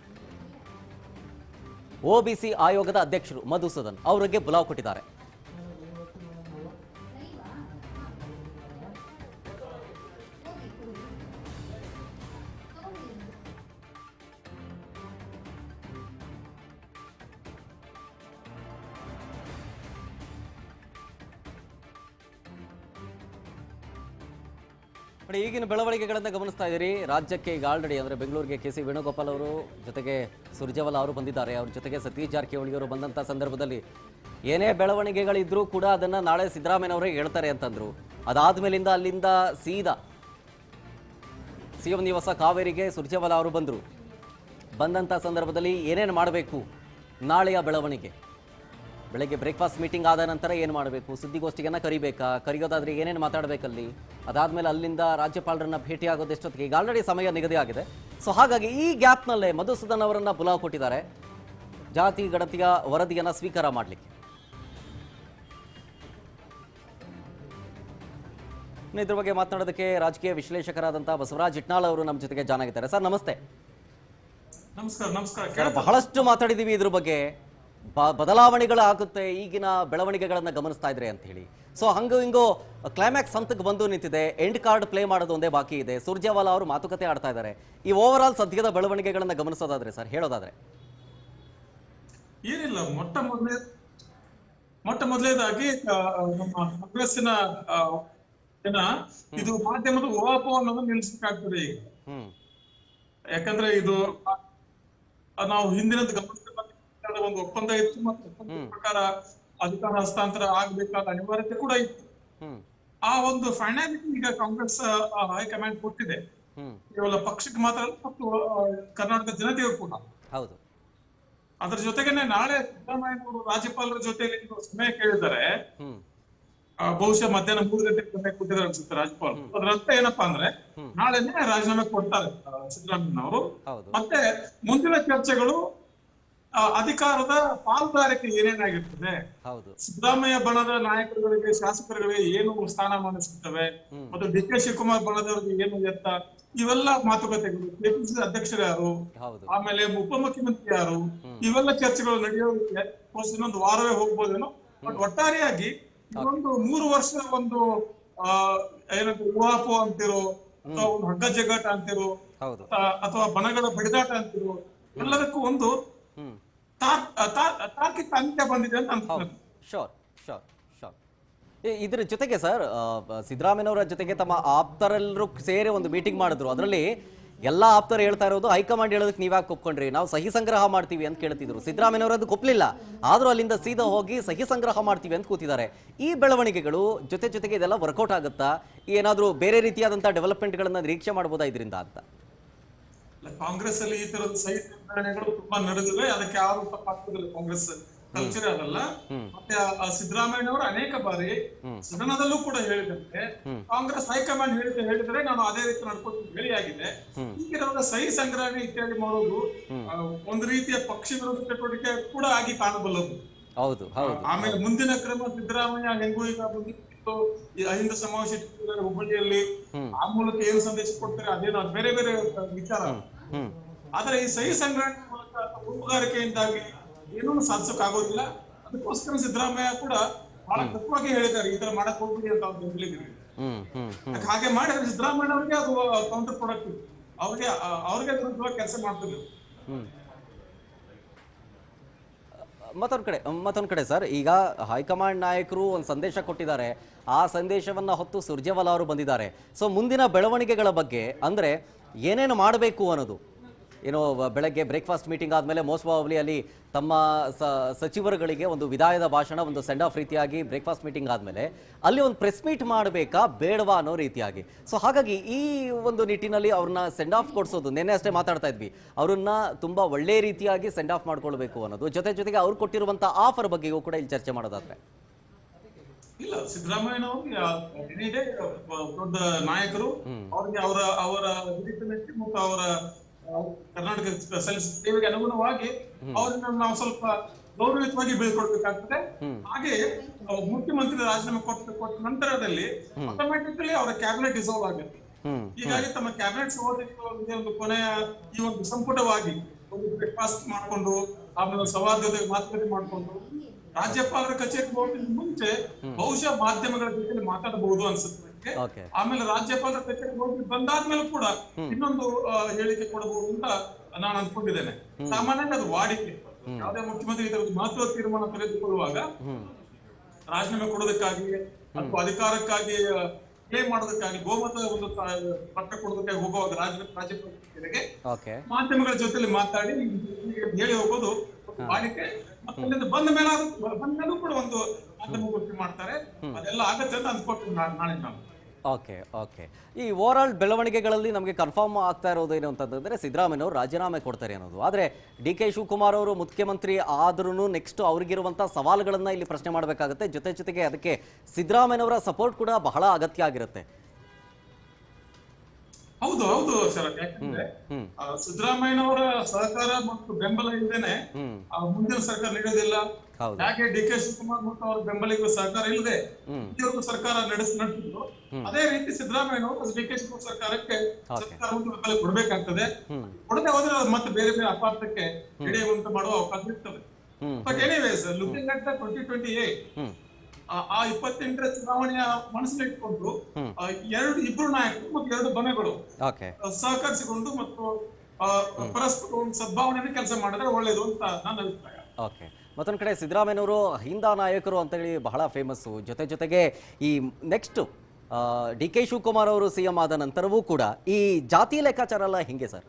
OBC ಆಯೋಗದ ಅಧ್ಯಕ್ಷರು ಮಧುಸೂದನ್ ಅವರಿಗೆ ಬುಲಾವ್ ಕೊಟ್ಟಿದ್ದಾರೆ. ನೋಡಿ, ಈಗಿನ ಬೆಳವಣಿಗೆಗಳನ್ನು ಗಮನಿಸ್ತಾ ಇದ್ದೀರಿ. ರಾಜ್ಯಕ್ಕೆ ಈಗ ಆಲ್ರೆಡಿ ಅಂದರೆ ಬೆಂಗಳೂರಿಗೆ KC ವೇಣುಗೋಪಾಲ್ ಅವರು ಜೊತೆಗೆ ಸುರ್ಜೇವಾಲಾ ಅವರು ಬಂದಿದ್ದಾರೆ. ಅವ್ರ ಜೊತೆಗೆ ಸತೀಶ್ ಜಾರಕಿಹೊಳಿ ಅವರು ಬಂದಂಥ ಸಂದರ್ಭದಲ್ಲಿ ಏನೇ ಬೆಳವಣಿಗೆಗಳಿದ್ರೂ ಕೂಡ ಅದನ್ನು ನಾಳೆ ಸಿದ್ದರಾಮಯ್ಯನವರೇ ಹೇಳ್ತಾರೆ ಅಂತಂದರು. ಅದಾದಮೇಲಿಂದ ಅಲ್ಲಿಂದ ಸೀದಾ CM ನಿವಾಸ ಕಾವೇರಿಗೆ ಸುರ್ಜೇವಾಲಾ ಅವರು ಬಂದರು. ಬಂದಂಥ ಸಂದರ್ಭದಲ್ಲಿ ಏನೇನು ಮಾಡಬೇಕು, ನಾಳೆಯ ಬೆಳವಣಿಗೆ, ಬೆಳಗ್ಗೆ ಬ್ರೇಕ್ಫಾಸ್ಟ್ ಮೀಟಿಂಗ್ ಆದ ನಂತರ ಏನು ಮಾಡಬೇಕು, ಸುದ್ದಿಗೋಷ್ಠಿಯನ್ನು ಕರಿಬೇಕಾ, ಕರೆಯೋದಾದ್ರೆ ಏನೇನು ಮಾತಾಡಬೇಕಲ್ಲಿ, ಅದಾದಮೇಲೆ ಅಲ್ಲಿಂದ ರಾಜ್ಯಪಾಲರನ್ನ ಭೇಟಿ ಆಗೋದು ಎಷ್ಟೊತ್ತಿಗೆ, ಈಗ ಆಲ್ರೆಡಿ ಸಮಯ ನಿಗದಿ ಆಗಿದೆ. ಸೊ ಹಾಗಾಗಿ ಈ ಗ್ಯಾಪ್ನಲ್ಲೇ ಮಧುಸೂದನ್ ಅವರನ್ನ ಬುಲಾವ್ ಕೊಟ್ಟಿದ್ದಾರೆ ಜಾತಿ ಗಣತಿಯ ವರದಿಯನ್ನು ಸ್ವೀಕಾರ ಮಾಡಲಿಕ್ಕೆ. ಇದ್ರ ಬಗ್ಗೆ ಮಾತನಾಡೋದಕ್ಕೆ ರಾಜಕೀಯ ವಿಶ್ಲೇಷಕರಾದಂತಹ ಬಸವರಾಜ್ ಇಟ್ನಾಳ್ ಅವರು ನಮ್ಮ ಜೊತೆಗೆ ಜಾಯ್ನ್ ಆಗಿದ್ದಾರೆ. ಸರ್ ನಮಸ್ತೆ. ನಮಸ್ಕಾರ. ಬಹಳಷ್ಟು ಮಾತಾಡಿದೀವಿ ಇದ್ರ ಬಗ್ಗೆ, ಬದಲಾವಣೆಗಳಾಗುತ್ತೆ ಈಗಿನ ಬೆಳವಣಿಗೆಗಳನ್ನು ಗಮನಿಸ್ತಾ ಇದ್ರೆ ಅಂತ ಹೇಳಿ. ಸೊ ಹಂಗೂ ಹಿಂಗೋ ಕ್ಲೈಮ್ಯಾಕ್ಸ್ ಹಂತಕ್ಕೆ ಬಂದು ನಿಂತಿದೆ. ಎಂಡ್ ಕಾರ್ಡ್ ಪ್ಲೇ ಮಾಡೋದು ಒಂದೇ ಬಾಕಿ ಇದೆ. ಸುರ್ಜೇವಾಲಾ ಅವರು ಮಾತುಕತೆ ಆಡ್ತಾ ಇದ್ದಾರೆ. ಈ ಓವರ್ ಆಲ್ ಸದ್ಯದ ಬೆಳವಣಿಗೆಗಳನ್ನು ಗಮನಿಸೋದಾದ್ರೆ ಸರ್, ಹೇಳೋದಾದ್ರೆ ಏನಿಲ್ಲ, ಮೊಟ್ಟ ಮೊದಲೇದಾಗಿ ನಮ್ಮ ಕಾಂಗ್ರೆಸ್ಸಿನ ಇದು ಮಾಧ್ಯಮದ ಊಹಾಪೋಹ ಅನ್ನೋದು ನಿಲ್ಲಿಸಬೇಕಾಗ್ತದೆ ಈಗ. ಯಾಕಂದ್ರೆ ಇದು ನಾವು ಹಿಂದಿನದ್ದು ಗಮನಿಸ್ತಾ ಒಂದು ಒಪ್ಪಂದ ಇತ್ತು ಮತ್ತು ಒಪ್ಪಂದದ ಪ್ರಕಾರ ಅಧಿಕಾರ ಹಸ್ತಾಂತರ ಆಗ್ಬೇಕಾದ ಅನಿವಾರ್ಯತೆ ಕೂಡ ಇತ್ತು. ಆ ಒಂದು ಫೈನಾಲಿಟಿ ಈಗ ಕಾಂಗ್ರೆಸ್ ಹೈಕಮಾಂಡ್ ಕೊಟ್ಟಿದೆ, ಕೇವಲ ಪಕ್ಷಕ್ಕೆ ಮಾತ್ರ ಮತ್ತು ಕರ್ನಾಟಕದ ಜನತೆಗೂ ಕೂಡ. ಹೌದು. ಅದ್ರ ಜೊತೆಗೇನೆ ನಾಳೆ ಸಿದ್ದರಾಮಯ್ಯನವರು ರಾಜ್ಯಪಾಲರ ಜೊತೆಯಲ್ಲಿ ಸಮಯ ಕೇಳಿದರೆ ಬಹುಶಃ ಮಧ್ಯಾಹ್ನ 3 ಗಂಟೆಗೆ ಸಮಯ ಕೊಟ್ಟಿದ್ದಾರೆ ಅನ್ಸುತ್ತೆ ರಾಜ್ಯಪಾಲರು. ಅದ್ರ ಅರ್ಥ ಏನಪ್ಪಾ ಅಂದ್ರೆ ನಾಳೆನೆ ರಾಜೀನಾಮೆ ಕೊಡ್ತಾರೆ ಸಿದ್ದರಾಮಯ್ಯನವರು. ಮತ್ತೆ ಮುಂದಿನ ಚರ್ಚೆಗಳು ಅಧಿಕಾರದ ಪಾಲುದಾರಿಕೆ ಏನೇನಾಗಿರ್ತದೆ, ಸಿದ್ದರಾಮಯ್ಯ ಬಣದ ನಾಯಕರುಗಳಿಗೆ ಶಾಸಕರುಗಳಿಗೆ ಏನು ಸ್ಥಾನಮಾನ ಸಿಗ್ತವೆ, ಮತ್ತು DK ಶಿವಕುಮಾರ್ ಬಣದವರಿಗೆ ಏನು ಎತ್ತ, ಇವೆಲ್ಲ ಮಾತುಕತೆಗಳು, KPCC ಅಧ್ಯಕ್ಷರು ಯಾರು, ಆಮೇಲೆ ಉಪಮುಖ್ಯಮಂತ್ರಿ ಯಾರು, ಇವೆಲ್ಲ ಚರ್ಚೆಗಳು ನಡೆಯೋದಕ್ಕೆ ಇನ್ನೊಂದು ವಾರವೇ ಹೋಗ್ಬೋದೇನೋ. ಬಟ್ ಒಟ್ಟಾರೆಯಾಗಿ ಒಂದು 3 ವರ್ಷ ಒಂದು ಏನಂತ ಊಹಾಪೋಹ ಅಂತಿರೋ ಅಥವಾ ಒಂದು ಹಗ್ಗ ಜಗ್ಗಾಟ ಅಂತಿರೋ ಅಥವಾ ಬಣಗಳ ಬಡಿದಾಟ ಅಂತಿರೋ, ಎಲ್ಲದಕ್ಕೂ ಒಂದು ತಾರ್ಕಿಕ ಅಂತ್ಯ ಬಂದಿದೆ ಅಂತ ಅನ್ಸುತ್ತೆ. ಶೋರ್. ಇದ್ರ ಜೊತೆಗೆ ಸರ್, ಸಿದ್ದರಾಮಯ್ಯನವರ ಜೊತೆಗೆ ತಮ್ಮ ಆಪ್ತರೆಲ್ಲರೂ ಸೇರಿ ಒಂದು ಮೀಟಿಂಗ್ ಮಾಡಿದ್ರು. ಅದರಲ್ಲಿ ಎಲ್ಲ ಆಪ್ತರು ಹೇಳ್ತಾ ಇರೋದು ಹೈಕಮಾಂಡ್ ಹೇಳೋದಕ್ಕೆ ನೀವ್ಯಾಕೆ ಒಪ್ಕೊಂಡ್ರಿ, ನಾವು ಸಹಿ ಸಂಗ್ರಹ ಮಾಡ್ತೀವಿ ಅಂತ ಕೇಳ್ತಿದ್ರು. ಸಿದ್ದರಾಮಯ್ಯನವರು ಅದಕ್ಕೆ ಒಪ್ಪಲಿಲ್ಲ, ಆದ್ರೂ ಅಲ್ಲಿಂದ ಸೀದಾ ಹೋಗಿ ಸಹಿ ಸಂಗ್ರಹ ಮಾಡ್ತೀವಿ ಅಂತ ಕೂತಿದ್ದಾರೆ. ಈ ಬೆಳವಣಿಗೆಗಳು ಜೊತೆಗೆ ಇದೆಲ್ಲ ವರ್ಕೌಟ್ ಆಗುತ್ತಾ, ಏನಾದರೂ ಬೇರೆ ರೀತಿಯಾದಂಥ ಡೆವಲಪ್ಮೆಂಟ್ಗಳನ್ನ ನಿರೀಕ್ಷೆ ಮಾಡ್ಬೋದಾ ಇದರಿಂದ ಅಂತ? ಕಾಂಗ್ರೆಸ್ ಅಲ್ಲಿ ಈ ತರದ ಸಹಿ ಸಂಗ್ರಹಣೆಗಳು ತುಂಬಾ ನಡೆದಿವೆ, ಅದಕ್ಕೆ ಯಾರು ತಪ್ಪಾಗ್ತದಿಲ್ಲ. ಕಾಂಗ್ರೆಸ್ ಕಲ್ಚರ್ ಅದಲ್ಲ. ಮತ್ತೆ ಸಿದ್ದರಾಮಯ್ಯ ಅವರು ಅನೇಕ ಬಾರಿ ಸದನದಲ್ಲೂ ಕೂಡ ಹೇಳಿದಂತೆ ಕಾಂಗ್ರೆಸ್ ಹೈಕಮಾಂಡ್ ಹೇಳಿದ್ರೆ ನಾನು ಅದೇ ರೀತಿ ನಡ್ಕೊಂಡು ಹೇಳಿ ಆಗಿದೆ. ಈಗಿರುವಾಗ ಸಹಿ ಸಂಗ್ರಹಣೆ ಇತ್ಯಾದಿ ಮಾಡೋದು ಒಂದು ರೀತಿಯ ಪಕ್ಷ ವಿರೋಧ ಚಟುವಟಿಕೆ ಕೂಡ ಆಗಿ ಕಾಣಬಲ್ಲದು. ಹೌದು ಹೌದು. ಆಮೇಲೆ ಮುಂದಿನ ಕ್ರಮ ಸಿದ್ದರಾಮಯ್ಯ ಹೆಂಗೂ ಈಗ ಬಂದಿತ್ತು ಅಹಿಂದ ಸಮಾವೇಶ ಹುಬ್ಬಳ್ಳಿಯಲ್ಲಿ, ಆ ಮೂಲಕ ಏನು ಸಂದೇಶ ಕೊಡ್ತಾರೆ ಅದೇನು ಬೇರೆ ಬೇರೆ ವಿಚಾರ. ಆದ್ರೆ ಈ ಸಹಿ ಸಂಗ್ರಹಣೆ ಮೂಲಕ ಗುಂಪುಗಾರಿಕೆಯಿಂದಾಗಿ ಏನೂ ಸಾಧಿಸಕ್ ಆಗೋದಿಲ್ಲ. ಅದಕ್ಕೋಸ್ಕರ ಸಿದ್ದರಾಮಯ್ಯ ಕೂಡ ಬಹಳ ತತ್ವವಾಗಿ ಹೇಳಿದ್ದಾರೆ ಈ ತರ ಮಾಡಕ್ ಹೋಗ್ಬಿಡಿ ಅಂತ ಅವ್ರು ಹೇಳಿದ್ರು. ಹಾಗೆ ಮಾಡಿದ್ರೆ ಸಿದ್ದರಾಮಯ್ಯ ಅವ್ರಿಗೆ ಅದು ಕೌಂಟರ್ ಪ್ರೊಡಕ್ಟಿವ್, ಅವ್ರಿಗೆ ವಿರುದ್ಧವಾಗಿ ಕೆಲಸ ಮಾಡ್ತಿದ್ರು. ಮತ್ತೊಂದು ಕಡೆ ಸರ್, ಈಗ ಹೈಕಮಾಂಡ್ ನಾಯಕರು ಒಂದು ಸಂದೇಶ ಕೊಟ್ಟಿದ್ದಾರೆ, ಆ ಸಂದೇಶವನ್ನು ಹೊತ್ತು ಸುರ್ಜೇವಾಲಾ ಅವರು ಬಂದಿದ್ದಾರೆ. ಸೊ ಮುಂದಿನ ಬೆಳವಣಿಗೆಗಳ ಬಗ್ಗೆ ಅಂದರೆ ಏನೇನು ಮಾಡಬೇಕು ಅನ್ನೋದು, ಏನೋ ಬೆಳಗ್ಗೆ ಬ್ರೇಕ್ಫಾಸ್ಟ್ ಮೀಟಿಂಗ್ ಆದಮೇಲೆ ಮೋಸ್ಟ್ ಪ್ರಾಬಬ್ಲಿ ಅಲ್ಲಿ ತಮ್ಮ ಸಚಿವರುಗಳಿಗೆ ಒಂದು ವಿದಾಯದ ಭಾಷಣ, ಒಂದು ಸೆಂಡ್ ಆಫ್ ರೀತಿಯಾಗಿ ಬ್ರೇಕ್ಫಾಸ್ಟ್ ಮೀಟಿಂಗ್ ಆದಮೇಲೆ ಅಲ್ಲಿ ಒಂದು ಪ್ರೆಸ್ ಮೀಟ್ ಮಾಡಬೇಕಾ ಬೇಡವಾ ಅನ್ನೋ ರೀತಿಯಾಗಿ. ಸೊ ಹಾಗಾಗಿ ಈ ಒಂದು ನಿಟ್ಟಿನಲ್ಲಿ ಅವ್ರನ್ನ ಸೆಂಡ್ ಆಫ್ ಕೊಡಿಸೋದು, ನಿನ್ನೆ ಅಷ್ಟೇ ಮಾತಾಡ್ತಾ ಇದ್ವಿ, ಅವ್ರನ್ನ ತುಂಬ ಒಳ್ಳೆ ರೀತಿಯಾಗಿ ಸೆಂಡ್ ಆಫ್ ಮಾಡ್ಕೊಳ್ಬೇಕು ಅನ್ನೋದು, ಜೊತೆಗೆ ಅವ್ರು ಕೊಟ್ಟಿರುವಂಥ ಆಫರ್ ಬಗ್ಗೆಯೂ ಕೂಡ ಇಲ್ಲಿ ಚರ್ಚೆ ಮಾಡೋದಾದ್ರೆ. ಇಲ್ಲ, ಸಿದ್ದರಾಮಯ್ಯನವರು ದೊಡ್ಡ ನಾಯಕರು, ಅವ್ರಿಗೆ ಅವರ ಹಿರಿತನಕ್ಕೆ ಮತ್ತು ಅವರ ಕರ್ನಾಟಕ ಸಲ್ಲಿಸಿದ ಸೇವೆಗೆ ಅನುಗುಣವಾಗಿ ಅವ್ರನ್ನ ನಾವು ಸ್ವಲ್ಪ ಗೌರವಯುತವಾಗಿ ಬೀಳ್ಕೊಡ್ಬೇಕಾಗ್ತದೆ. ಹಾಗೆ ಮುಖ್ಯಮಂತ್ರಿ ರಾಜೀನಾಮೆ ಕೊಟ್ಟ ನಂತರದಲ್ಲಿ ಆಟೋಮ್ಯಾಟಿಕಲಿ ಅವರ ಕ್ಯಾಬಿನೆಟ್ ಡಿಸಾಲ್ವ್ ಆಗುತ್ತೆ. ಹೀಗಾಗಿ ತಮ್ಮ ಕ್ಯಾಬಿನೆಟ್ ಒಂದು ಕೊನೆಯ ಈ ಒಂದು ಸಂಪುಟವಾಗಿ ಒಂದು ಬ್ರೇಕ್ಫಾಸ್ಟ್ ಮಾಡ್ಕೊಂಡು ಆಮೇಲೆ ಸೌಹಾರ್ದತೆ ಮಾತುಕತೆ ಮಾಡ್ಕೊಂಡು ರಾಜ್ಯಪಾಲರ ಕಚೇರಿಗೆ ಹೋಗೋದಕ್ಕೆ ಮುಂಚೆ ಬಹುಶಃ ಮಾಧ್ಯಮಗಳ ಜೊತೆ ಮಾತಾಡಬಹುದು ಅನ್ಸುತ್ತೆ. ಆಮೇಲೆ ರಾಜ್ಯಪಾಲರ ಕಚೇರಿಗೆ ಹೋಗಿ ಬಂದಾದ್ಮೇಲೆ ಕೂಡ ಇನ್ನೊಂದು ಹೇಳಿಕೆ ಕೊಡಬಹುದು ಅಂತ ನಾನು ಅನ್ಕೊಂಡಿದ್ದೇನೆ. ಸಾಮಾನ್ಯವಾಗಿ ಅದು ವಾಡಿಕೆ. ಯಾವುದೇ ಮುಖ್ಯಮಂತ್ರಿ ಈ ತರದ ಮಹತ್ವದ ತೀರ್ಮಾನ ತೆಗೆದುಕೊಳ್ಳುವಾಗ ರಾಜೀನಾಮೆ ಕೊಡೋದಕ್ಕಾಗಿ ಅಥವಾ ಅಧಿಕಾರಕ್ಕಾಗಿ ಕ್ಲೇಮ್ ಮಾಡೋದಕ್ಕಾಗಿ ಗೋಮತ ಒಂದು ಪತ್ರ ಕೊಡೋದಕ್ಕಾಗಿ ಹೋಗುವಾಗ ರಾಜ್ಯಪಾಲರಿಗೆ ಮಾಧ್ಯಮಗಳ ಜೊತೆಲಿ ಮಾತಾಡಿ ಹೇಳಿ ಹೋಗೋದು ವಾಡಿಕೆ. ಮತ್ತಲ್ಲಿಂದ ಬಂದ ಮೇಲೂ ಕೂಡ ಒಂದು ಮಾಧ್ಯಮ ಮಾಡ್ತಾರೆ. ಅದೆಲ್ಲ ಆಗತ್ತೆ ಅಂತ ಅನ್ಕೊಳ್ತೀನಿ ನಾಳೆ ನಾನು. ಓಕೆ. ಈ ಓವರ್ ಆಲ್ ಬೆಳವಣಿಗೆಗಳಲ್ಲಿ ನಮಗೆ ಕನ್ಫರ್ಮ್ ಆಗ್ತಾ ಇರೋದು ಏನು ಅಂತಂದ್ರೆ ಸಿದ್ದರಾಮಯ್ಯ ಅವರು ರಾಜೀನಾಮೆ ಕೊಡ್ತಾರೆ ಅನ್ನೋದು. ಆದರೆ ಡಿ.ಕೆ. ಶಿವಕುಮಾರ್ ಅವರು ಮುಖ್ಯಮಂತ್ರಿ ಆದ್ರೂ ನೆಕ್ಸ್ಟ್ ಅವ್ರಿಗಿರುವಂಥ ಸವಾಲುಗಳನ್ನ ಇಲ್ಲಿ ಪ್ರಶ್ನೆ ಮಾಡಬೇಕಾಗುತ್ತೆ. ಜೊತೆಗೆ ಅದಕ್ಕೆ ಸಿದ್ದರಾಮಯ್ಯನವರ ಸಪೋರ್ಟ್ ಕೂಡ ಬಹಳ ಅಗತ್ಯ ಆಗಿರುತ್ತೆ. ಹೌದು ಶರತ್, ಯಾಕಂದ್ರೆ ಸಿದ್ದರಾಮಯ್ಯನವರ ಸಹಕಾರ ಮತ್ತು ಬೆಂಬಲ ಇಲ್ಲದೇನೆ ಮುಂದಿನ ಸರ್ಕಾರ ನಡೆಯೋದಿಲ್ಲ. ಯಾಕೆ ಡಿ.ಕೆ. ಶಿವಕುಮಾರ್ ಮತ್ತು ಅವರ ಬೆಂಬಲಿಗರ ಸಹಕಾರ ಇಲ್ಲದೆ ಇವರು ಸರ್ಕಾರ ನಡೆಸಿದ್ರು, ಅದೇ ರೀತಿ ಸಿದ್ದರಾಮಯ್ಯನವರು ಡಿ.ಕೆ. ಶಿವಕುಮಾರ್ ಸರ್ಕಾರಕ್ಕೆ ಸರ್ಕಾರ ಬೆಂಬಲ ಕೊಡ್ಬೇಕಾಗ್ತದೆ. ಕೊಡದೆ ಹೋದ್ರೆ ಮತ್ತೆ ಬೇರೆ ಬೇರೆ ಅಪಾರ್ಥಕ್ಕೆ ಹಿಡಿಯುವಂತ ಮಾಡುವ ಅವಕಾಶ ಇರ್ತದೆ. But anyways, looking at the 2028 ಆ 28ರ ಚುನಾವಣೆಯ ಮನಸ್ಸಿನಲ್ಲಿಟ್ಕೊಂಡು ಇಬ್ರು ನಾಯಕರು ಮತ್ತು 2 ಬಣಗಳು ಸಹಕರಿಸಿಕೊಂಡು ಮತ್ತು ಪರಸ್ಪರ ಒಂದು ಸದ್ಭಾವನೆಯಲ್ಲಿ ಕೆಲಸ ಮಾಡಿದ್ರೆ ಒಳ್ಳೇದು ಅಂತ ನನ್ನ ಅಭಿಪ್ರಾಯ. ಮತ್ತೊಂದು ಕಡೆ ಸಿದ್ದರಾಮಯ್ಯನವರು ಹಿಂದ ನಾಯಕರು ಅಂತೇಳಿ ಬಹಳ ಫೇಮಸ್ಸು. ಜೊತೆಗೆ ಈ ನೆಕ್ಸ್ಟ್ ಡಿ.ಕೆ. ಶಿವಕುಮಾರ್ ಅವರು ಸಿಎಂ ಆದ ನಂತರವೂ ಕೂಡ ಈ ಜಾತಿ ಲೆಕ್ಕಾಚಾರ ಎಲ್ಲ ಹೆಂಗೆ ಸರ್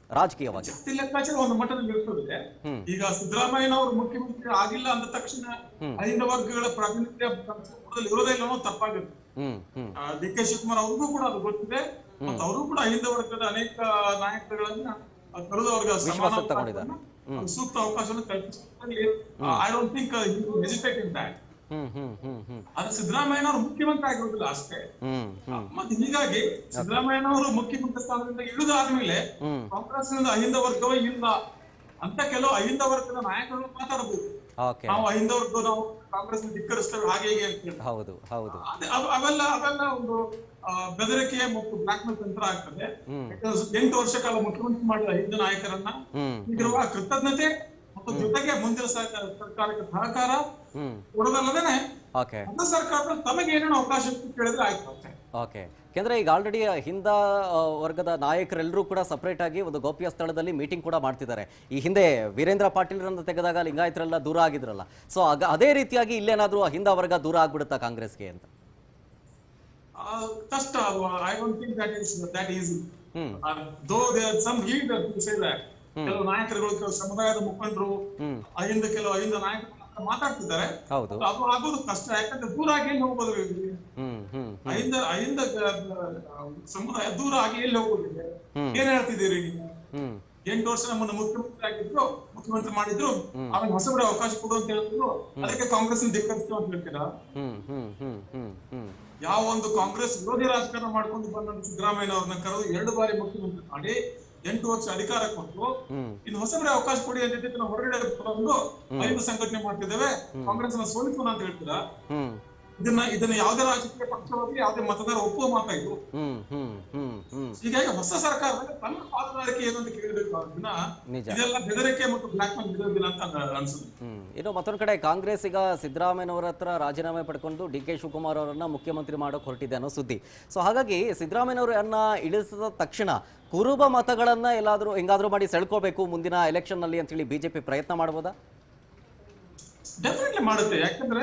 ರಾಜಕೀಯವಾಗಿ? ಜಾತಿ ಲೆಕ್ಕಾಚಾರ ಒಂದು ಮಟ್ಟದಲ್ಲಿ ಇರ್ತದೆ. ಈಗ ಸಿದ್ದರಾಮಯ್ಯನವರು ಮುಖ್ಯಮಂತ್ರಿ ಆಗಿಲ್ಲ ಅಂದ ತಕ್ಷಣ ಅಹಿಂದ ವರ್ಗಗಳ ಪ್ರಾತಿನಿಧ್ಯ ಇರೋದೇ ಇಲ್ಲ ಅನ್ನೋದು ತಪ್ಪಾಗುತ್ತೆ. ಡಿ.ಕೆ. ಶಿವಕುಮಾರ್ ಅವ್ರಿಗೂ ಕೂಡ ಅದು ಗೊತ್ತಿದೆ ಮತ್ತು ಅವರು ಕೂಡ ಅಹಿಂದ ವರ್ಗದ ಅನೇಕ ನಾಯಕರುಗಳನ್ನ ಕರೆದು ಅವ್ರಿಗೆ ಸೂಕ್ತ ಅವಕಾಶವನ್ನು ಕಲ್ಪಿಸಿದಲ್ಲಿ I don't think hesitate in that. ಆದ್ರೆ ಸಿದ್ದರಾಮಯ್ಯನವರು ಮುಖ್ಯಮಂತ್ರಿ ಆಗಿರೋದಿಲ್ಲ ಅಷ್ಟೇ. ಮತ್ತೆ ಹೀಗಾಗಿ ಸಿದ್ದರಾಮಯ್ಯನವರು ಮುಖ್ಯಮಂತ್ರಿ ಸ್ಥಾನದಿಂದ ಇಳಿದಾದ್ಮೇಲೆ ಕಾಂಗ್ರೆಸ್ನಿಂದ ಅಹಿಂದ ವರ್ಗವೇ ಇಲ್ಲ ಅಂತ ಕೆಲವು ಅಹಿಂದ ವರ್ಗದ ನಾಯಕರು ಮಾತಾಡಬಹುದು. ನಾವು ಅಹಿಂದ ವರ್ಗ ನಾವು ಕಾಂಗ್ರೆಸ್ ಧಿಕ್ಕರಿಸ್ತೇವೆ ಹಾಗೆ ಹೀಗೆ ಅಂತ ಹೇಳಿ ಅವೆಲ್ಲ ಒಂದು ಬೆದರಿಕೆ ಮತ್ತು ಬ್ಲಾಕ್ ಮೇಲ್ ತಂತ್ರ ಆಗ್ತದೆ. 8 ವರ್ಷ ಕಾಲ ಮುಖ್ಯಮಂತ್ರಿ ಮಾಡಿದ ಅಹಿಂದ ನಾಯಕರನ್ನ ಈಗಿರುವ ಕೃತಜ್ಞತೆ ಮತ್ತು ಜೊತೆಗೆ ಮುಂದಿನ ಸರ್ಕಾರಕ್ಕೆ ಸಹಕಾರ ಕೊಡೋದಲ್ಲದೇನೆ ಸರ್ಕಾರದಲ್ಲಿ ತಮಗೆ ಏನೇನು ಅವಕಾಶ ಕೇಳಿದ್ರೆ ಆಯ್ತು. ಯಾಕೆಂದ್ರೆ ಈಗ ಆಲ್ರೆಡಿ ಹಿಂದ ವರ್ಗದ ನಾಯಕರೆಲ್ಲರೂ ಕೂಡ ಸಪರೇಟ್ ಆಗಿ ಒಂದು ಗೌಪ್ಯ ಸ್ಥಳದಲ್ಲಿ ಮೀಟಿಂಗ್ ಕೂಡ ಮಾಡ್ತಿದ್ದಾರೆ. ಈ ಹಿಂದೆ ವೀರೇಂದ್ರ ಪಾಟೀಲ್ರನ್ನ ತೆಗೆದಾಗ ಲಿಂಗಾಯತರೆಲ್ಲ ದೂರ ಆಗಿದ್ರಲ್ಲ, ಸೊ ಅದೇ ರೀತಿಯಾಗಿ ಇಲ್ಲೇನಾದ್ರೂ ಹಿಂದ ವರ್ಗ ದೂರ ಆಗ್ಬಿಡುತ್ತಾ ಕಾಂಗ್ರೆಸ್ಗೆ ಅಂತ? ಕಷ್ಟ. I don't think that easy. Though there are some leader who say that. ಕೆಲವು ನಾಯಕರುಗಳು, ಕೆಲವು ಸಮುದಾಯದ ಮುಖಂಡರು ಕೆಲವು ಅಹಿಂದ ನಾಯಕರು ಮಾತಾಡ್ತಿದ್ದಾರೆ. ಅದು ಆಗೋದು ಕಷ್ಟ. ಯಾಕಂದ್ರೆ ದೂರ ಆಗಿ ಎಲ್ಲಿ ಹೋಗೋದು? ಅಹಿಂದ ಸಮುದಾಯ ದೂರ ಆಗಿ ಎಲ್ಲಿ ಹೋಗೋದಿದೆ? ಏನ್ ಹೇಳ್ತಿದ್ದೀರಿ ನೀವು? ಹ್ಮ್ 8 ವರ್ಷ ನಮ್ಮನ್ನ ಮುಖ್ಯಮಂತ್ರಿ ಮಾಡಿದ್ರು, ಆಮೇಲೆ ಹೊಸಬರ ಅವಕಾಶ ಕೊಡು ಅಂತ ಹೇಳಿದ್ರು, ಅದಕ್ಕೆ ಕಾಂಗ್ರೆಸ್ ಧಿಕ್ಕರಿಸ್ತು ಅಂತ ಹೇಳ್ತೀರಾ? ಹ್ಮ್ ಹ್ಮ್ ಹ್ಮ್ ಹ್ಮ್ ಹ್ಮ್ ಯಾವ ಒಂದು ಕಾಂಗ್ರೆಸ್ ವಿರೋಧಿ ರಾಜಕಾರಣ ಮಾಡ್ಕೊಂಡು ಬಂದ ಸಿದ್ದರಾಮಯ್ಯ ಅವ್ರನ್ನ ಕರೆದು 2 ಬಾರಿ ಮುಖ್ಯಮಂತ್ರಿ ಮಾಡಿ 8 ವರ್ಷ ಅಧಿಕಾರ ಕೊಟ್ಟು ಇನ್ನು ಹೊಸಬರೇ ಅವಕಾಶ ಕೊಡಿ ಅಂತ ನಾವು ಹೊರಗಡೆ ಬಂದು 5 ಸಂಘಟನೆ ಮಾಡ್ತಿದ್ದೇವೆ, ಕಾಂಗ್ರೆಸ್ ನ ಸೋಲಿಸೋಣ ಅಂತ ಹೇಳ್ತೀರಾ? ಹ್ಮ್ ಇದನ್ನ ಯಾವುದೇ ರಾಜಕೀಯ ಪಕ್ಷವಾಗಿ ಯಾವುದೇ ಮತದಾರ ಒಪ್ಪುವ ಮಾತಾಯ್ತು. ಹೀಗಾಗಿ ಹೊಸ ಸರ್ಕಾರದಲ್ಲಿ ತನ್ನ ಪಾಲುದಾರಿಕೆ ಏನು ಅಂತ ಕೇಳಬೇಕು ಅದನ್ನ, ಇದೆಲ್ಲ ಬೆದರಿಕೆ ಮತ್ತು ಬ್ಲಾಕ್ ಮೇಲ್ ಇರೋದಿಲ್ಲ ಅಂತ ಅನ್ಸುತ್ತೆ. ಇನ್ನು ಮತ್ತೊಂದು ಕಡೆ ಕಾಂಗ್ರೆಸ್ ಈಗ ಸಿದ್ದರಾಮಯ್ಯನವರ ಹತ್ರ ರಾಜೀನಾಮೆ ಪಡ್ಕೊಂಡು ಡಿ.ಕೆ. ಶಿವಕುಮಾರ್ ಅವರನ್ನ ಮುಖ್ಯಮಂತ್ರಿ ಮಾಡೋಕೆ ಹೊರಟಿದೆ ಅನ್ನೋ ಸುದ್ದಿ. ಸೊ ಹಾಗಾಗಿ ಸಿದ್ದರಾಮಯ್ಯನವರನ್ನ ಇಳಿಸಿದ ತಕ್ಷಣ ಕುರುಬ ಮತಗಳನ್ನ ಎಲ್ಲಾದ್ರೂ ಹೆಂಗಾದ್ರೂ ಮಾಡಿ ಸೆಳ್ಕೋಬೇಕು ಮುಂದಿನ ಎಲೆಕ್ಷನ್ ನಲ್ಲಿ ಅಂತ ಹೇಳಿ ಬಿಜೆಪಿ ಪ್ರಯತ್ನ ಮಾಡಬಹುದಾ? ಡೆಫಿನೆಟ್ಲಿ ಮಾಡುತ್ತೆ. ಯಾಕಂದ್ರೆ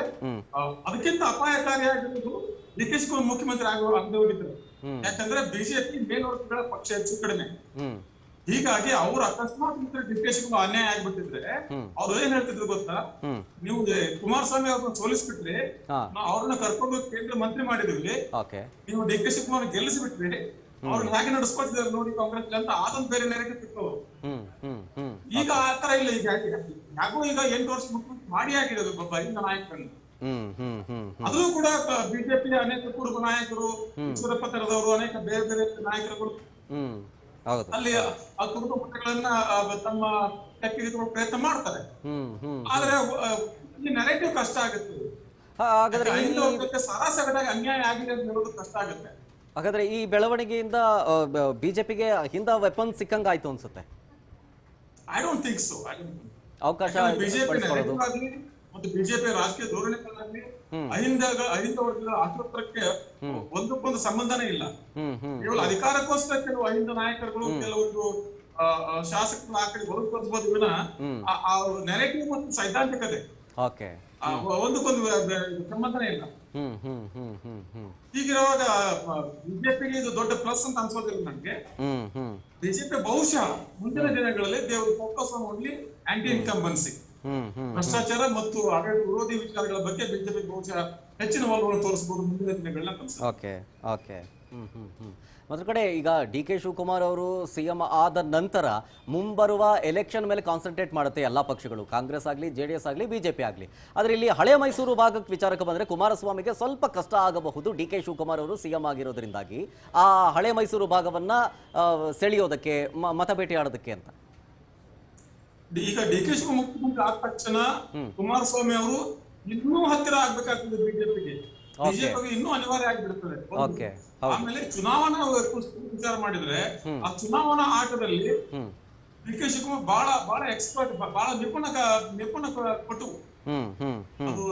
ಅದಕ್ಕಿಂತ ಅಪಾಯಕಾರಿಯಾಗಿರುವುದು ಡಿ.ಕೆ. ಶಿವಕುಮಾರ್ ಮುಖ್ಯಮಂತ್ರಿ ಆಗದೆ ಹೋಗಿದ್ರು. ಯಾಕಂದ್ರೆ ಬಿಜೆಪಿ ಮೇಲ್ವರ್ಗಗಳ ಪಕ್ಷ ಹೆಚ್ಚು ಕಡಿಮೆ. ಹೀಗಾಗಿ ಅವ್ರು ಅಕಸ್ಮಾತ್ ಡಿ.ಕೆ. ಶಿವಕುಮಾರ್ ಅನ್ಯಾಯ ಆಗ್ಬಿಟ್ಟಿದ್ರೆ ಅವ್ರು ಏನ್ ಹೇಳ್ತಿದ್ರು ಗೊತ್ತಾ, ನೀವು ಕುಮಾರಸ್ವಾಮಿ ಅವ್ರನ್ನ ಸೋಲಿಸ್ಬಿಟ್ರಿ, ನಾವು ಅವ್ರನ್ನ ಕರ್ಕೊಂಡು ಕೇಂದ್ರ ಮಂತ್ರಿ ಮಾಡಿದ್ವಿ, ನೀವು ಡಿ.ಕೆ. ಶಿವಕುಮಾರ್ ಗೆಲ್ಲಿಸ್ಬಿಟ್ರಿ, ಅವ್ರನ್ನ ಹೇಗೆ ನಡೆಸ್ಕೊತಿದ್ದಾರೆ ನೋಡಿ ಕಾಂಗ್ರೆಸ್ ಅಂತ ಅದೊಂದು ಬೇರೆ ನೆರೆಗೆ ತಿಕ್ಕವರು. ಈಗ ಆತರ ಇಲ್ಲ. ಈಗ ಯಾಕೋ ಈಗ 8 ವರ್ಷ ಮುಖ್ಯಮಂತ್ರಿ ಮಾಡಿ ಆಗಿರೋದು ಒಬ್ಬ ಹಿಂದ ನಾಯಕರನ್ನು. ಅದು ಕೂಡ ಬಿಜೆಪಿಯ ಅನೇಕ ಕುರುಬ ನಾಯಕರು, ಈಶ್ವರಪ್ಪ ತರದವರು, ಅನೇಕ ಬೇರೆ ಬೇರೆ ನಾಯಕರುಗಳು ಅಲ್ಲಿ ಆ ಕುರುಬ ಮತಗಳನ್ನ ತಮ್ಮ ತೆಕ್ಕೆಗೆ ಪ್ರಯತ್ನ ಮಾಡ್ತಾರೆ. ಆದ್ರೆ ಈ ನೆರೆಟಿವ್ ಕಷ್ಟ ಆಗುತ್ತೆ. ಸರಾಸರಿಯಾಗಿ ಅನ್ಯಾಯ ಆಗಿದೆ ಅಂತ ಹೇಳೋದು ಕಷ್ಟ ಆಗುತ್ತೆ. ಹಾಗಾದ್ರೆ ಈ ಬೆಳವಣಿಗೆಯಿಂದ ಬಿಜೆಪಿಗೆ ಹಿಂದ ವೆಪನ್ ಸಿಕ್ಕಂಗಾಯ್ತು ಅನ್ಸುತ್ತೆ. I don't think so. ಅವಕಾಶ ಮತ್ತು ಬಿಜೆಪಿ ರಾಜಕೀಯ ಧೋರಣೆಗಳಲ್ಲಿ ಅಹಿಂದ ವರ್ಗದ ಆಶೋತ್ತರಕ್ಕೆ ಒಂದಕ್ಕೊಂದು ಸಂಬಂಧನೇ ಇಲ್ಲ. ಕೇವಲ ಅಧಿಕಾರಕ್ಕೋಸ್ಕರ ಕೆಲವು ಅಹಿಂದ ನಾಯಕರುಗಳು, ಕೆಲವೊಂದು ಶಾಸಕರು ಆ ಕಡೆ ಹೊರತುಪಡಿಸಬಹುದು ವಿನ ಆ ನೆರೆಟಿವ್ ಮತ್ತು ಸೈದ್ಧಾಂತಿಕತೆ ಒಂದಕ್ಕೊಂದು ಸಂಬಂಧನೇ ಇಲ್ಲ. ಹೀಗಿರುವಾಗ ಬಿಜೆಪಿಗೆ ಇದು ದೊಡ್ಡ ಪ್ಲಸ್ ಅಂತ ಅನ್ಸೋದಿಲ್ಲ ನನಗೆ. ಬಿಜೆಪಿ ಬಹುಶಃ ಮುಂದಿನ ದಿನಗಳಲ್ಲಿ they will focus on only anti incumbency, ಭ್ರಷ್ಟಾಚಾರ ಮತ್ತು ಆಡಳಿತ ವಿರೋಧಿ ವಿಚಾರಗಳ ಬಗ್ಗೆ ಬಿಜೆಪಿ ಬಹುಶಃ ಹೆಚ್ಚಿನ ಒಲವನ್ನು ತೋರಿಸಬಹುದು ಮುಂದಿನ ದಿನಗಳನ್ನ. ಮತ್ತೊಂದು ಕಡೆ ಈಗ ಡಿ.ಕೆ. ಶಿವಕುಮಾರ್ ಅವರು ಸಿಎಂ ಆದ ನಂತರ ಮುಂಬರುವ ಎಲೆಕ್ಷನ್ ಮೇಲೆ ಕಾನ್ಸಂಟ್ರೇಟ್ ಮಾಡುತ್ತೆ ಎಲ್ಲ ಪಕ್ಷಗಳು, ಕಾಂಗ್ರೆಸ್ ಆಗಲಿ, ಜೆಡಿಎಸ್ ಆಗಲಿ, ಬಿಜೆಪಿ ಆಗಲಿ. ಆದರೆ ಇಲ್ಲಿ ಹಳೆ ಮೈಸೂರು ಭಾಗಕ್ಕೆ ವಿಚಾರಕ್ಕೆ ಬಂದರೆ ಕುಮಾರಸ್ವಾಮಿಗೆ ಸ್ವಲ್ಪ ಕಷ್ಟ ಆಗಬಹುದು. ಡಿ.ಕೆ. ಶಿವಕುಮಾರ್ ಅವರು ಸಿಎಂ ಆಗಿರೋದ್ರಿಂದಾಗಿ ಆ ಹಳೆ ಮೈಸೂರು ಭಾಗವನ್ನ ಸೆಳೆಯೋದಕ್ಕೆ, ಮತಬೇಟೆ ಆಡೋದಕ್ಕೆ ಅಂತ. ಈಗ ಡಿ.ಕೆ. ಶಿವಕುಮಾರ್ ಮುಖ್ಯಮಂತ್ರಿ ಆದ ತಕ್ಷಣ ಕುಮಾರಸ್ವಾಮಿ ಅವರು ಇನ್ನೂ ಹತ್ತಿರ ಆಗ್ಬೇಕಾಗ್ತದೆ ಬಿಜೆಪಿಗೆ ಇನ್ನೂ ಅನಿವಾರ್ಯ ಆಗಿಬಿಡ್ತದೆ. ಆಮೇಲೆ ಚುನಾವಣಾ ವಿಚಾರ ಮಾಡಿದ್ರೆ ಆ ಚುನಾವಣಾ ಆಟದಲ್ಲಿ ಡಿ.ಕೆ. ಶಿವಕುಮಾರ್ ಬಹಳ ಎಕ್ಸ್ಪರ್ಟ್, ಬಹಳ ನಿಪುಣ ಪಟು. ಅದು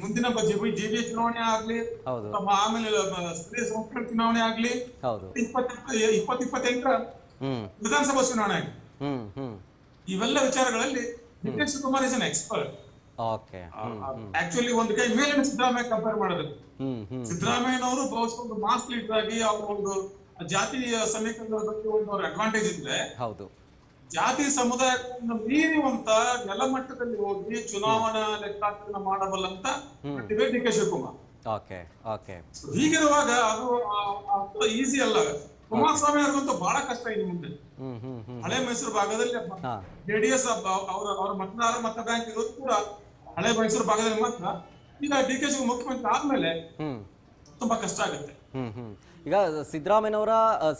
ಮುಂದಿನ ಜೆಡಿಎಸ್ ಚುನಾವಣೆ ಆಗ್ಲಿ, ಆಮೇಲೆ ಸ್ಥಳೀಯ ಸಂಸ್ಥೆಗಳ ಚುನಾವಣೆ ಆಗ್ಲಿ, 2028ರ ವಿಧಾನಸಭಾ ಚುನಾವಣೆ ಆಗ್ಲಿ, ಇವೆಲ್ಲ ವಿಚಾರಗಳಲ್ಲಿ D K. Shivakumar is an expert. Actually ಒಂದು ಕೈ ಮೇಲಿನ ಸಿದ್ದರಾಮಯ್ಯ ಕಂಪೇರ್ ಮಾಡಿದ್ರೆ ಸಿದ್ದರಾಮಯ್ಯನವರು ಬಹುಶಃ ಒಂದು ಮಾಸ್ ಲೀಡರ್ ಆಗಿ ಅವ್ರ ಒಂದು ಜಾತಿಯ ಸಮೀಕರಣಗಳ ಬಗ್ಗೆ ಒಂದು ಅವ್ರ ಅಡ್ವಾಂಟೇಜ್ ಇದ್ರೆ, ಜಾತಿ ಸಮುದಾಯವನ್ನು ಮೀರುವಂತ ನೆಲಮಟ್ಟದಲ್ಲಿ ಹೋಗಿ ಚುನಾವಣಾ ಲೆಕ್ಕಾಚಾರ ಮಾಡಬಲ್ಲಂತ ಡಿ.ಕೆ. ಶಿವಕುಮಾರ್. ಹೀಗಿರುವಾಗ ಅದು ಈಸಿ ಅಲ್ಲ. ಕುಮಾರಸ್ವಾಮಿ ಅವ್ರಿಗಂತೂ ಬಹಳ ಕಷ್ಟ ಇದೆ ಮುಂದೆ. ಹಳೆ ಮೈಸೂರು ಭಾಗದಲ್ಲಿ ಜೆಡಿಎಸ್ ಅವರ ಮತ ಬ್ಯಾಂಕ್ ಇರೋದು ಕೂಡ ಹಳೆ ಮೈಸೂರು ಭಾಗದಲ್ಲಿ ಮಾತ್ರ. ಈಗ ಡಿ.ಕೆ. ಶಿವಕುಮಾರ್ ಮುಖ್ಯಮಂತ್ರಿ ಆದ್ಮೇಲೆ ತುಂಬಾ ಕಷ್ಟ ಆಗುತ್ತೆ. ಈಗ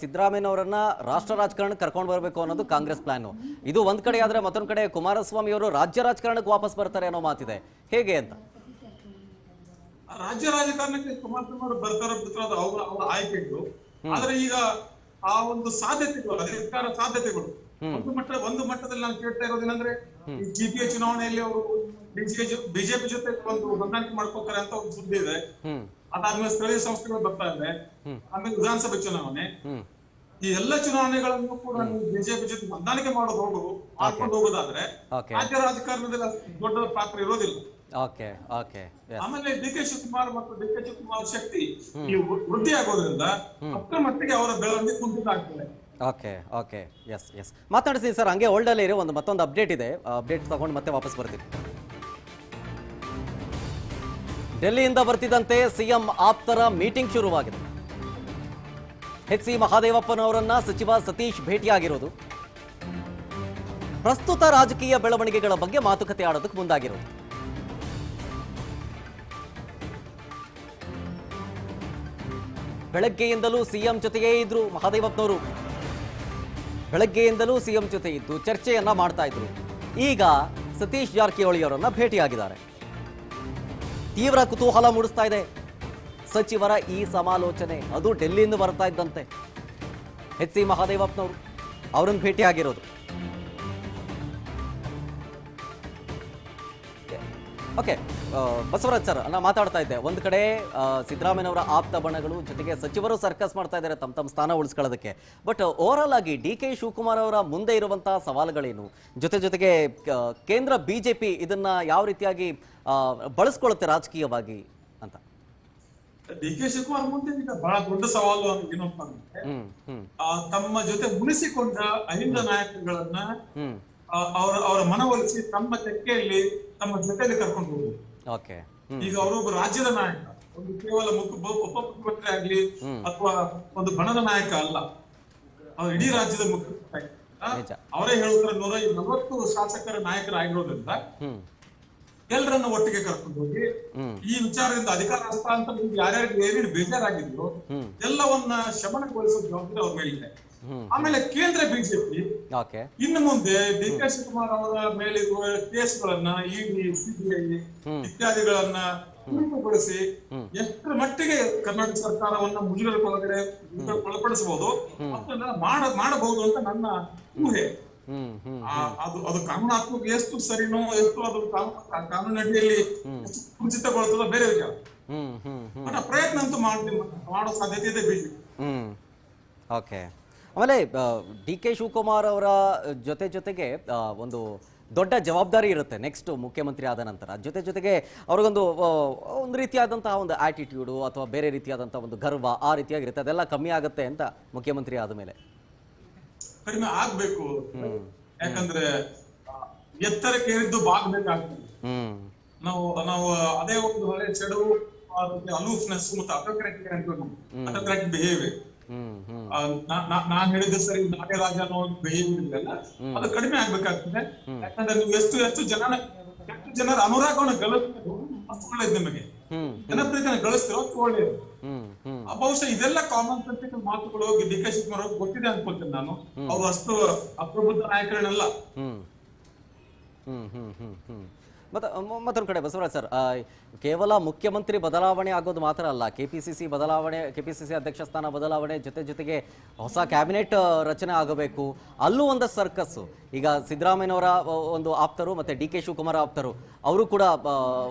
ಸಿದ್ದರಾಮಯ್ಯನವರನ್ನ ರಾಷ್ಟ್ರ ರಾಜಕಾರಣಕ್ಕೆ ಕರ್ಕೊಂಡು ಬರಬೇಕು ಅನ್ನೋದು ಕಾಂಗ್ರೆಸ್ ಪ್ಲಾನ್. ಇದು ಒಂದ್ ಕಡೆ ಆದ್ರೆ ಮತ್ತೊಂದ್ ಕಡೆ ಕುಮಾರಸ್ವಾಮಿ ಅವರು ರಾಜ್ಯ ರಾಜಕಾರಣಕ್ಕೆ ವಾಪಸ್ ಬರ್ತಾರೆ ಅನ್ನೋ ಮಾತಿದೆ. ಹೇಗೆ ಅಂತ? ರಾಜ್ಯ ರಾಜಕಾರಣಕ್ಕೆ ಕುಮಾರಸ್ವಾಮಿ ಅವರು ಬರ್ತಾರೋ ಬಿಡ್ತಾರೋ ಅವರ ಆಯ್ಕೆಗಳು. ಆದ್ರೆ ಈಗ ಆ ಒಂದು ಸಾಧ್ಯತೆಗಳು, ಅಧಿಕಾರ ಸಾಧ್ಯತೆಗಳು ಒಂದು ಮಟ್ಟದಲ್ಲಿ ನಾನು ಕೇಳ್ತಾ ಇರೋದೇನಂದ್ರೆ, ಈ ಜಿಪಿಎ ಚುನಾವಣೆಯಲ್ಲಿ ಅವರು ಬಿಜೆಪಿ ಜೊತೆ ಒಂದು ಹೊಂದಾಣಿಕೆ ಮಾಡ್ಕೋತಾರೆ ಅಂತ ಒಂದು ಸುದ್ದಿ ಇದೆ. ಅದಾದ್ಮೇಲೆ ಸ್ಥಳೀಯ ಸಂಸ್ಥೆಗಳು ಬರ್ತಾ ಇದೆ, ಆಮೇಲೆ ವಿಧಾನಸಭೆ ಚುನಾವಣೆ. ಈ ಎಲ್ಲ ಚುನಾವಣೆಗಳನ್ನು ಕೂಡ ಬಿಜೆಪಿ ಜೊತೆ ಹೊಂದಾಣಿಕೆ ಮಾಡ್ಕೊಂಡು ಹೋಗೋದಾದ್ರೆ ರಾಜ್ಯ ರಾಜಕಾರಣದಲ್ಲಿ ದೊಡ್ಡ ಪಾತ್ರ ಇರೋದಿಲ್ಲ. ಆಮೇಲೆ ಡಿ.ಕೆ. ಶಿವಕುಮಾರ್ ಮತ್ತು ಡಿ.ಕೆ. ಶಿವಕುಮಾರ್ ಶಕ್ತಿ ವೃದ್ಧಿ ಆಗೋದ್ರಿಂದ ಅಷ್ಟರ ಮಟ್ಟಿಗೆ ಅವರ ಬೆಳವಣಿಗೆ ಕುಂಠಿತಾಗ್ತದೆ. ಮಾತಾಡ್ತೀನಿ ಸರ್, ಹಂಗೆ ಹೋಲ್ಡ್ ಅಲ್ಲೇ ಇರೋ ಒಂದು ಮತ್ತೊಂದು ಅಪ್ಡೇಟ್ ಇದೆ, ಅಪ್ಡೇಟ್ ತಗೊಂಡು ಮತ್ತೆ ವಾಪಸ್ ಬರ್ತೀನಿ. ಡೆಲ್ಲಿಯಿಂದ ಬರ್ತಿದ್ದಂತೆ ಸಿಎಂ ಆಪ್ತರ ಮೀಟಿಂಗ್ ಶುರುವಾಗಿದೆ. ಎಚ್.ಸಿ. ಮಹಾದೇವಪ್ಪನವರನ್ನ ಸಚಿವ ಸತೀಶ್ ಭೇಟಿಯಾಗಿರೋದು, ಪ್ರಸ್ತುತ ರಾಜಕೀಯ ಬೆಳವಣಿಗೆಗಳ ಬಗ್ಗೆ ಮಾತುಕತೆ ಆಡೋದಕ್ಕೆ ಮುಂದಾಗಿರೋದು. ಬೆಳಗ್ಗೆಯಿಂದಲೂ ಸಿಎಂ ಜೊತೆಗೇ ಇದ್ರು ಮಹಾದೇವಪ್ಪನವರು. ಬೆಳಗ್ಗೆಯಿಂದಲೂ ಸಿಎಂ ಜೊತೆ ಇದ್ದು ಚರ್ಚೆಯನ್ನ ಮಾಡ್ತಾ ಇದ್ರು. ಈಗ ಸತೀಶ್ ಜಾರಕಿಹೊಳಿ ಅವರನ್ನ ಭೇಟಿಯಾಗಿದ್ದಾರೆ. ತೀವ್ರ ಕುತೂಹಲ ಮೂಡಿಸ್ತಾ ಇದೆ ಸಚಿವರ ಈ ಸಮಾಲೋಚನೆ. ಅದು ಡೆಲ್ಲಿಯಿಂದ ಬರ್ತಾ ಇದ್ದಂತೆ. ಎಚ್.ಸಿ. ಮಹಾದೇವಪ್ಪನವರು ಅವರನ್ನು ಭೇಟಿಯಾಗಿರೋದು. ಓಕೆ, ಬಸವರಾಜ್ ಸರ್, ನಾನು ಮಾತಾಡ್ತಾ ಇದ್ದೆ. ಒಂದು ಕಡೆ ಸಿದ್ದರಾಮಯ್ಯನವರ ಆಪ್ತ ಬಣಗಳು ಜೊತೆಗೆ ಸಚಿವರು ಸರ್ಕಸ್ ಮಾಡ್ತಾ ಇದ್ದಾರೆ ತಮ್ಮ ಸ್ಥಾನ ಉಳಿಸ್ಕೊಳ್ಳೋದಕ್ಕೆ. ಬಟ್ ಓವರ್ ಆಲ್ ಆಗಿ ಡಿ.ಕೆ. ಶಿವಕುಮಾರ್ ಅವರ ಮುಂದೆ ಇರುವಂತಹ ಸವಾಲುಗಳೇನು, ಜೊತೆಗೆ ಕೇಂದ್ರ ಬಿಜೆಪಿ ಇದನ್ನ ಯಾವ ರೀತಿಯಾಗಿ ಬಳಸ್ಕೊಳ್ಳುತ್ತೆ ರಾಜಕೀಯವಾಗಿ ಅಂತ? ಡಿ.ಕೆ. ಶಿವಕುಮಾರ್ ಮುಂದೆ ಈಗ ಬಹಳ ದೊಡ್ಡ ಸವಾಲು ಏನಪ್ಪ ಅಂದ್ರೆ, ತಮ್ಮ ಜೊತೆ ಉಳಿಸಿಕೊಂಡ ಅಹಿಂದ ನಾಯಕರುಗಳನ್ನ ಅವರ ಮನವೊಲಿಸಿ ತಮ್ಮ ತೆಕ್ಕೆಯಲ್ಲಿ ತಮ್ಮ ಜೊತೆಯಲ್ಲಿ ಕರ್ಕೊಂಡು ಹೋಗುದು. ಈಗ ಅವರೊಬ್ಬ ರಾಜ್ಯದ ನಾಯಕ, ಒಂದು ಕೇವಲ ಉಪಮುಖ್ಯಮಂತ್ರಿ ಆಗ್ಲಿ ಅಥವಾ ಒಂದು ಬಣದ ನಾಯಕ ಅಲ್ಲ, ಅವ್ರು ಇಡೀ ರಾಜ್ಯದ ಮುಖ್ಯಮಂತ್ರಿ. ಅವರೇ ಹೇಳಿದ್ರೆ 140 ಶಾಸಕರ ನಾಯಕರಾಗಿರೋದ್ರಿಂದ ಎಲ್ಲರನ್ನ ಒಟ್ಟಿಗೆ ಕರ್ಕೊಂಡು ಹೋಗಿ ಈ ವಿಚಾರದಿಂದ ಅಧಿಕಾರ ಹಸ್ತಾಂತರ ಯಾರ್ಯಾರಿಗೆ ಏನೇನು ಬೇಜಾರಾಗಿದ್ರು ಎಲ್ಲವನ್ನ ಶಮನಗೊಳಿಸೋ ಜವಾಬ್ದಾರಿ ಅವ್ರ ಮೇಲಿದೆ. ಆಮೇಲೆ ಕೇಂದ್ರ ಬಿಜೆಪಿ ಇನ್ನು ಮುಂದೆ ಡಿ.ಕೆ. ಶಿವಕುಮಾರ್ ಅವರ ಮೇಲಿರುವ ಕೇಸ್ಗಳನ್ನ ಇಡಿ, ಸಿಬಿಐ ಇತ್ಯಾದಿಗಳನ್ನ ಪೂರ್ಣಗೊಳಿಸಿ ಎಷ್ಟರ ಮಟ್ಟಿಗೆ ಕರ್ನಾಟಕ ಸರ್ಕಾರವನ್ನ ಮುಜುಗರಕ್ಕೊಳಗಡೆ ಒಳಪಡಿಸಬಹುದು ಮಾಡಬಹುದು ಅಂತ ನನ್ನ ಊಹೆ. ಅದು ಕಾನೂನಾತ್ಮಕ ಎಷ್ಟು ಸರಿನೋ, ಎಷ್ಟು ಅದು ಕಾನೂನು ಅಡಿಯಲ್ಲಿ ಕುಂಚಿತಗೊಳ್ತದೋ ಬೇರೆ ವಿಚಾರ. ಬಟ್ ಪ್ರಯತ್ನ ಅಂತೂ ಮಾಡೋ ಸಾಧ್ಯತೆ ಇದೆ ಬಿಜೆಪಿ. ಓಕೆ, ಆಮೇಲೆ ಡಿ.ಕೆ. ಶಿವಕುಮಾರ್ ಅವರ ಜೊತೆಗೆ ಒಂದು ದೊಡ್ಡ ಜವಾಬ್ದಾರಿ ಇರುತ್ತೆ ನೆಕ್ಸ್ಟ್ ಮುಖ್ಯಮಂತ್ರಿ ಆದ ನಂತರ. ಜೊತೆಗೆ ಅವ್ರಿಗೊಂದು ಒಂದು ರೀತಿಯಾದಂತಹ ಒಂದು ಆಟಿಟ್ಯೂಡು ಅಥವಾ ಬೇರೆ ರೀತಿಯಾದಂತಹ ಒಂದು ಗರ್ವ ಆ ರೀತಿಯಾಗಿರುತ್ತೆ. ಅದೆಲ್ಲ ಕಮ್ಮಿ ಆಗುತ್ತೆ ಅಂತ ಮುಖ್ಯಮಂತ್ರಿ ಆದ ಮೇಲೆ. ಕಡಿಮೆ ಆಗ್ಬೇಕು, ಯಾಕಂದ್ರೆ ಎತ್ತರಕ್ಕೆ ಏರಿದ್ದು ಬಾಗ್ಬೇಕಾಗ್ತದೆ. ನಾವು ಅದೇ ಒಂದು ಹಳೆ ಚೆಡು ಅಲೂಫ್ನೆಸ್ ಮತ್ತು ಅಟೋಕ್ರಾಟಿಕ್ ಬಿಹೇವಿಯರ್, ನಾನ್ ಹೇಳಿದ್ದು ಸರಿ ನಾನೇ ರಾಜ ಅನ್ನೋ ಬಿಹೇವಿಯರ್ ಇದೆಲ್ಲ ಅದು ಕಡಿಮೆ ಆಗ್ಬೇಕಾಗ್ತದೆ. ಯಾಕಂದ್ರೆ ನೀವು ಎಷ್ಟು ಜನರ ಅನುರಾಗವನ್ನು ಒಳ್ಳೇದು, ನಿಮಗೆ ಜನಪ್ರೀತಿನ ಗಳಿಸ್ತಿರೋ ಒಳ್ಳೇದು. ಬಹುಶಃ ಇದೆಲ್ಲ ಕಾಮನ್ ಸೆನ್ಸಿಕಲ್ ಮಾತುಗಳು ಡಿ.ಕೆ. ಶಿವಕುಮಾರ್ ಅವ್ರಿಗೆ ಗೊತ್ತಿದೆ ಅನ್ಕೊಳ್ತೇನೆ ನಾನು. ಅವ್ರು ಅಷ್ಟು ಅಪ್ರಬುದ್ಧ ನಾಯಕರನ್ನೆಲ್ಲ. ಮತ್ತೊಂದು ಕಡೆ ಬಸವರಾಜ್ ಸರ್, ಕೇವಲ ಮುಖ್ಯಮಂತ್ರಿ ಬದಲಾವಣೆ ಆಗೋದು ಮಾತ್ರ ಅಲ್ಲ, ಕೆಪಿಸಿಸಿ ಅಧ್ಯಕ್ಷ ಸ್ಥಾನ ಬದಲಾವಣೆ ಜೊತೆಗೆ ಹೊಸ ಕ್ಯಾಬಿನೆಟ್ ರಚನೆ ಆಗಬೇಕು. ಅಲ್ಲೂ ಒಂದು ಸರ್ಕಸ್ಸು. ಈಗ ಸಿದ್ದರಾಮಯ್ಯನವರ ಒಂದು ಆಪ್ತರು ಮತ್ತೆ ಡಿ.ಕೆ. ಶಿವಕುಮಾರ್ ಆಪ್ತರು ಅವರು ಕೂಡ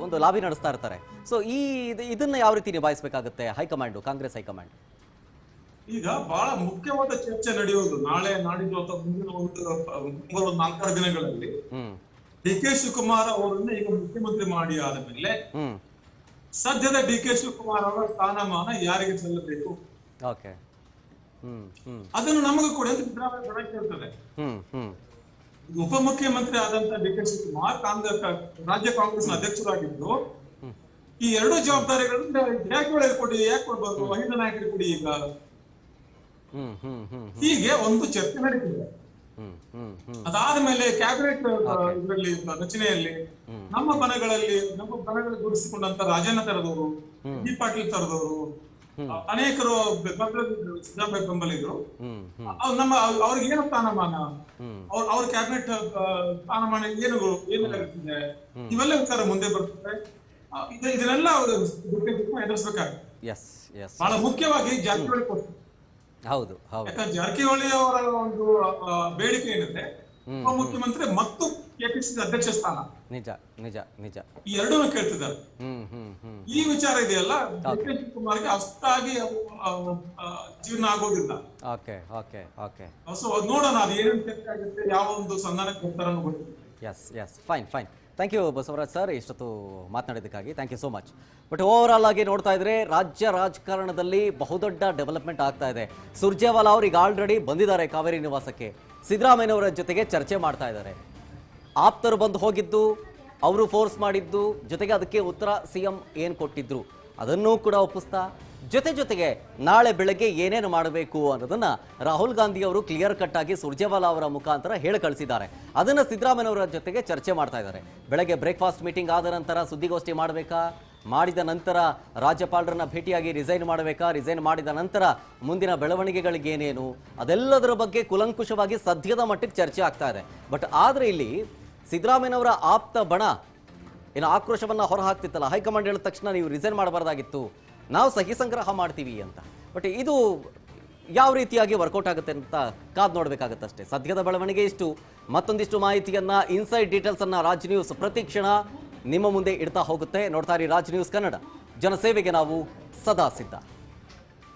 ಒಂದು ಲಾಬಿ ನಡೆಸ್ತಾ ಇರ್ತಾರೆ. ಸೊ ಇದನ್ನ ಯಾವ ರೀತಿ ನಿಭಾಯಿಸಬೇಕಾಗುತ್ತೆ ಹೈಕಮಾಂಡ್, ಕಾಂಗ್ರೆಸ್ ಹೈಕಮಾಂಡ್? ಈಗ ಬಹಳ ಮುಖ್ಯವಾದ ಚರ್ಚೆ ನಡೆಯೋದು ನಾಳೆ, ನಾಡಿದ್ದು ಅಥವಾ ಮುಂದಿನ ಒಂದು 4 ದಿನಗಳಲ್ಲಿ. ಡಿ.ಕೆ. ಶಿವಕುಮಾರ್ ಅವರನ್ನ ಈಗ ಮುಖ್ಯಮಂತ್ರಿ ಮಾಡಿ ಆದ ಮೇಲೆ ಸದ್ಯದ ಡಿ.ಕೆ. ಶಿವಕುಮಾರ್ ಅವರ ಸ್ಥಾನಮಾನ ಯಾರಿಗೆ ಸಲ್ಲಬೇಕು, ಅದನ್ನು ನಮಗೂ ಕೂಡ ಸಿದ್ದರಾಮಯ್ಯ ಕೇಳ್ತದೆ. ಉಪಮುಖ್ಯಮಂತ್ರಿ ಆದಂತ ಡಿ.ಕೆ. ಶಿವಕುಮಾರ್ ರಾಜ್ಯ ಕಾಂಗ್ರೆಸ್ನ ಅಧ್ಯಕ್ಷರಾಗಿದ್ದು ಈ 2 ಜವಾಬ್ದಾರಿಗಳನ್ನ ಜಾರಕಿಹೊಳಿ ಕೊಡಿ, ಯಾಕೆ ಕೊಡ್ಬೇಕು, ಅಹಿಂದ ನಾಯಕರಿಗೆ ಕೊಡಿ. ಈಗ ಹೀಗೆ ಒಂದು ಚರ್ಚೆ ನಡೀತಿದೆ. ಅದಾದ್ಮೇಲೆ ಕ್ಯಾಬಿನೆಟ್ ಇದರಲ್ಲಿ ರಚನೆಯಲ್ಲಿ ನಮ್ಮ ಬಣಗಳಲ್ಲಿ ಗುರುತಿಸಿಕೊಂಡಂತ ರಾಜಣ್ಣ ತರದವರು, ಡಿ ಪಾಟೀಲ್ ತರದವರು, ಅನೇಕರು ಸಿದ್ದರಾಮಯ್ಯ ಬೆಂಬಲಿಗರು. ಅವ್ರಿಗೆ ಏನು ಸ್ಥಾನಮಾನ, ಅವ್ರ ಕ್ಯಾಬಿನೆಟ್ ಸ್ಥಾನಮಾನ ಏನಾಗುತ್ತಿದೆ, ಇವೆಲ್ಲ ವಿಚಾರ ಮುಂದೆ ಬರ್ತದೆ. ಇದನ್ನೆಲ್ಲ ಎದುರಿಸಬೇಕಾಗುತ್ತೆ. ಬಹಳ ಮುಖ್ಯವಾಗಿ ಜಾರಕಿಹೊಳಿ ಕೊಡ್ತಾರೆ. ಹೌದು, ಯಾಕಂದ್ರೆ ಜಾರಕಿಹೊಳಿ ಅವರ ಒಂದು ಬೇಡಿಕೆ ಏನಿದೆ, ಉಪಮುಖ್ಯಮಂತ್ರಿ ಮತ್ತು ಕೆಪಿಸಿಸಿ ಅಧ್ಯಕ್ಷ ಸ್ಥಾನ, ನಿಜ ಈ ಎರಡನ್ನೂ ಕೇಳ್ತಿದ್ದಾರೆ. ಈ ವಿಚಾರ ಇದೆಯಲ್ಲ, ಡಿ.ಕೆ. ಶಿವಕುಮಾರ್ಗೆ ಅಷ್ಟಾಗಿ ಜೀವನ ಆಗೋದಿಲ್ಲ. ಸೊ ನೋಡೋಣ ಅದು ಏನೇನು ಚರ್ಚೆ ಆಗುತ್ತೆ, ಯಾವ ಒಂದು ಸಂಧಾನಕ್ಕೆ ಬರ್ತಾರ ಗೊತ್ತಿಲ್ಲ. Fine. Thank you Basavaraj sir, ಇಷ್ಟೊತ್ತು ಮಾತನಾಡಿದ್ದಕ್ಕಾಗಿ thank you so much. But overall ಆಗಿ ನೋಡ್ತಾ ಇದ್ರೆ ರಾಜ್ಯ ರಾಜಕಾರಣದಲ್ಲಿ ಬಹುದೊಡ್ಡ ಡೆವಲಪ್ಮೆಂಟ್ ಆಗ್ತಾ ಇದೆ. ಸುರ್ಜೇವಾಲಾ ಅವರು ಈಗ ಆಲ್ರೆಡಿ ಬಂದಿದ್ದಾರೆ ಕಾವೇರಿ ನಿವಾಸಕ್ಕೆ, ಸಿದ್ದರಾಮಯ್ಯನವರ ಜೊತೆಗೆ ಚರ್ಚೆ ಮಾಡ್ತಾ ಇದ್ದಾರೆ. ಆಪ್ತರು ಬಂದು ಹೋಗಿದ್ದು, ಅವರು ಫೋರ್ಸ್ ಮಾಡಿದ್ದು, ಜೊತೆಗೆ ಅದಕ್ಕೆ ಉತ್ತರ ಸಿಎಂ ಏನು ಕೊಟ್ಟಿದ್ರು ಅದನ್ನೂ ಕೂಡ ಒಪ್ಪಿಸ್ತಾ ಜೊತೆಗೆ ನಾಳೆ ಬೆಳಗ್ಗೆ ಏನೇನು ಮಾಡಬೇಕು ಅನ್ನೋದನ್ನ ರಾಹುಲ್ ಗಾಂಧಿ ಅವರು ಕ್ಲಿಯರ್ ಕಟ್ ಆಗಿ ಸುರ್ಜೇವಾಲಾ ಅವರ ಮುಖಾಂತರ ಹೇಳಿ ಕಳಿಸಿದ್ದಾರೆ. ಅದನ್ನ ಸಿದ್ದರಾಮಯ್ಯನವರ ಜೊತೆಗೆ ಚರ್ಚೆ ಮಾಡ್ತಾ ಇದ್ದಾರೆ. ಬೆಳಗ್ಗೆ ಬ್ರೇಕ್ಫಾಸ್ಟ್ ಮೀಟಿಂಗ್ ಆದ ನಂತರ ಸುದ್ದಿಗೋಷ್ಠಿ ಮಾಡಬೇಕಾ, ಮಾಡಿದ ನಂತರ ರಾಜ್ಯಪಾಲರನ್ನ ಭೇಟಿಯಾಗಿ ರಿಸೈನ್ ಮಾಡಬೇಕಾ, ರಿಸೈನ್ ಮಾಡಿದ ನಂತರ ಮುಂದಿನ ಬೆಳವಣಿಗೆಗಳಿಗೇನೇನು, ಅದೆಲ್ಲದರ ಬಗ್ಗೆ ಕುಲಂಕುಷವಾಗಿ ಸದ್ಯದ ಮಟ್ಟಿಗೆ ಚರ್ಚೆ ಆಗ್ತಾ ಇದೆ. ಬಟ್ ಆದರೆ ಇಲ್ಲಿ ಸಿದ್ದರಾಮಯ್ಯನವರ ಆಪ್ತ ಬಣ ಏನು ಆಕ್ರೋಶವನ್ನ ಹೊರಹಾಕ್ತಿತ್ತಲ್ಲ, ಹೈಕಮಾಂಡ್ ಹೇಳಿದ ತಕ್ಷಣ ನೀವು ರಿಸೈನ್ ಮಾಡಬಾರ್ದಾಗಿತ್ತು, ನಾವು ಸಹಿ ಸಂಗ್ರಹ ಮಾಡ್ತೀವಿ ಅಂತ. ಬಟ್ ಇದು ಯಾವ ರೀತಿಯಾಗಿ ವರ್ಕೌಟ್ ಆಗುತ್ತೆ ಅಂತ ಕಾದು ನೋಡಬೇಕಾಗತ್ತಷ್ಟೇ. ಸದ್ಯದ ಬೆಳವಣಿಗೆ ಇಷ್ಟು. ಮತ್ತೊಂದಿಷ್ಟು ಮಾಹಿತಿಯನ್ನ, ಇನ್ಸೈಡ್ ಡೀಟೇಲ್ಸ್ ಅನ್ನ ರಾಜ್ ನ್ಯೂಸ್ ಪ್ರತಿ ಕ್ಷಣ ನಿಮ್ಮ ಮುಂದೆ ಇಡ್ತಾ ಹೋಗುತ್ತೆ. ನೋಡ್ತಾ ಇರಿ ರಾಜ್ ನ್ಯೂಸ್ ಕನ್ನಡ, ಜನಸೇವೆಗೆ ನಾವು ಸದಾ ಸಿದ್ಧ.